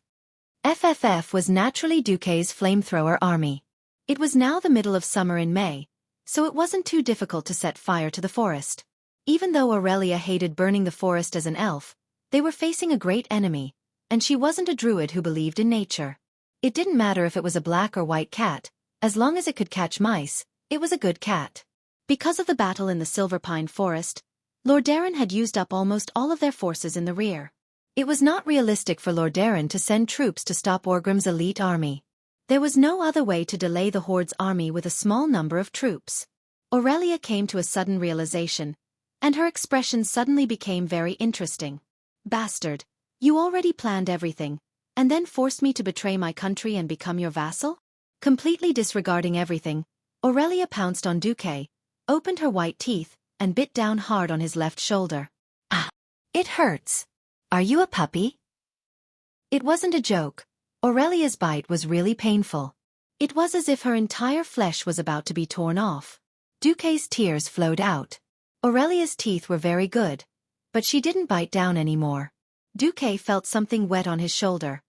Speaker 1: FFF was naturally Xueqi's flamethrower army. It was now the middle of summer in May, so it wasn't too difficult to set fire to the forest. Even though Aurelia hated burning the forest as an elf, they were facing a great enemy, and she wasn't a druid who believed in nature. It didn't matter if it was a black or white cat, as long as it could catch mice, it was a good cat. Because of the battle in the Silver Pine Forest, Lordaeron had used up almost all of their forces in the rear. It was not realistic for Lordaeron to send troops to stop Orgrim's elite army. There was no other way to delay the horde's army with a small number of troops. Aurelia came to a sudden realization, and her expression suddenly became very interesting. Bastard, you already planned everything, and then forced me to betray my country and become your vassal? Completely disregarding everything, Aurelia pounced on Xueqi, opened her white teeth, and bit down hard on his left shoulder. Ah! It hurts. Are you a puppy? It wasn't a joke. Aurelia's bite was really painful. It was as if her entire flesh was about to be torn off. Xueqi's tears flowed out. Aurelia's teeth were very good, but she didn't bite down anymore. Xueqi felt something wet on his shoulder.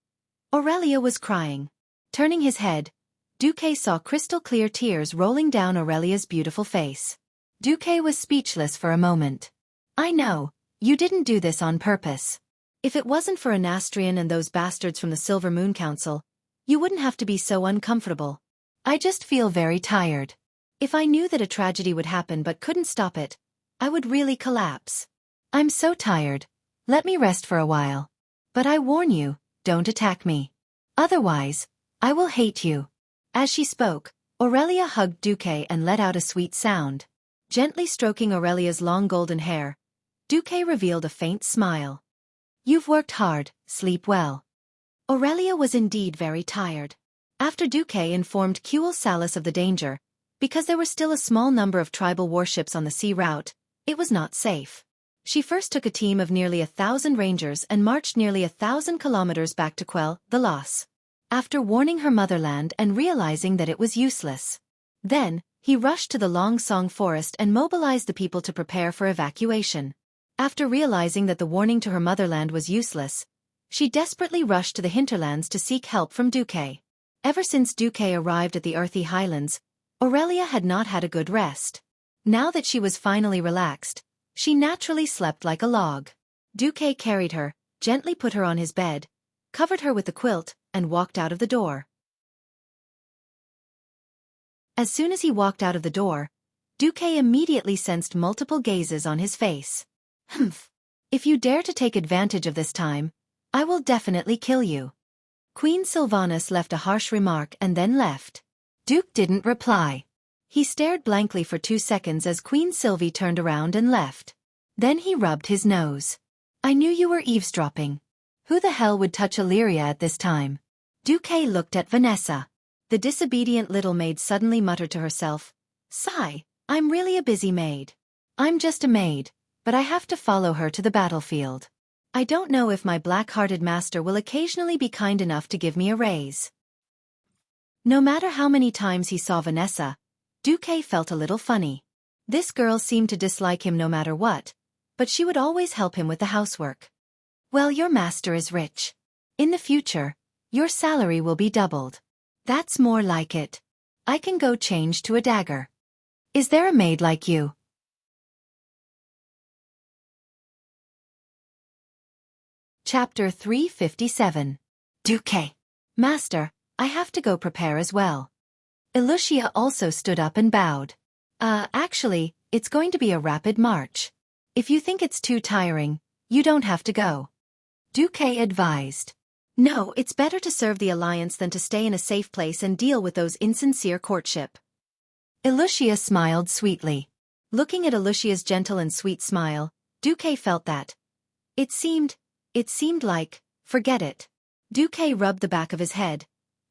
Speaker 1: Aurelia was crying. Turning his head, Xueqi saw crystal-clear tears rolling down Aurelia's beautiful face. Xueqi was speechless for a moment. I know, you didn't do this on purpose. If it wasn't for Anastrian and those bastards from the Silver Moon Council, you wouldn't have to be so uncomfortable. I just feel very tired. If I knew that a tragedy would happen but couldn't stop it, I would really collapse. I'm so tired. Let me rest for a while. But I warn you, don't attack me. Otherwise, I will hate you. As she spoke, Aurelia hugged Xueqi and let out a sweet sound. Gently stroking Aurelia's long golden hair, Xueqi revealed a faint smile. You've worked hard, sleep well. Aurelia was indeed very tired. After Xueqi informed Quell Salas of the danger, because there were still a small number of tribal warships on the sea route, it was not safe. She first took a team of nearly 1,000 rangers and marched nearly 1,000 kilometers back to Quell the Loss. After warning her motherland and realizing that it was useless. Then, he rushed to the Long Song Forest and mobilized the people to prepare for evacuation. After realizing that the warning to her motherland was useless, she desperately rushed to the hinterlands to seek help from Xueqi. Ever since Xueqi arrived at the Earthy Highlands, Aurelia had not had a good rest. Now that she was finally relaxed, she naturally slept like a log. Xueqi carried her, gently put her on his bed, covered her with the quilt, and walked out of the door. As soon as he walked out of the door, Xueqi immediately sensed multiple gazes on his face. Humph. If you dare to take advantage of this time, I will definitely kill you. Queen Sylvanas left a harsh remark and then left. Duke didn't reply. He stared blankly for 2 seconds as Queen Sylvie turned around and left. Then he rubbed his nose. I knew you were eavesdropping. Who the hell would touch Illyria at this time? Xueqi looked at Vanessa. The disobedient little maid suddenly muttered to herself, Sigh, I'm really a busy maid. I'm just a maid, but I have to follow her to the battlefield. I don't know if my black-hearted master will occasionally be kind enough to give me a raise. No matter how many times he saw Vanessa, Xueqi felt a little funny. This girl seemed to dislike him no matter what, but she would always help him with the housework. Well, your master is rich. In the future, your salary will be doubled. That's more like it. I can go change to a dagger. Is there a maid like you? Chapter 357. Xueqi. Master, I have to go prepare as well. Illusia also stood up and bowed. Actually, it's going to be a rapid march. If you think it's too tiring, you don't have to go. Xueqi advised. No, it's better to serve the Alliance than to stay in a safe place and deal with those insincere courtship. Illusia smiled sweetly. Looking at Illusia's gentle and sweet smile, Xueqi felt that. It seemed like, forget it. Xueqi rubbed the back of his head,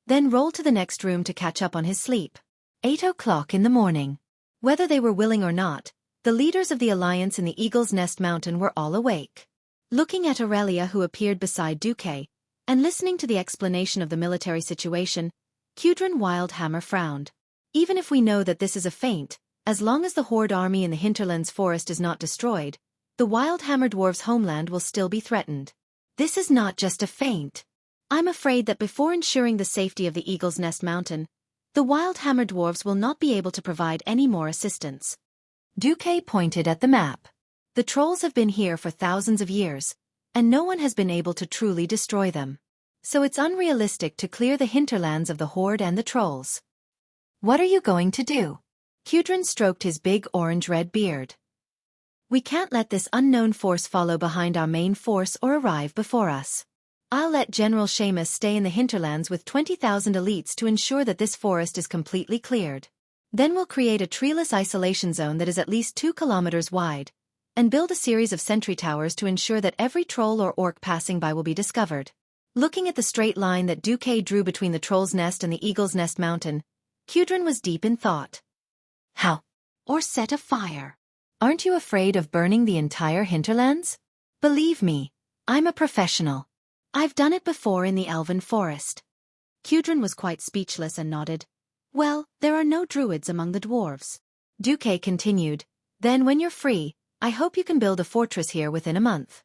Speaker 1: then rolled to the next room to catch up on his sleep. 8 o'clock in the morning. Whether they were willing or not, the leaders of the Alliance in the Eagle's Nest Mountain were all awake. Looking at Aurelia, who appeared beside Xueqi, and listening to the explanation of the military situation, Qudrin Wildhammer frowned. Even if we know that this is a feint, as long as the Horde army in the Hinterlands forest is not destroyed, the Wildhammer dwarves' homeland will still be threatened. This is not just a feint. I'm afraid that before ensuring the safety of the Eagle's Nest Mountain, the Wildhammer dwarves will not be able to provide any more assistance. Xueqi pointed at the map. The trolls have been here for thousands of years, and no one has been able to truly destroy them. So it's unrealistic to clear the hinterlands of the Horde and the trolls. What are you going to do? Qudrin stroked his big orange-red beard. We can't let this unknown force follow behind our main force or arrive before us. I'll let General Seamus stay in the hinterlands with 20,000 elites to ensure that this forest is completely cleared. Then we'll create a treeless isolation zone that is at least 2 kilometers wide, and build a series of sentry towers to ensure that every troll or orc passing by will be discovered. Looking at the straight line that Xueqi drew between the Troll's Nest and the Eagle's Nest Mountain, Qudrin was deep in thought. How? Or set a fire? Aren't you afraid of burning the entire hinterlands? Believe me, I'm a professional. I've done it before in the Elven Forest. Qudrin was quite speechless and nodded. Well, there are no druids among the dwarves. Xueqi continued. Then when you're free, I hope you can build a fortress here within a month.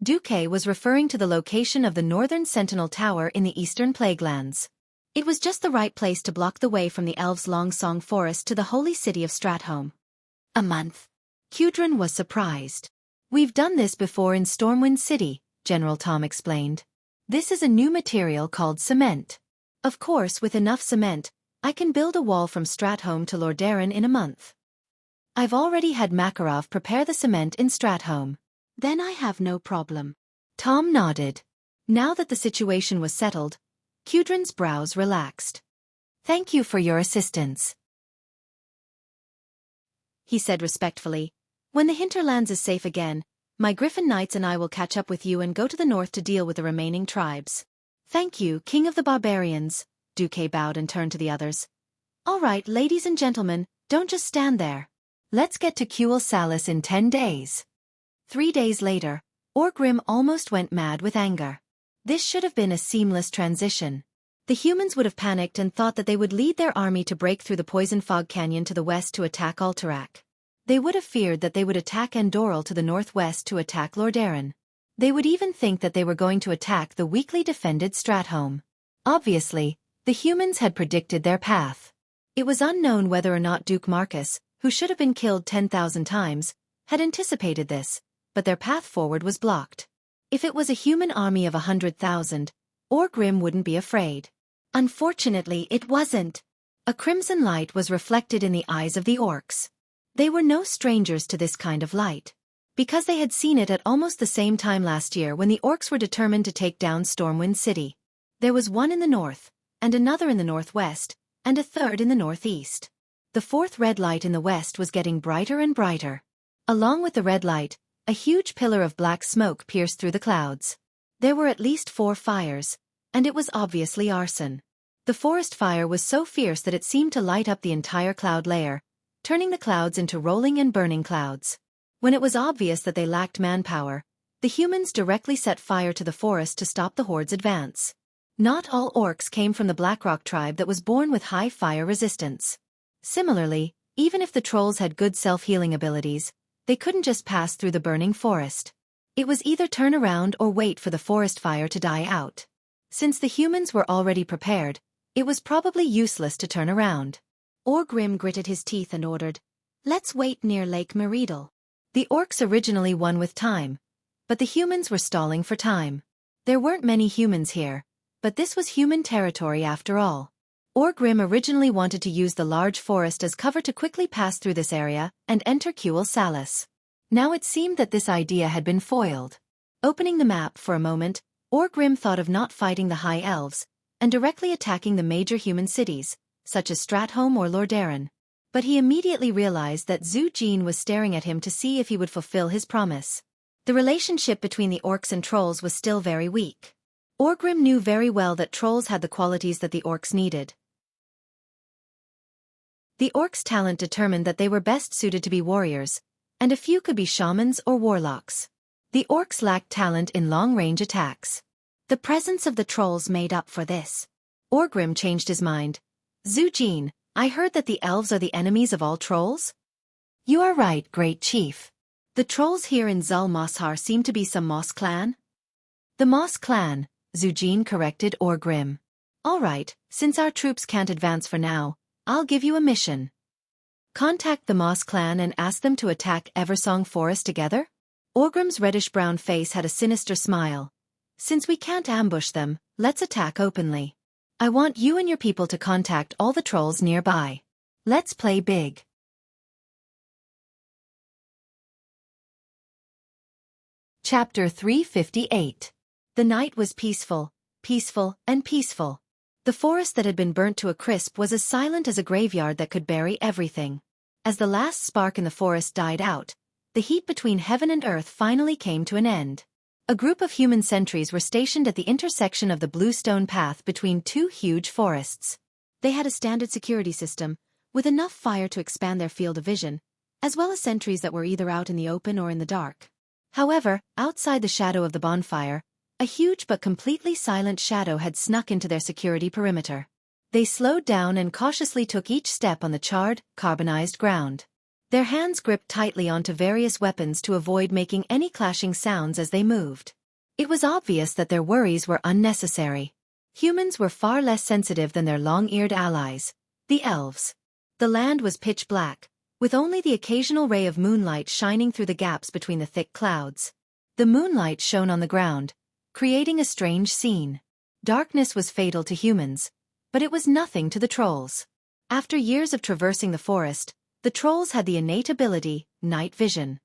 Speaker 1: Xueqi was referring to the location of the Northern Sentinel Tower in the Eastern Plaguelands. It was just the right place to block the way from the Elves' Long Song Forest to the holy city of Stratholme. A month. Qudrin was surprised. We've done this before in Stormwind City, General Tom explained. This is a new material called cement. Of course, with enough cement, I can build a wall from Stratholme to Lordaeron in a month. I've already had Makarov prepare the cement in Stratholme. Then I have no problem. Tom nodded. Now that the situation was settled, Qudrin's brows relaxed. Thank you for your assistance, he said respectfully. When the hinterlands is safe again, my Griffin Knights and I will catch up with you and go to the north to deal with the remaining tribes. Thank you, King of the Barbarians. Xueqi bowed and turned to the others. All right, ladies and gentlemen, don't just stand there. Let's get to Kuel Salis in 10 days. 3 days later, Orgrim almost went mad with anger. This should have been a seamless transition. The humans would have panicked and thought that they would lead their army to break through the Poison Fog Canyon to the west to attack Alterac. They would have feared that they would attack Andoril to the northwest to attack Lordaeron. They would even think that they were going to attack the weakly defended Stratholme. Obviously, the humans had predicted their path. It was unknown whether or not Duke Marcus, who should have been killed 10,000 times, had anticipated this, but their path forward was blocked. If it was a human army of 100,000, Orgrim wouldn't be afraid. Unfortunately, it wasn't. A crimson light was reflected in the eyes of the orcs. They were no strangers to this kind of light, because they had seen it at almost the same time last year when the orcs were determined to take down Stormwind City. There was one in the north, and another in the northwest, and a third in the northeast. The fourth red light in the west was getting brighter and brighter. Along with the red light, a huge pillar of black smoke pierced through the clouds. There were at least 4 fires, and it was obviously arson. The forest fire was so fierce that it seemed to light up the entire cloud layer, turning the clouds into rolling and burning clouds. When it was obvious that they lacked manpower, the humans directly set fire to the forest to stop the horde's advance. Not all orcs came from the Blackrock tribe that was born with high fire resistance. Similarly, even if the trolls had good self-healing abilities, they couldn't just pass through the burning forest. It was either turn around or wait for the forest fire to die out. Since the humans were already prepared, it was probably useless to turn around. Orgrim gritted his teeth and ordered, "Let's wait near Lake Meridal." The orcs originally won with time, but the humans were stalling for time. There weren't many humans here, but this was human territory after all. Orgrim originally wanted to use the large forest as cover to quickly pass through this area and enter Cuel Salis. Now it seemed that this idea had been foiled. Opening the map for a moment, Orgrim thought of not fighting the High Elves, and directly attacking the major human cities, such as Stratholme or Lordaeron. But he immediately realized that Xueqi was staring at him to see if he would fulfill his promise. The relationship between the orcs and trolls was still very weak. Orgrim knew very well that trolls had the qualities that the orcs needed. The orcs' talent determined that they were best suited to be warriors, and a few could be shamans or warlocks. The orcs lacked talent in long-range attacks. The presence of the trolls made up for this. Orgrim changed his mind. "Xueqi, I heard that the elves are the enemies of all trolls?" "You are right, great chief. The trolls here in Zul Moshar seem to be some Moss clan." "The Moss clan," Xueqi corrected Orgrim. "All right, since our troops can't advance for now, I'll give you a mission. Contact the Moss clan and ask them to attack Eversong Forest together?" Orgrim's reddish-brown face had a sinister smile. "Since we can't ambush them, let's attack openly. I want you and your people to contact all the trolls nearby. Let's play big." Chapter 358. The night was peaceful, and peaceful. The forest that had been burnt to a crisp was as silent as a graveyard that could bury everything. As the last spark in the forest died out, the heat between heaven and earth finally came to an end. A group of human sentries were stationed at the intersection of the bluestone path between 2 huge forests. They had a standard security system, with enough fire to expand their field of vision, as well as sentries that were either out in the open or in the dark. However, outside the shadow of the bonfire, a huge but completely silent shadow had snuck into their security perimeter. They slowed down and cautiously took each step on the charred, carbonized ground. Their hands gripped tightly onto various weapons to avoid making any clashing sounds as they moved. It was obvious that their worries were unnecessary. Humans were far less sensitive than their long-eared allies, the elves. The land was pitch black, with only the occasional ray of moonlight shining through the gaps between the thick clouds. The moonlight shone on the ground, creating a strange scene. Darkness was fatal to humans, but it was nothing to the trolls. After years of traversing the forest, the trolls had the innate ability, night vision.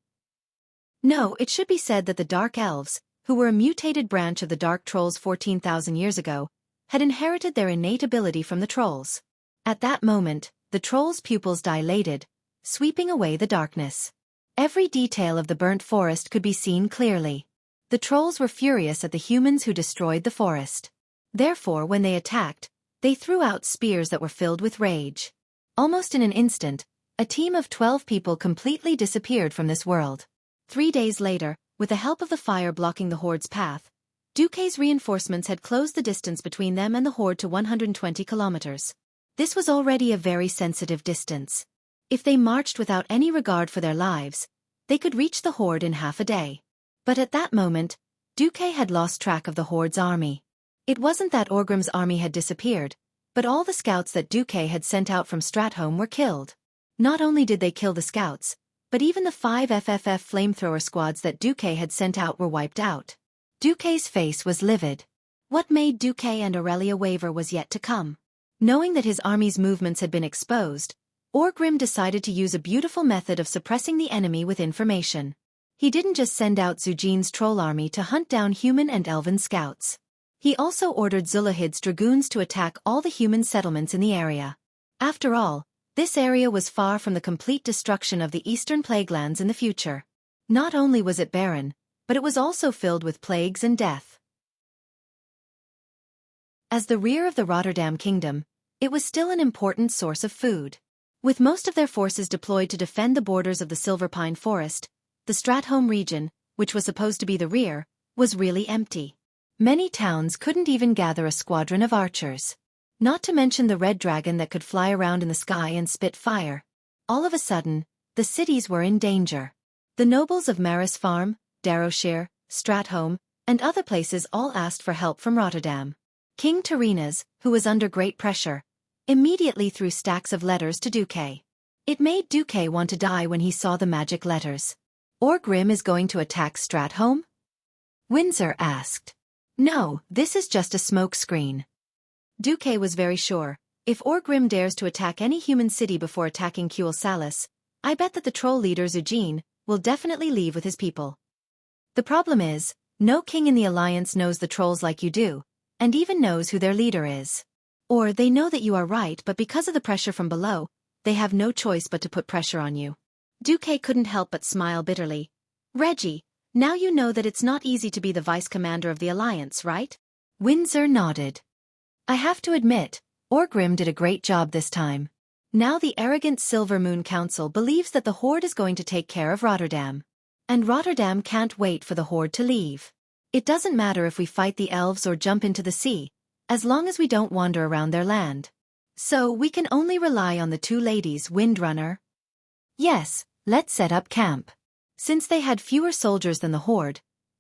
Speaker 1: No, it should be said that the Dark Elves, who were a mutated branch of the Dark Trolls 14,000 years ago, had inherited their innate ability from the trolls. At that moment, the trolls' pupils dilated, sweeping away the darkness. Every detail of the burnt forest could be seen clearly. The trolls were furious at the humans who destroyed the forest. Therefore, when they attacked, they threw out spears that were filled with rage. Almost in an instant, a team of 12 people completely disappeared from this world. 3 days later, with the help of the fire blocking the horde's path, Xueqi's reinforcements had closed the distance between them and the horde to 120 kilometers. This was already a very sensitive distance. If they marched without any regard for their lives, they could reach the horde in half a day. But at that moment, Xueqi had lost track of the horde's army. It wasn't that Orgrim's army had disappeared, but all the scouts that Xueqi had sent out from Stratholme were killed. Not only did they kill the scouts, but even the 5 FFF flamethrower squads that Xueqi had sent out were wiped out. Xueqi's face was livid. What made Xueqi and Aurelia waver was yet to come. Knowing that his army's movements had been exposed, Orgrim decided to use a beautiful method of suppressing the enemy with information. He didn't just send out Xueqi's troll army to hunt down human and elven scouts. He also ordered Zulahid's dragoons to attack all the human settlements in the area. After all, This area was far from the complete destruction of the eastern plaguelands in the future. Not only was it barren, but it was also filled with plagues and death. As the rear of the Rotterdam kingdom, it was still an important source of food. With most of their forces deployed to defend the borders of the Silver Pine Forest, the Stratholme region, which was supposed to be the rear, was really empty. Many towns couldn't even gather a squadron of archers. Not to mention the red dragon that could fly around in the sky and spit fire. All of a sudden, the cities were in danger. The nobles of Maris Farm, Darrowshire, Stratholme, and other places all asked for help from Rotterdam. King Terenas, who was under great pressure, immediately threw stacks of letters to Xueqi. It made Xueqi want to die when he saw the magic letters. Orgrim is going to attack Stratholme? Windsor asked. No, this is just a smoke screen. Xueqi was very sure, if Orgrim dares to attack any human city before attacking Xueqi, I bet that the troll leader Xueqi will definitely leave with his people. The problem is, no king in the alliance knows the trolls like you do, and even knows who their leader is. Or they know that you are right, but because of the pressure from below, they have no choice but to put pressure on you. Xueqi couldn't help but smile bitterly. Reggie, now you know that it's not easy to be the vice commander of the alliance, right? Windsor nodded. I have to admit, Orgrim did a great job this time. Now the arrogant Silver Moon Council believes that the Horde is going to take care of Rotterdam. And Rotterdam can't wait for the Horde to leave. It doesn't matter if we fight the elves or jump into the sea, as long as we don't wander around their land. So we can only rely on the two ladies, Windrunner. Yes, let's set up camp. Since they had fewer soldiers than the Horde,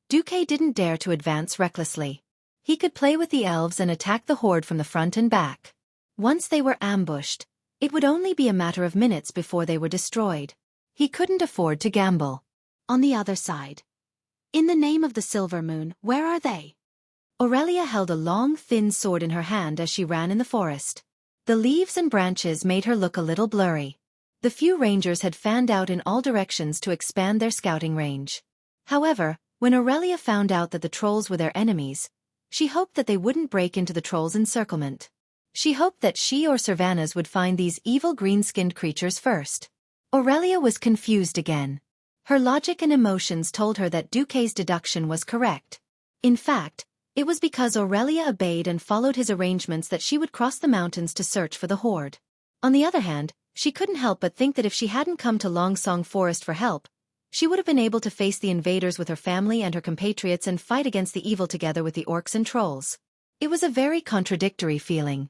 Speaker 1: Xueqi didn't dare to advance recklessly. He could play with the elves and attack the Horde from the front and back. Once they were ambushed, it would only be a matter of minutes before they were destroyed. He couldn't afford to gamble. On the other side. In the name of the Silver Moon, where are they? Aurelia held a long, thin sword in her hand as she ran in the forest. The leaves and branches made her look a little blurry. The few rangers had fanned out in all directions to expand their scouting range. However, when Aurelia found out that the trolls were their enemies, she hoped that they wouldn't break into the trolls' encirclement. She hoped that she or Servanas would find these evil green-skinned creatures first. Aurelia was confused again. Her logic and emotions told her that Xueqi's deduction was correct. In fact, it was because Aurelia obeyed and followed his arrangements that she would cross the mountains to search for the Horde. On the other hand, she couldn't help but think that if she hadn't come to Longsong Forest for help, she would have been able to face the invaders with her family and her compatriots and fight against the evil together with the orcs and trolls. It was a very contradictory feeling.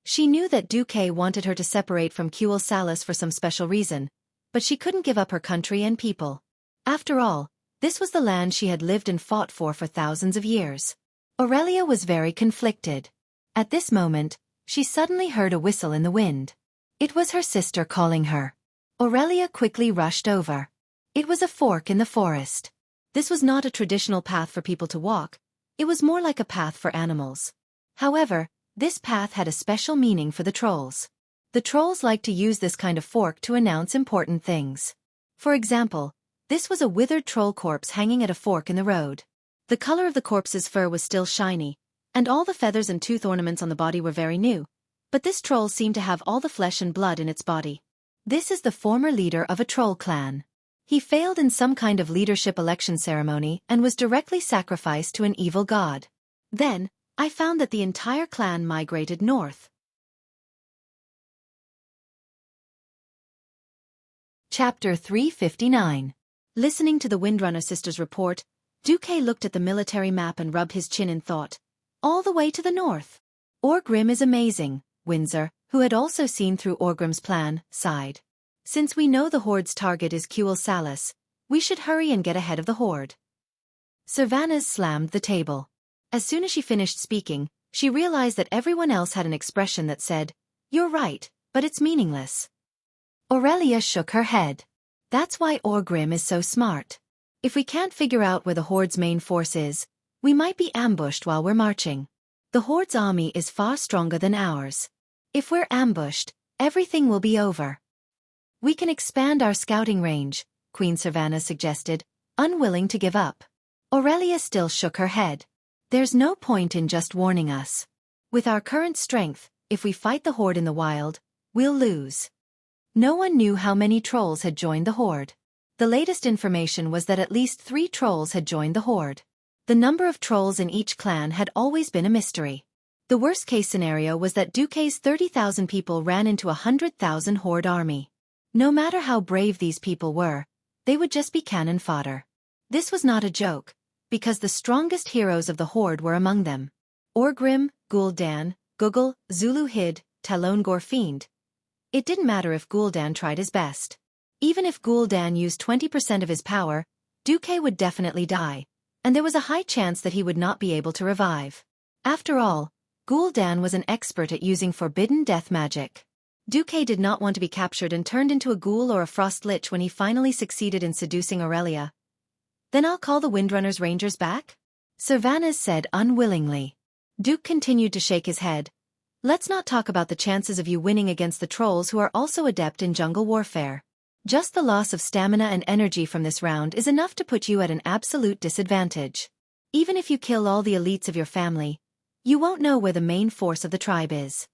Speaker 1: She knew that Xueqi wanted her to separate from Xueqi for some special reason, but she couldn't give up her country and people. After all, this was the land she had lived and fought for thousands of years. Aurelia was very conflicted. At this moment, she suddenly heard a whistle in the wind. It was her sister calling her. Aurelia quickly rushed over. It was a fork in the forest. This was not a traditional path for people to walk, it was more like a path for animals. However, this path had a special meaning for the trolls. The trolls liked to use this kind of fork to announce important things. For example, this was a withered troll corpse hanging at a fork in the road. The color of the corpse's fur was still shiny, and all the feathers and tooth ornaments on the body were very new, but this troll seemed to have all the flesh and blood in its body. This is the former leader of a troll clan. He failed in some kind of leadership election ceremony and was directly sacrificed to an evil god. Then, I found that the entire clan migrated north. Chapter 359. Listening to the Windrunner sisters' report, Xueqi looked at the military map and rubbed his chin in thought. All the way to the north. Orgrim is amazing, Windsor, who had also seen through Orgrim's plan, sighed. Since we know the Horde's target is Xueqi, we should hurry and get ahead of the Horde. Servanas slammed the table. As soon as she finished speaking, she realized that everyone else had an expression that said, "You're right, but it's meaningless." Aurelia shook her head. That's why Orgrim is so smart. If we can't figure out where the Horde's main force is, we might be ambushed while we're marching. The Horde's army is far stronger than ours. If we're ambushed, everything will be over. We can expand our scouting range, Queen Servanas suggested, unwilling to give up. Aurelia still shook her head. There's no point in just warning us. With our current strength, if we fight the horde in the wild, we'll lose. No one knew how many trolls had joined the horde. The latest information was that at least 3 trolls had joined the horde. The number of trolls in each clan had always been a mystery. The worst-case scenario was that Xueqi's 30,000 people ran into 100,000 horde army. No matter how brave these people were, they would just be cannon fodder. This was not a joke, because the strongest heroes of the horde were among them. Orgrim, Gul'dan, Google, Zulu Hid, Talon Gorfiend. It didn't matter if Gul'dan tried his best. Even if Gul'dan used 20% of his power, Xueqi would definitely die, and there was a high chance that he would not be able to revive. After all, Gul'dan was an expert at using forbidden death magic. Xueqi did not want to be captured and turned into a ghoul or a frost lich when he finally succeeded in seducing Aurelia. Then I'll call the Windrunners Rangers back? Sylvanas said unwillingly. Duke continued to shake his head. Let's not talk about the chances of you winning against the trolls who are also adept in jungle warfare. Just the loss of stamina and energy from this round is enough to put you at an absolute disadvantage. Even if you kill all the elites of your family, you won't know where the main force of the tribe is.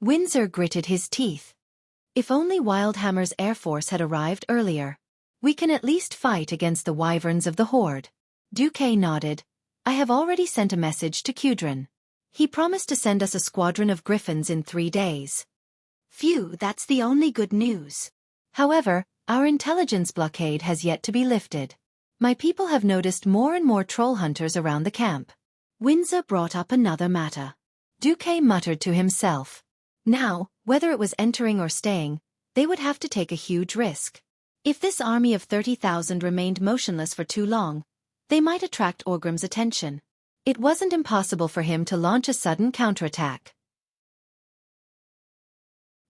Speaker 1: Windsor gritted his teeth. If only Wildhammer's air force had arrived earlier. We can at least fight against the wyverns of the horde. Xueqi nodded. I have already sent a message to Qudran. He promised to send us a squadron of griffins in 3 days. Phew, that's the only good news. However, our intelligence blockade has yet to be lifted. My people have noticed more and more troll hunters around the camp. Windsor brought up another matter. Xueqi muttered to himself. Now, whether it was entering or staying, they would have to take a huge risk. If this army of 30,000 remained motionless for too long, they might attract Orgrim's attention. It wasn't impossible for him to launch a sudden counterattack.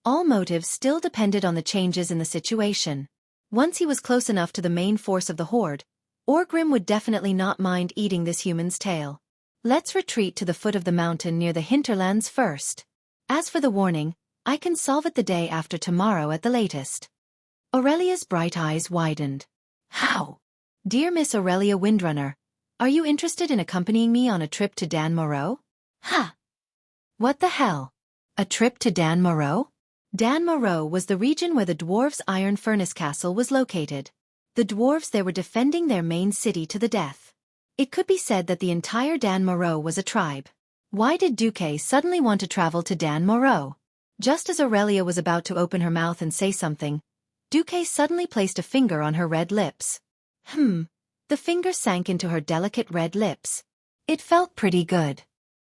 Speaker 1: All motives still depended on the changes in the situation. Once he was close enough to the main force of the horde, Orgrim would definitely not mind eating this human's tail. Let's retreat to the foot of the mountain near the hinterlands first. As for the warning, I can solve it the day after tomorrow at the latest. Aurelia's bright eyes widened. How? Dear Miss Aurelia Windrunner, are you interested in accompanying me on a trip to Dan Moreau? Ha! What the hell? A trip to Dan Moreau? Dan Moreau was the region where the dwarves' iron furnace castle was located. The dwarves there were defending their main city to the death. It could be said that the entire Dan Moreau was a tribe. Why did Xueqi suddenly want to travel to Dan Moreau? Just as Aurelia was about to open her mouth and say something, Xueqi suddenly placed a finger on her red lips. The finger sank into her delicate red lips. It felt pretty good.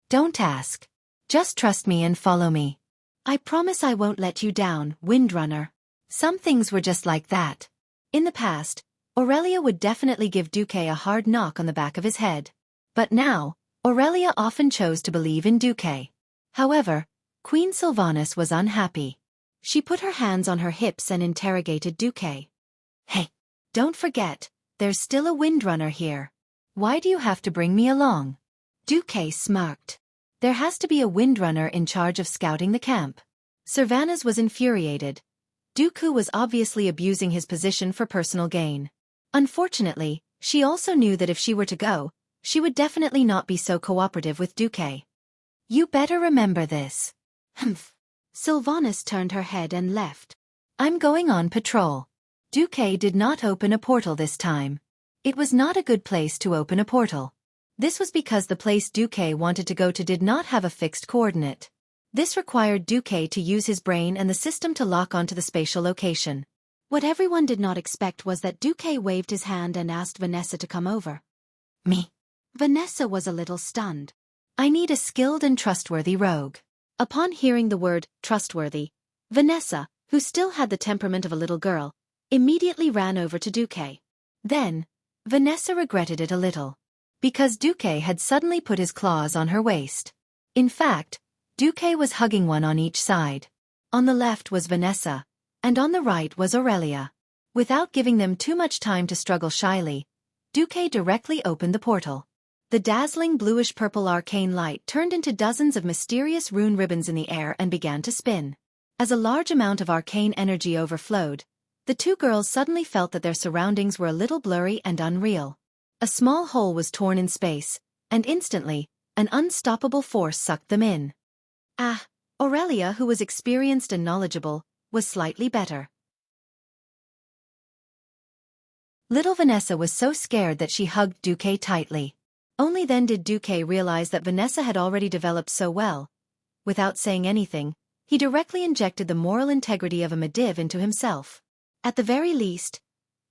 Speaker 1: Don't ask. Just trust me and follow me. I promise I won't let you down, Windrunner. Some things were just like that. In the past, Aurelia would definitely give Xueqi a hard knock on the back of his head. But now, Aurelia often chose to believe in Xueqi. However, Queen Sylvanas was unhappy. She put her hands on her hips and interrogated Xueqi. Hey, don't forget, there's still a Windrunner here. Why do you have to bring me along? Xueqi smirked. There has to be a Windrunner in charge of scouting the camp. Sylvanas was infuriated. Dooku was obviously abusing his position for personal gain. Unfortunately, she also knew that if she were to go, she would definitely not be so cooperative with Xueqi. You better remember this. Sylvanas turned her head and left. I'm going on patrol. Xueqi did not open a portal this time. It was not a good place to open a portal. This was because the place Xueqi wanted to go to did not have a fixed coordinate. This required Xueqi to use his brain and the system to lock onto the spatial location. What everyone did not expect was that Xueqi waved his hand and asked Vanessa to come over. Me. Vanessa was a little stunned. I need a skilled and trustworthy rogue. Upon hearing the word, trustworthy, Vanessa, who still had the temperament of a little girl, immediately ran over to Xueqi. Then, Vanessa regretted it a little. Because Xueqi had suddenly put his claws on her waist. In fact, Xueqi was hugging one on each side. On the left was Vanessa, and on the right was Aurelia. Without giving them too much time to struggle shyly, Xueqi directly opened the portal. The dazzling bluish-purple arcane light turned into dozens of mysterious rune ribbons in the air and began to spin. As a large amount of arcane energy overflowed, the two girls suddenly felt that their surroundings were a little blurry and unreal. A small hole was torn in space, and instantly, an unstoppable force sucked them in. Ah, Aurelia, who was experienced and knowledgeable, was slightly better. Little Vanessa was so scared that she hugged Duque tightly. Only then did Duque realize that Vanessa had already developed so well. Without saying anything, he directly injected the moral integrity of a Mediv into himself. At the very least,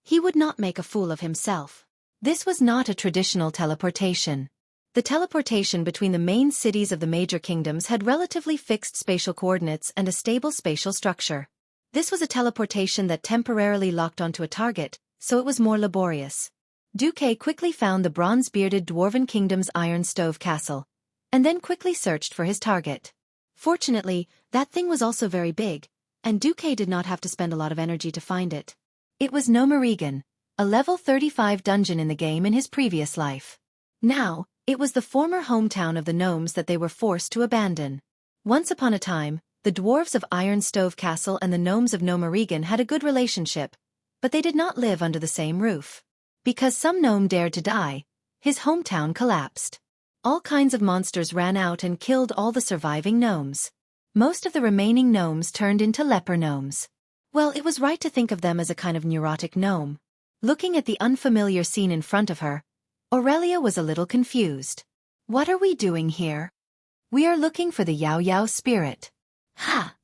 Speaker 1: he would not make a fool of himself. This was not a traditional teleportation. The teleportation between the main cities of the major kingdoms had relatively fixed spatial coordinates and a stable spatial structure. This was a teleportation that temporarily locked onto a target, so it was more laborious. Duque quickly found the bronze-bearded dwarven kingdom's iron stove castle, and then quickly searched for his target. Fortunately, that thing was also very big, and Duque did not have to spend a lot of energy to find it. It was Gnomerigan, a level 35 dungeon in the game in his previous life. Now, it was the former hometown of the gnomes that they were forced to abandon. Once upon a time, the dwarves of Iron Stove Castle and the gnomes of Gnomerigan had a good relationship, but they did not live under the same roof. Because some gnome dared to die, his hometown collapsed. All kinds of monsters ran out and killed all the surviving gnomes. Most of the remaining gnomes turned into leper gnomes. Well, it was right to think of them as a kind of neurotic gnome. Looking at the unfamiliar scene in front of her, Aurelia was a little confused. What are we doing here? We are looking for the Yao Yao spirit. Ha!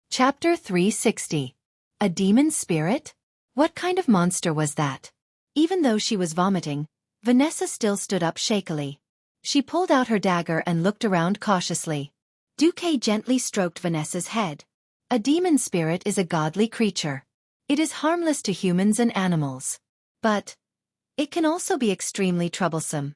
Speaker 1: Chapter 360. A demon spirit? What kind of monster was that? Even though she was vomiting, Vanessa still stood up shakily. She pulled out her dagger and looked around cautiously. Duque gently stroked Vanessa's head. A demon spirit is a godly creature. It is harmless to humans and animals. But it can also be extremely troublesome.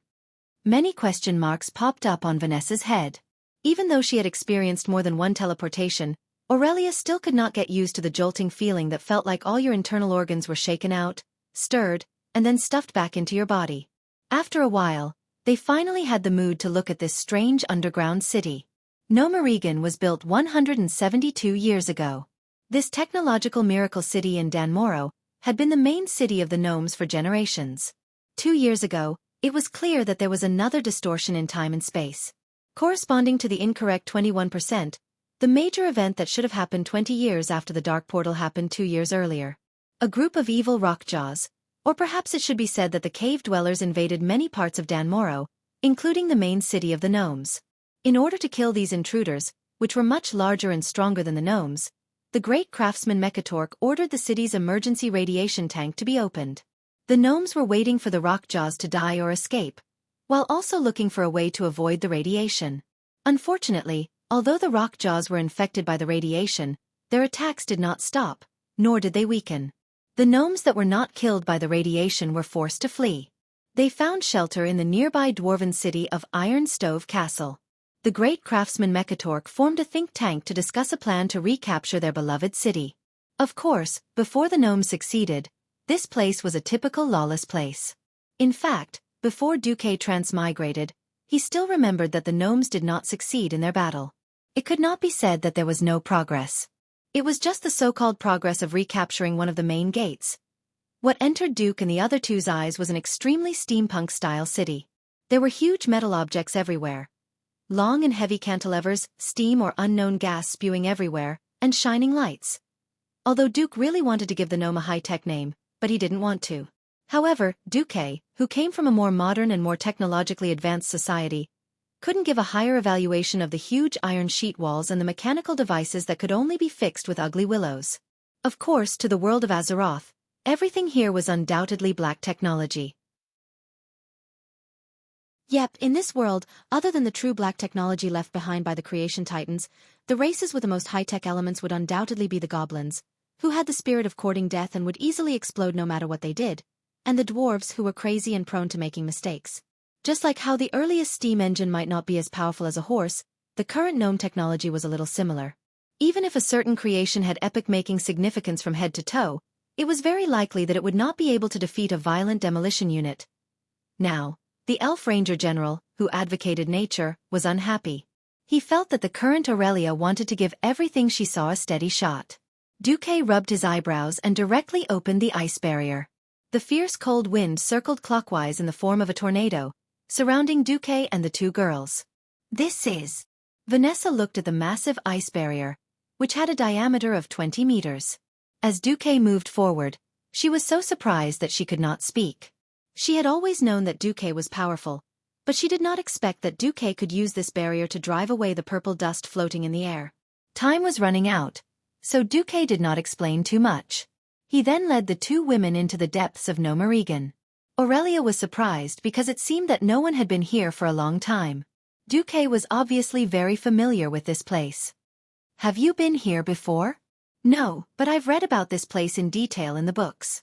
Speaker 1: Many question marks popped up on Vanessa's head. Even though she had experienced more than one teleportation, Aurelia still could not get used to the jolting feeling that felt like all your internal organs were shaken out, stirred, and then stuffed back into your body. After a while, they finally had the mood to look at this strange underground city. Gnomerigan was built 172 years ago. This technological miracle city in Danmoro had been the main city of the gnomes for generations. 2 years ago, it was clear that there was another distortion in time and space. Corresponding to the incorrect 21%, the major event that should have happened 20 years after the Dark Portal happened 2 years earlier. A group of evil rockjaws, or perhaps it should be said that the cave dwellers invaded many parts of Danmoro, including the main city of the gnomes. In order to kill these intruders, which were much larger and stronger than the gnomes, the great craftsman Mechatork ordered the city's emergency radiation tank to be opened. The gnomes were waiting for the rockjaws to die or escape, while also looking for a way to avoid the radiation. Unfortunately, although the rockjaws were infected by the radiation, their attacks did not stop, nor did they weaken. The gnomes that were not killed by the radiation were forced to flee. They found shelter in the nearby dwarven city of Iron Stove Castle. The great craftsman Mechatork formed a think tank to discuss a plan to recapture their beloved city. Of course, before the gnomes succeeded, this place was a typical lawless place. In fact, before Duque transmigrated, he still remembered that the gnomes did not succeed in their battle. It could not be said that there was no progress. It was just the so-called progress of recapturing one of the main gates. What entered Duke and the other two's eyes was an extremely steampunk-style city. There were huge metal objects everywhere. Long and heavy cantilevers, steam or unknown gas spewing everywhere, and shining lights. Although Duke really wanted to give the gnome a high-tech name, but he didn't want to. However, Duque, who came from a more modern and more technologically advanced society, couldn't give a higher evaluation of the huge iron sheet walls and the mechanical devices that could only be fixed with ugly willows. Of course, to the world of Azeroth, everything here was undoubtedly black technology. Yep, in this world, other than the true black technology left behind by the creation titans, the races with the most high-tech elements would undoubtedly be the goblins, who had the spirit of courting death and would easily explode no matter what they did, and the dwarves who were crazy and prone to making mistakes. Just like how the earliest steam engine might not be as powerful as a horse, the current gnome technology was a little similar. Even if a certain creation had epic-making significance from head to toe, it was very likely that it would not be able to defeat a violent demolition unit. Now, the elf ranger general, who advocated nature, was unhappy. He felt that the current Aurelia wanted to give everything she saw a steady shot. Duque rubbed his eyebrows and directly opened the ice barrier. The fierce cold wind circled clockwise in the form of a tornado, surrounding Duque and the two girls. This is... Vanessa looked at the massive ice barrier, which had a diameter of 20 meters. As Duque moved forward, she was so surprised that she could not speak. She had always known that Duque was powerful, but she did not expect that Duque could use this barrier to drive away the purple dust floating in the air. Time was running out, so Duque did not explain too much. He then led the two women into the depths of Nomarigan. Aurelia was surprised because it seemed that no one had been here for a long time. Duque was obviously very familiar with this place. Have you been here before? No, but I've read about this place in detail in the books.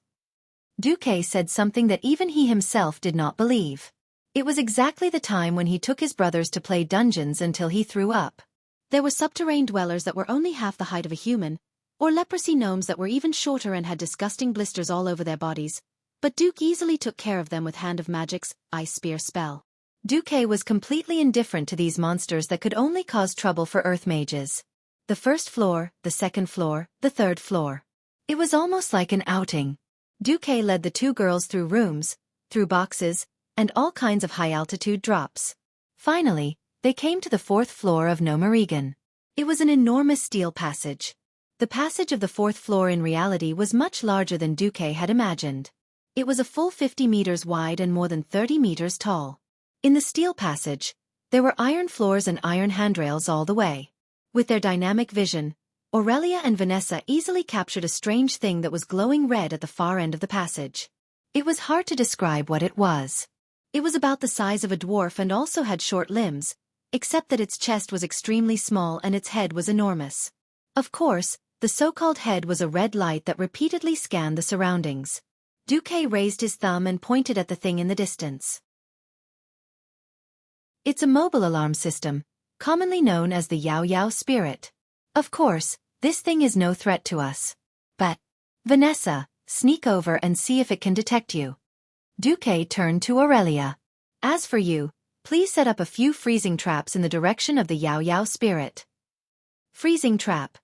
Speaker 1: Duque said something that even he himself did not believe. It was exactly the time when he took his brothers to play dungeons until he threw up. There were subterranean dwellers that were only half the height of a human, or leprosy gnomes that were even shorter and had disgusting blisters all over their bodies, but Duque easily took care of them with Hand of Magic's Ice Spear spell. Duque was completely indifferent to these monsters that could only cause trouble for earth mages. The first floor, the second floor, the third floor. It was almost like an outing. Duque led the two girls through rooms, through boxes, and all kinds of high-altitude drops. Finally, they came to the fourth floor of Nomarigan. It was an enormous steel passage. The passage of the fourth floor in reality was much larger than Duque had imagined. It was a full 50 meters wide and more than 30 meters tall. In the steel passage, there were iron floors and iron handrails all the way. With their dynamic vision, Aurelia and Vanessa easily captured a strange thing that was glowing red at the far end of the passage. It was hard to describe what it was. It was about the size of a dwarf and also had short limbs, except that its chest was extremely small and its head was enormous. Of course, the so-called head was a red light that repeatedly scanned the surroundings. Duque raised his thumb and pointed at the thing in the distance. It's a mobile alarm system, commonly known as the Yao Yao spirit. Of course, this thing is no threat to us. But, Vanessa, sneak over and see if it can detect you. Duque turned to Aurelia. As for you, please set up a few freezing traps in the direction of the Yao Yao spirit. Freezing trap.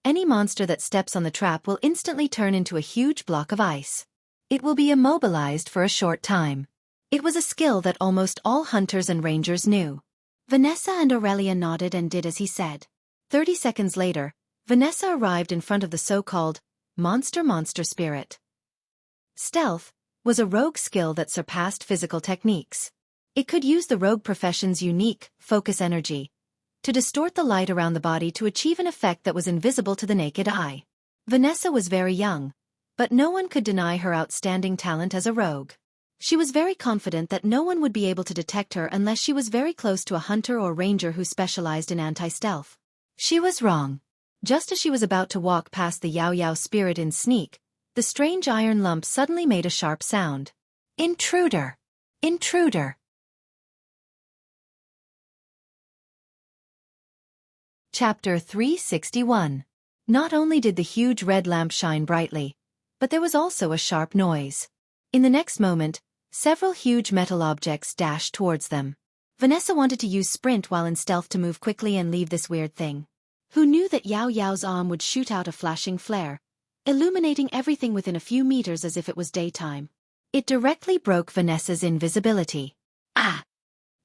Speaker 1: Any monster that steps on the trap will instantly turn into a huge block of ice. It will be immobilized for a short time. It was a skill that almost all hunters and rangers knew. Vanessa and Aurelia nodded and did as he said. 30 seconds later, Vanessa arrived in front of the so-called monster spirit. Stealth was a rogue skill that surpassed physical techniques. It could use the rogue profession's unique focus energy to distort the light around the body to achieve an effect that was invisible to the naked eye. Vanessa was very young, but no one could deny her outstanding talent as a rogue. She was very confident that no one would be able to detect her unless she was very close to a hunter or ranger who specialized in anti-stealth. She was wrong. Just as she was about to walk past the Yao Yao spirit in sneak, the strange iron lump suddenly made a sharp sound. Intruder! Intruder! Chapter 361. Not only did the huge red lamp shine brightly, but there was also a sharp noise. In the next moment, several huge metal objects dashed towards them. Vanessa wanted to use sprint while in stealth to move quickly and leave this weird thing. Who knew that Yao Yao's arm would shoot out a flashing flare, illuminating everything within a few meters as if it was daytime. It directly broke Vanessa's invisibility. Ah!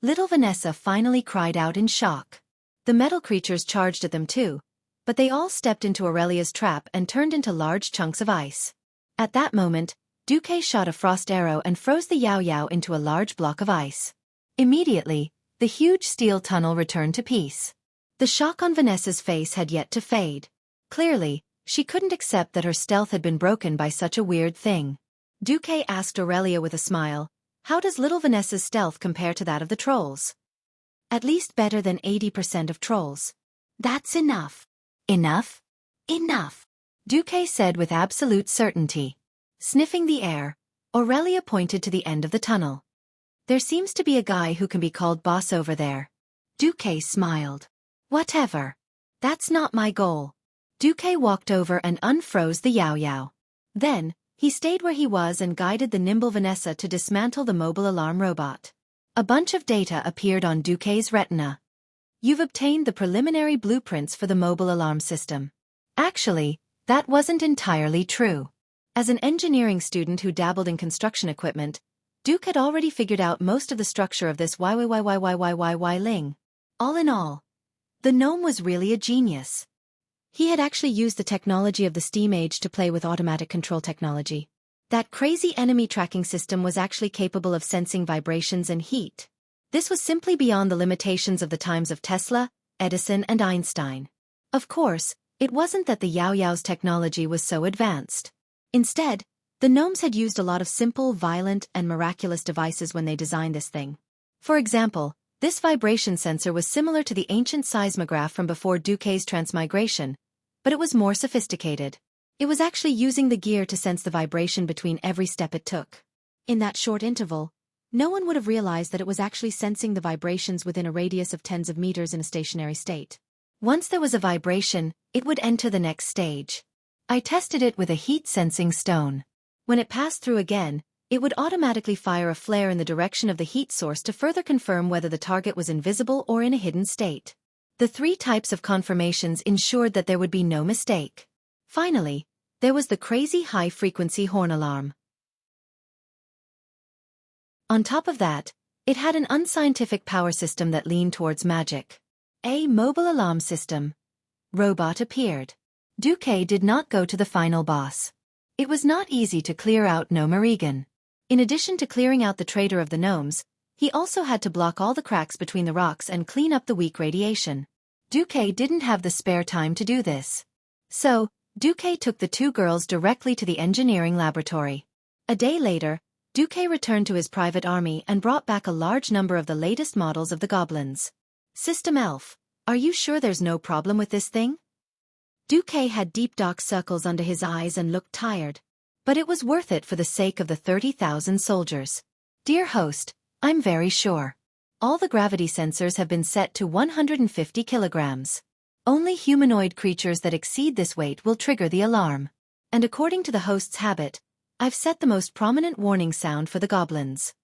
Speaker 1: Little Vanessa finally cried out in shock. The metal creatures charged at them too, but they all stepped into Aurelia's trap and turned into large chunks of ice. At that moment, Duque shot a frost arrow and froze the Yao Yao into a large block of ice. Immediately, the huge steel tunnel returned to peace. The shock on Vanessa's face had yet to fade. Clearly, she couldn't accept that her stealth had been broken by such a weird thing. Duque asked Aurelia with a smile, "How does little Vanessa's stealth compare to that of the trolls?" "At least better than 80% of trolls." "That's enough." "Enough? Enough," Duque said with absolute certainty. Sniffing the air, Aurelia pointed to the end of the tunnel. "There seems to be a guy who can be called boss over there." Duque smiled. "Whatever. That's not my goal." Duque walked over and unfroze the Yao Yao. Then, he stayed where he was and guided the nimble Vanessa to dismantle the mobile alarm robot. A bunch of data appeared on Duque's retina. "You've obtained the preliminary blueprints for the mobile alarm system." Actually, that wasn't entirely true. As an engineering student who dabbled in construction equipment, Duke had already figured out most of the structure of this ling. All in all, the gnome was really a genius. He had actually used the technology of the Steam Age to play with automatic control technology. That crazy enemy tracking system was actually capable of sensing vibrations and heat. This was simply beyond the limitations of the times of Tesla, Edison, and Einstein. Of course, it wasn't that the Yao Yao's technology was so advanced. Instead, the gnomes had used a lot of simple, violent, and miraculous devices when they designed this thing. For example, this vibration sensor was similar to the ancient seismograph from before Duque's transmigration, but it was more sophisticated. It was actually using the gear to sense the vibration between every step it took. In that short interval, no one would have realized that it was actually sensing the vibrations within a radius of tens of meters in a stationary state. Once there was a vibration, it would enter the next stage. I tested it with a heat-sensing stone. When it passed through again, it would automatically fire a flare in the direction of the heat source to further confirm whether the target was invisible or in a hidden state. The 3 types of confirmations ensured that there would be no mistake. Finally, there was the crazy high-frequency horn alarm. On top of that, it had an unscientific power system that leaned towards magic. A mobile alarm system. Robot appeared. Duque did not go to the final boss. It was not easy to clear out Gnomerigan. In addition to clearing out the traitor of the gnomes, he also had to block all the cracks between the rocks and clean up the weak radiation. Duque didn't have the spare time to do this. So, Duque took the 2 girls directly to the engineering laboratory. A day later, Duque returned to his private army and brought back a large number of the latest models of the goblins. System Elf, are you sure there's no problem with this thing? Duque had deep dark circles under his eyes and looked tired. But it was worth it for the sake of the 30,000 soldiers. Dear host, I'm very sure. All the gravity sensors have been set to 150 kilograms. Only humanoid creatures that exceed this weight will trigger the alarm. And according to the host's habit, I've set the most prominent warning sound for the goblins.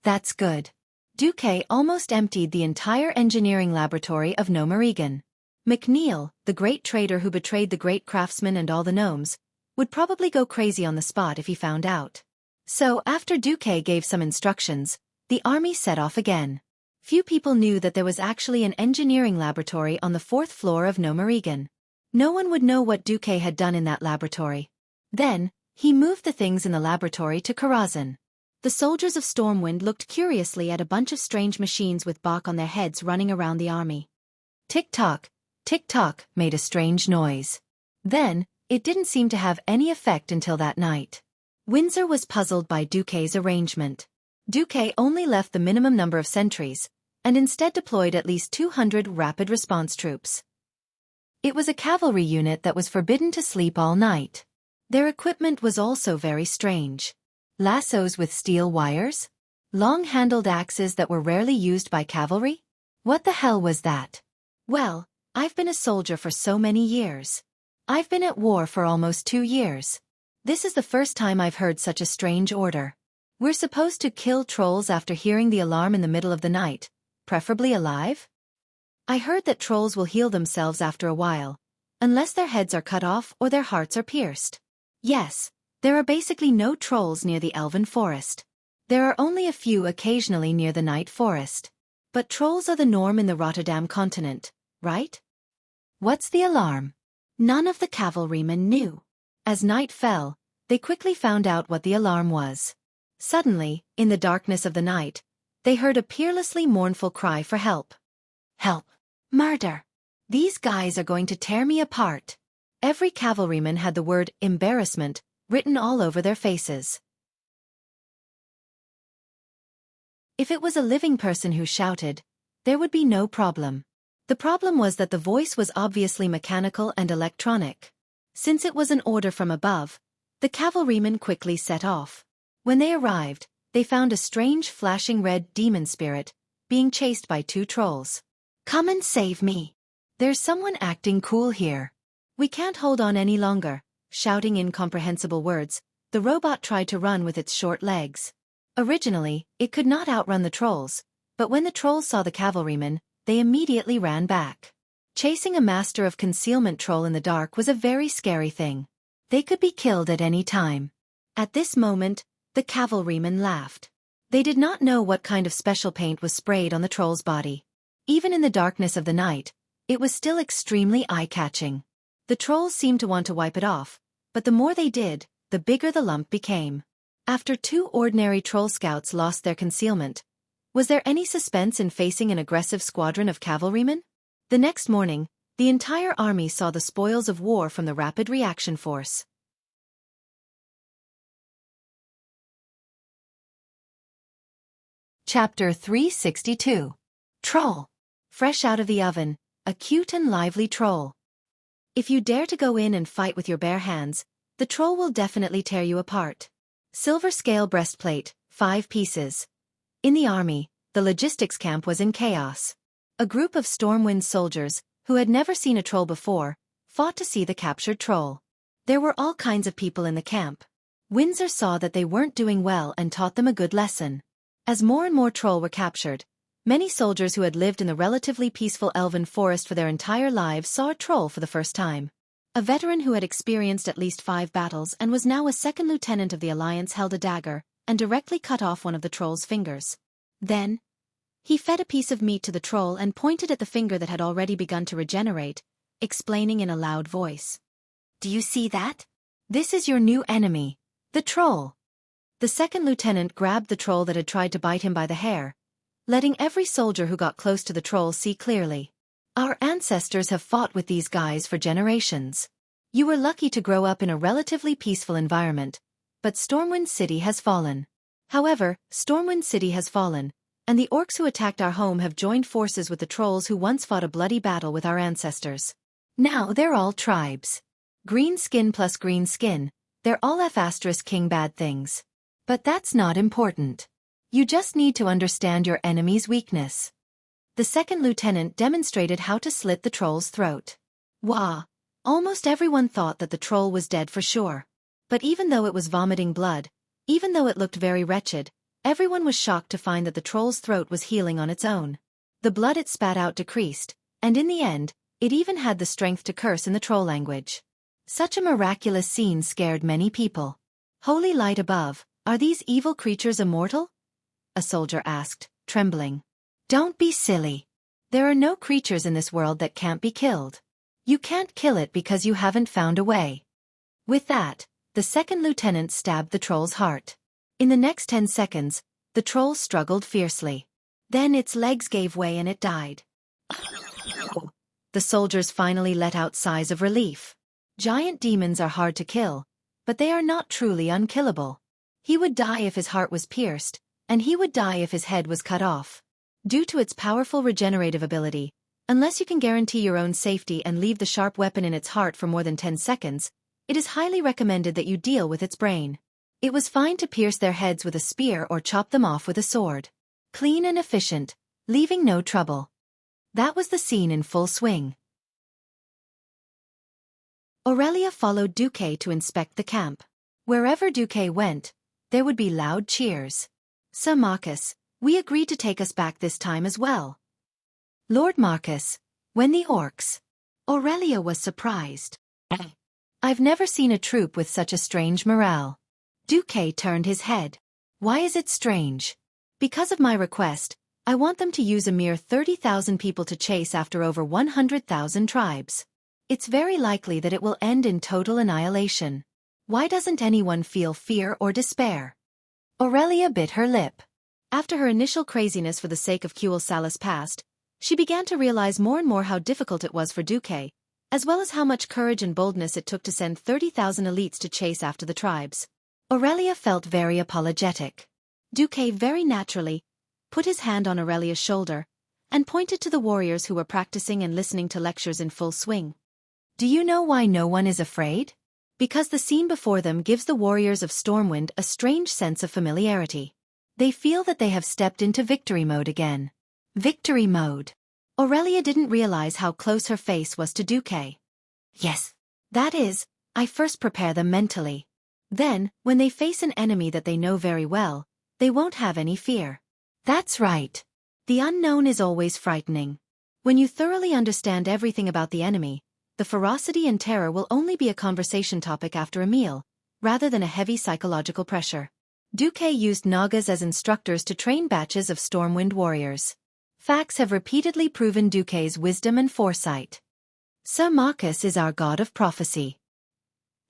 Speaker 1: That's good. Duque almost emptied the entire engineering laboratory of Gnomerigan. McNeil, the great trader who betrayed the great craftsman and all the gnomes, would probably go crazy on the spot if he found out. So after Duque gave some instructions, the army set off again. Few people knew that there was actually an engineering laboratory on the 4th floor of Gnomerigan. No one would know what Duque had done in that laboratory. Then, he moved the things in the laboratory to Karazhan. The soldiers of Stormwind looked curiously at a bunch of strange machines with bark on their heads running around the army. Tick-tock made a strange noise. Then, it didn't seem to have any effect until that night. Windsor was puzzled by Duque's arrangement. Duque only left the minimum number of sentries, and instead deployed at least 200 rapid response troops. It was a cavalry unit that was forbidden to sleep all night. Their equipment was also very strange. Lassos with steel wires? Long-handled axes that were rarely used by cavalry? What the hell was that? Well, I've been a soldier for so many years. I've been at war for almost 2 years. This is the first time I've heard such a strange order. We're supposed to kill trolls after hearing the alarm in the middle of the night, preferably alive? I heard that trolls will heal themselves after a while, unless their heads are cut off or their hearts are pierced. Yes, there are basically no trolls near the Elven Forest. There are only a few occasionally near the Night Forest. But trolls are the norm in the Rotterdam continent, right? What's the alarm? None of the cavalrymen knew. As night fell, they quickly found out what the alarm was. Suddenly, in the darkness of the night, they heard a peerlessly mournful cry for help. Help! Murder! These guys are going to tear me apart. Every cavalryman had the word embarrassment written all over their faces. If it was a living person who shouted, there would be no problem. The problem was that the voice was obviously mechanical and electronic. Since it was an order from above, the cavalrymen quickly set off. When they arrived, they found a strange flashing red demon spirit being chased by 2 trolls. Come and save me. There's someone acting cool here. We can't hold on any longer. Shouting incomprehensible words, the robot tried to run with its short legs. Originally, it could not outrun the trolls, but when the trolls saw the cavalrymen, they immediately ran back. Chasing a master of concealment troll in the dark was a very scary thing. They could be killed at any time. At this moment, the cavalrymen laughed. They did not know what kind of special paint was sprayed on the troll's body. Even in the darkness of the night, it was still extremely eye-catching. The trolls seemed to want to wipe it off, but the more they did, the bigger the lump became. After 2 ordinary troll scouts lost their concealment, was there any suspense in facing an aggressive squadron of cavalrymen? The next morning, the entire army saw the spoils of war from the Rapid Reaction Force. Chapter 362. Troll. Fresh out of the oven, a cute and lively troll. If you dare to go in and fight with your bare hands, the troll will definitely tear you apart. Silver scale breastplate, 5 pieces. In the army, the logistics camp was in chaos. A group of Stormwind soldiers, who had never seen a troll before, fought to see the captured troll. There were all kinds of people in the camp. Windsor saw that they weren't doing well and taught them a good lesson. As more and more troll were captured, many soldiers who had lived in the relatively peaceful elven forest for their entire lives saw a troll for the first time. A veteran who had experienced at least 5 battles and was now a second lieutenant of the Alliance held a dagger and directly cut off one of the troll's fingers. Then, he fed a piece of meat to the troll and pointed at the finger that had already begun to regenerate, explaining in a loud voice. "Do you see that? This is your new enemy, the troll." The second lieutenant grabbed the troll that had tried to bite him by the hair, letting every soldier who got close to the troll see clearly. "Our ancestors have fought with these guys for generations. You were lucky to grow up in a relatively peaceful environment, but Stormwind City has fallen. However, Stormwind City has fallen, and the orcs who attacked our home have joined forces with the trolls who once fought a bloody battle with our ancestors. Now they're all tribes. Green skin plus green skin, they're all F***ing bad things. But that's not important. You just need to understand your enemy's weakness." The second lieutenant demonstrated how to slit the troll's throat. Wah! Almost everyone thought that the troll was dead for sure. But even though it was vomiting blood, even though it looked very wretched, everyone was shocked to find that the troll's throat was healing on its own. The blood it spat out decreased, and in the end, it even had the strength to curse in the troll language. Such a miraculous scene scared many people. "Holy light above, are these evil creatures immortal?" a soldier asked, trembling. "Don't be silly. There are no creatures in this world that can't be killed. You can't kill it because you haven't found a way." With that, the second lieutenant stabbed the troll's heart. In the next 10 seconds, the troll struggled fiercely. Then its legs gave way and it died. The soldiers finally let out sighs of relief. Giant demons are hard to kill, but they are not truly unkillable. He would die if his heart was pierced, and he would die if his head was cut off. Due to its powerful regenerative ability, unless you can guarantee your own safety and leave the sharp weapon in its heart for more than 10 seconds, it is highly recommended that you deal with its brain. It was fine to pierce their heads with a spear or chop them off with a sword. Clean and efficient, leaving no trouble. That was the scene in full swing. Aurelia followed Xueqi to inspect the camp. Wherever Xueqi went, there would be loud cheers. "Sir Marcus, we agreed to take us back this time as well." "Lord Marcus, when the orcs?" Aurelia was surprised. "I've never seen a troop with such a strange morale." Xueqi turned his head. "Why is it strange?" "Because of my request, I want them to use a mere 30,000 people to chase after over 100,000 tribes. It's very likely that it will end in total annihilation. Why doesn't anyone feel fear or despair?" Aurelia bit her lip. After her initial craziness for the sake of Xueqi Salas passed, she began to realize more and more how difficult it was for Xueqi, as well as how much courage and boldness it took to send 30,000 elites to chase after the tribes. Aurelia felt very apologetic. Xueqi very naturally put his hand on Aurelia's shoulder and pointed to the warriors who were practicing and listening to lectures in full swing. "Do you know why no one is afraid? Because the scene before them gives the warriors of Stormwind a strange sense of familiarity. They feel that they have stepped into victory mode again." Victory mode. Aurelia didn't realize how close her face was to Xueqi. "Yes. That is, I first prepare them mentally. Then, when they face an enemy that they know very well, they won't have any fear." "That's right. The unknown is always frightening. When you thoroughly understand everything about the enemy, the ferocity and terror will only be a conversation topic after a meal, rather than a heavy psychological pressure." Duque used Nagas as instructors to train batches of Stormwind warriors. Facts have repeatedly proven Duque's wisdom and foresight. Sir Marcus is our god of prophecy.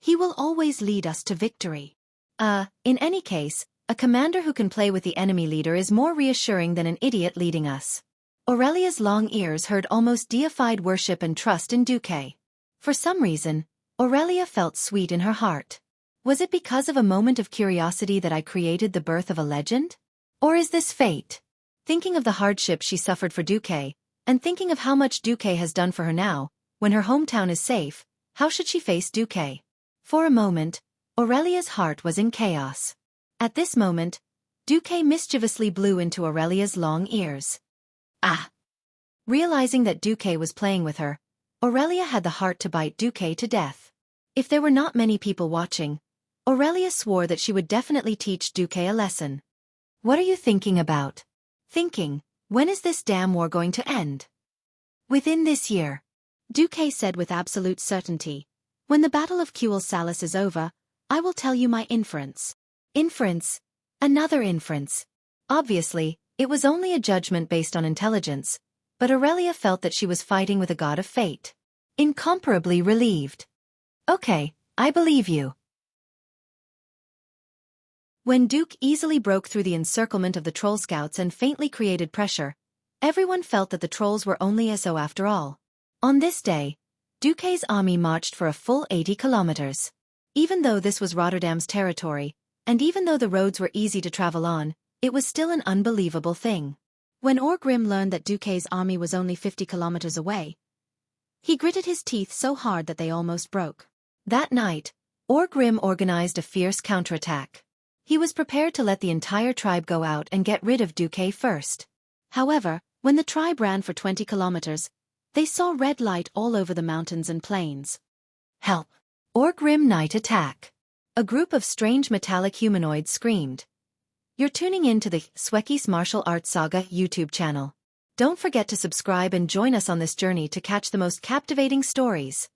Speaker 1: He will always lead us to victory. In any case, a commander who can play with the enemy leader is more reassuring than an idiot leading us. Aurelia's long ears heard almost deified worship and trust in Duque. For some reason, Aurelia felt sweet in her heart. Was it because of a moment of curiosity that I created the birth of a legend? Or is this fate? Thinking of the hardship she suffered for Duque, and thinking of how much Duque has done for her now, when her hometown is safe, how should she face Duque? For a moment, Aurelia's heart was in chaos. At this moment, Duque mischievously blew into Aurelia's long ears. Ah! Realizing that Duque was playing with her, Aurelia had the heart to bite Duque to death. If there were not many people watching, Aurelia swore that she would definitely teach Duque a lesson. What are you thinking about? Thinking, when is this damn war going to end? Within this year. Duque said with absolute certainty. When the Battle of Cuel Salis is over, I will tell you my inference. Inference? Another inference. Obviously, it was only a judgment based on intelligence, but Aurelia felt that she was fighting with a god of fate. Incomparably relieved. Okay, I believe you. When Duque easily broke through the encirclement of the troll scouts and faintly created pressure, everyone felt that the trolls were only SO after all. On this day, Duque's army marched for a full 80 kilometers. Even though this was Rotterdam's territory, and even though the roads were easy to travel on, it was still an unbelievable thing. When Orgrim learned that Duque's army was only 50 kilometers away, he gritted his teeth so hard that they almost broke. That night, Orgrim organized a fierce counterattack. He was prepared to let the entire tribe go out and get rid of Duque first. However, when the tribe ran for 20 kilometers, they saw red light all over the mountains and plains. Help! Orgrim night attack! A group of strange metallic humanoids screamed. You're tuning in to the Xueqi's Martial Arts Saga YouTube channel. Don't forget to subscribe and join us on this journey to catch the most captivating stories.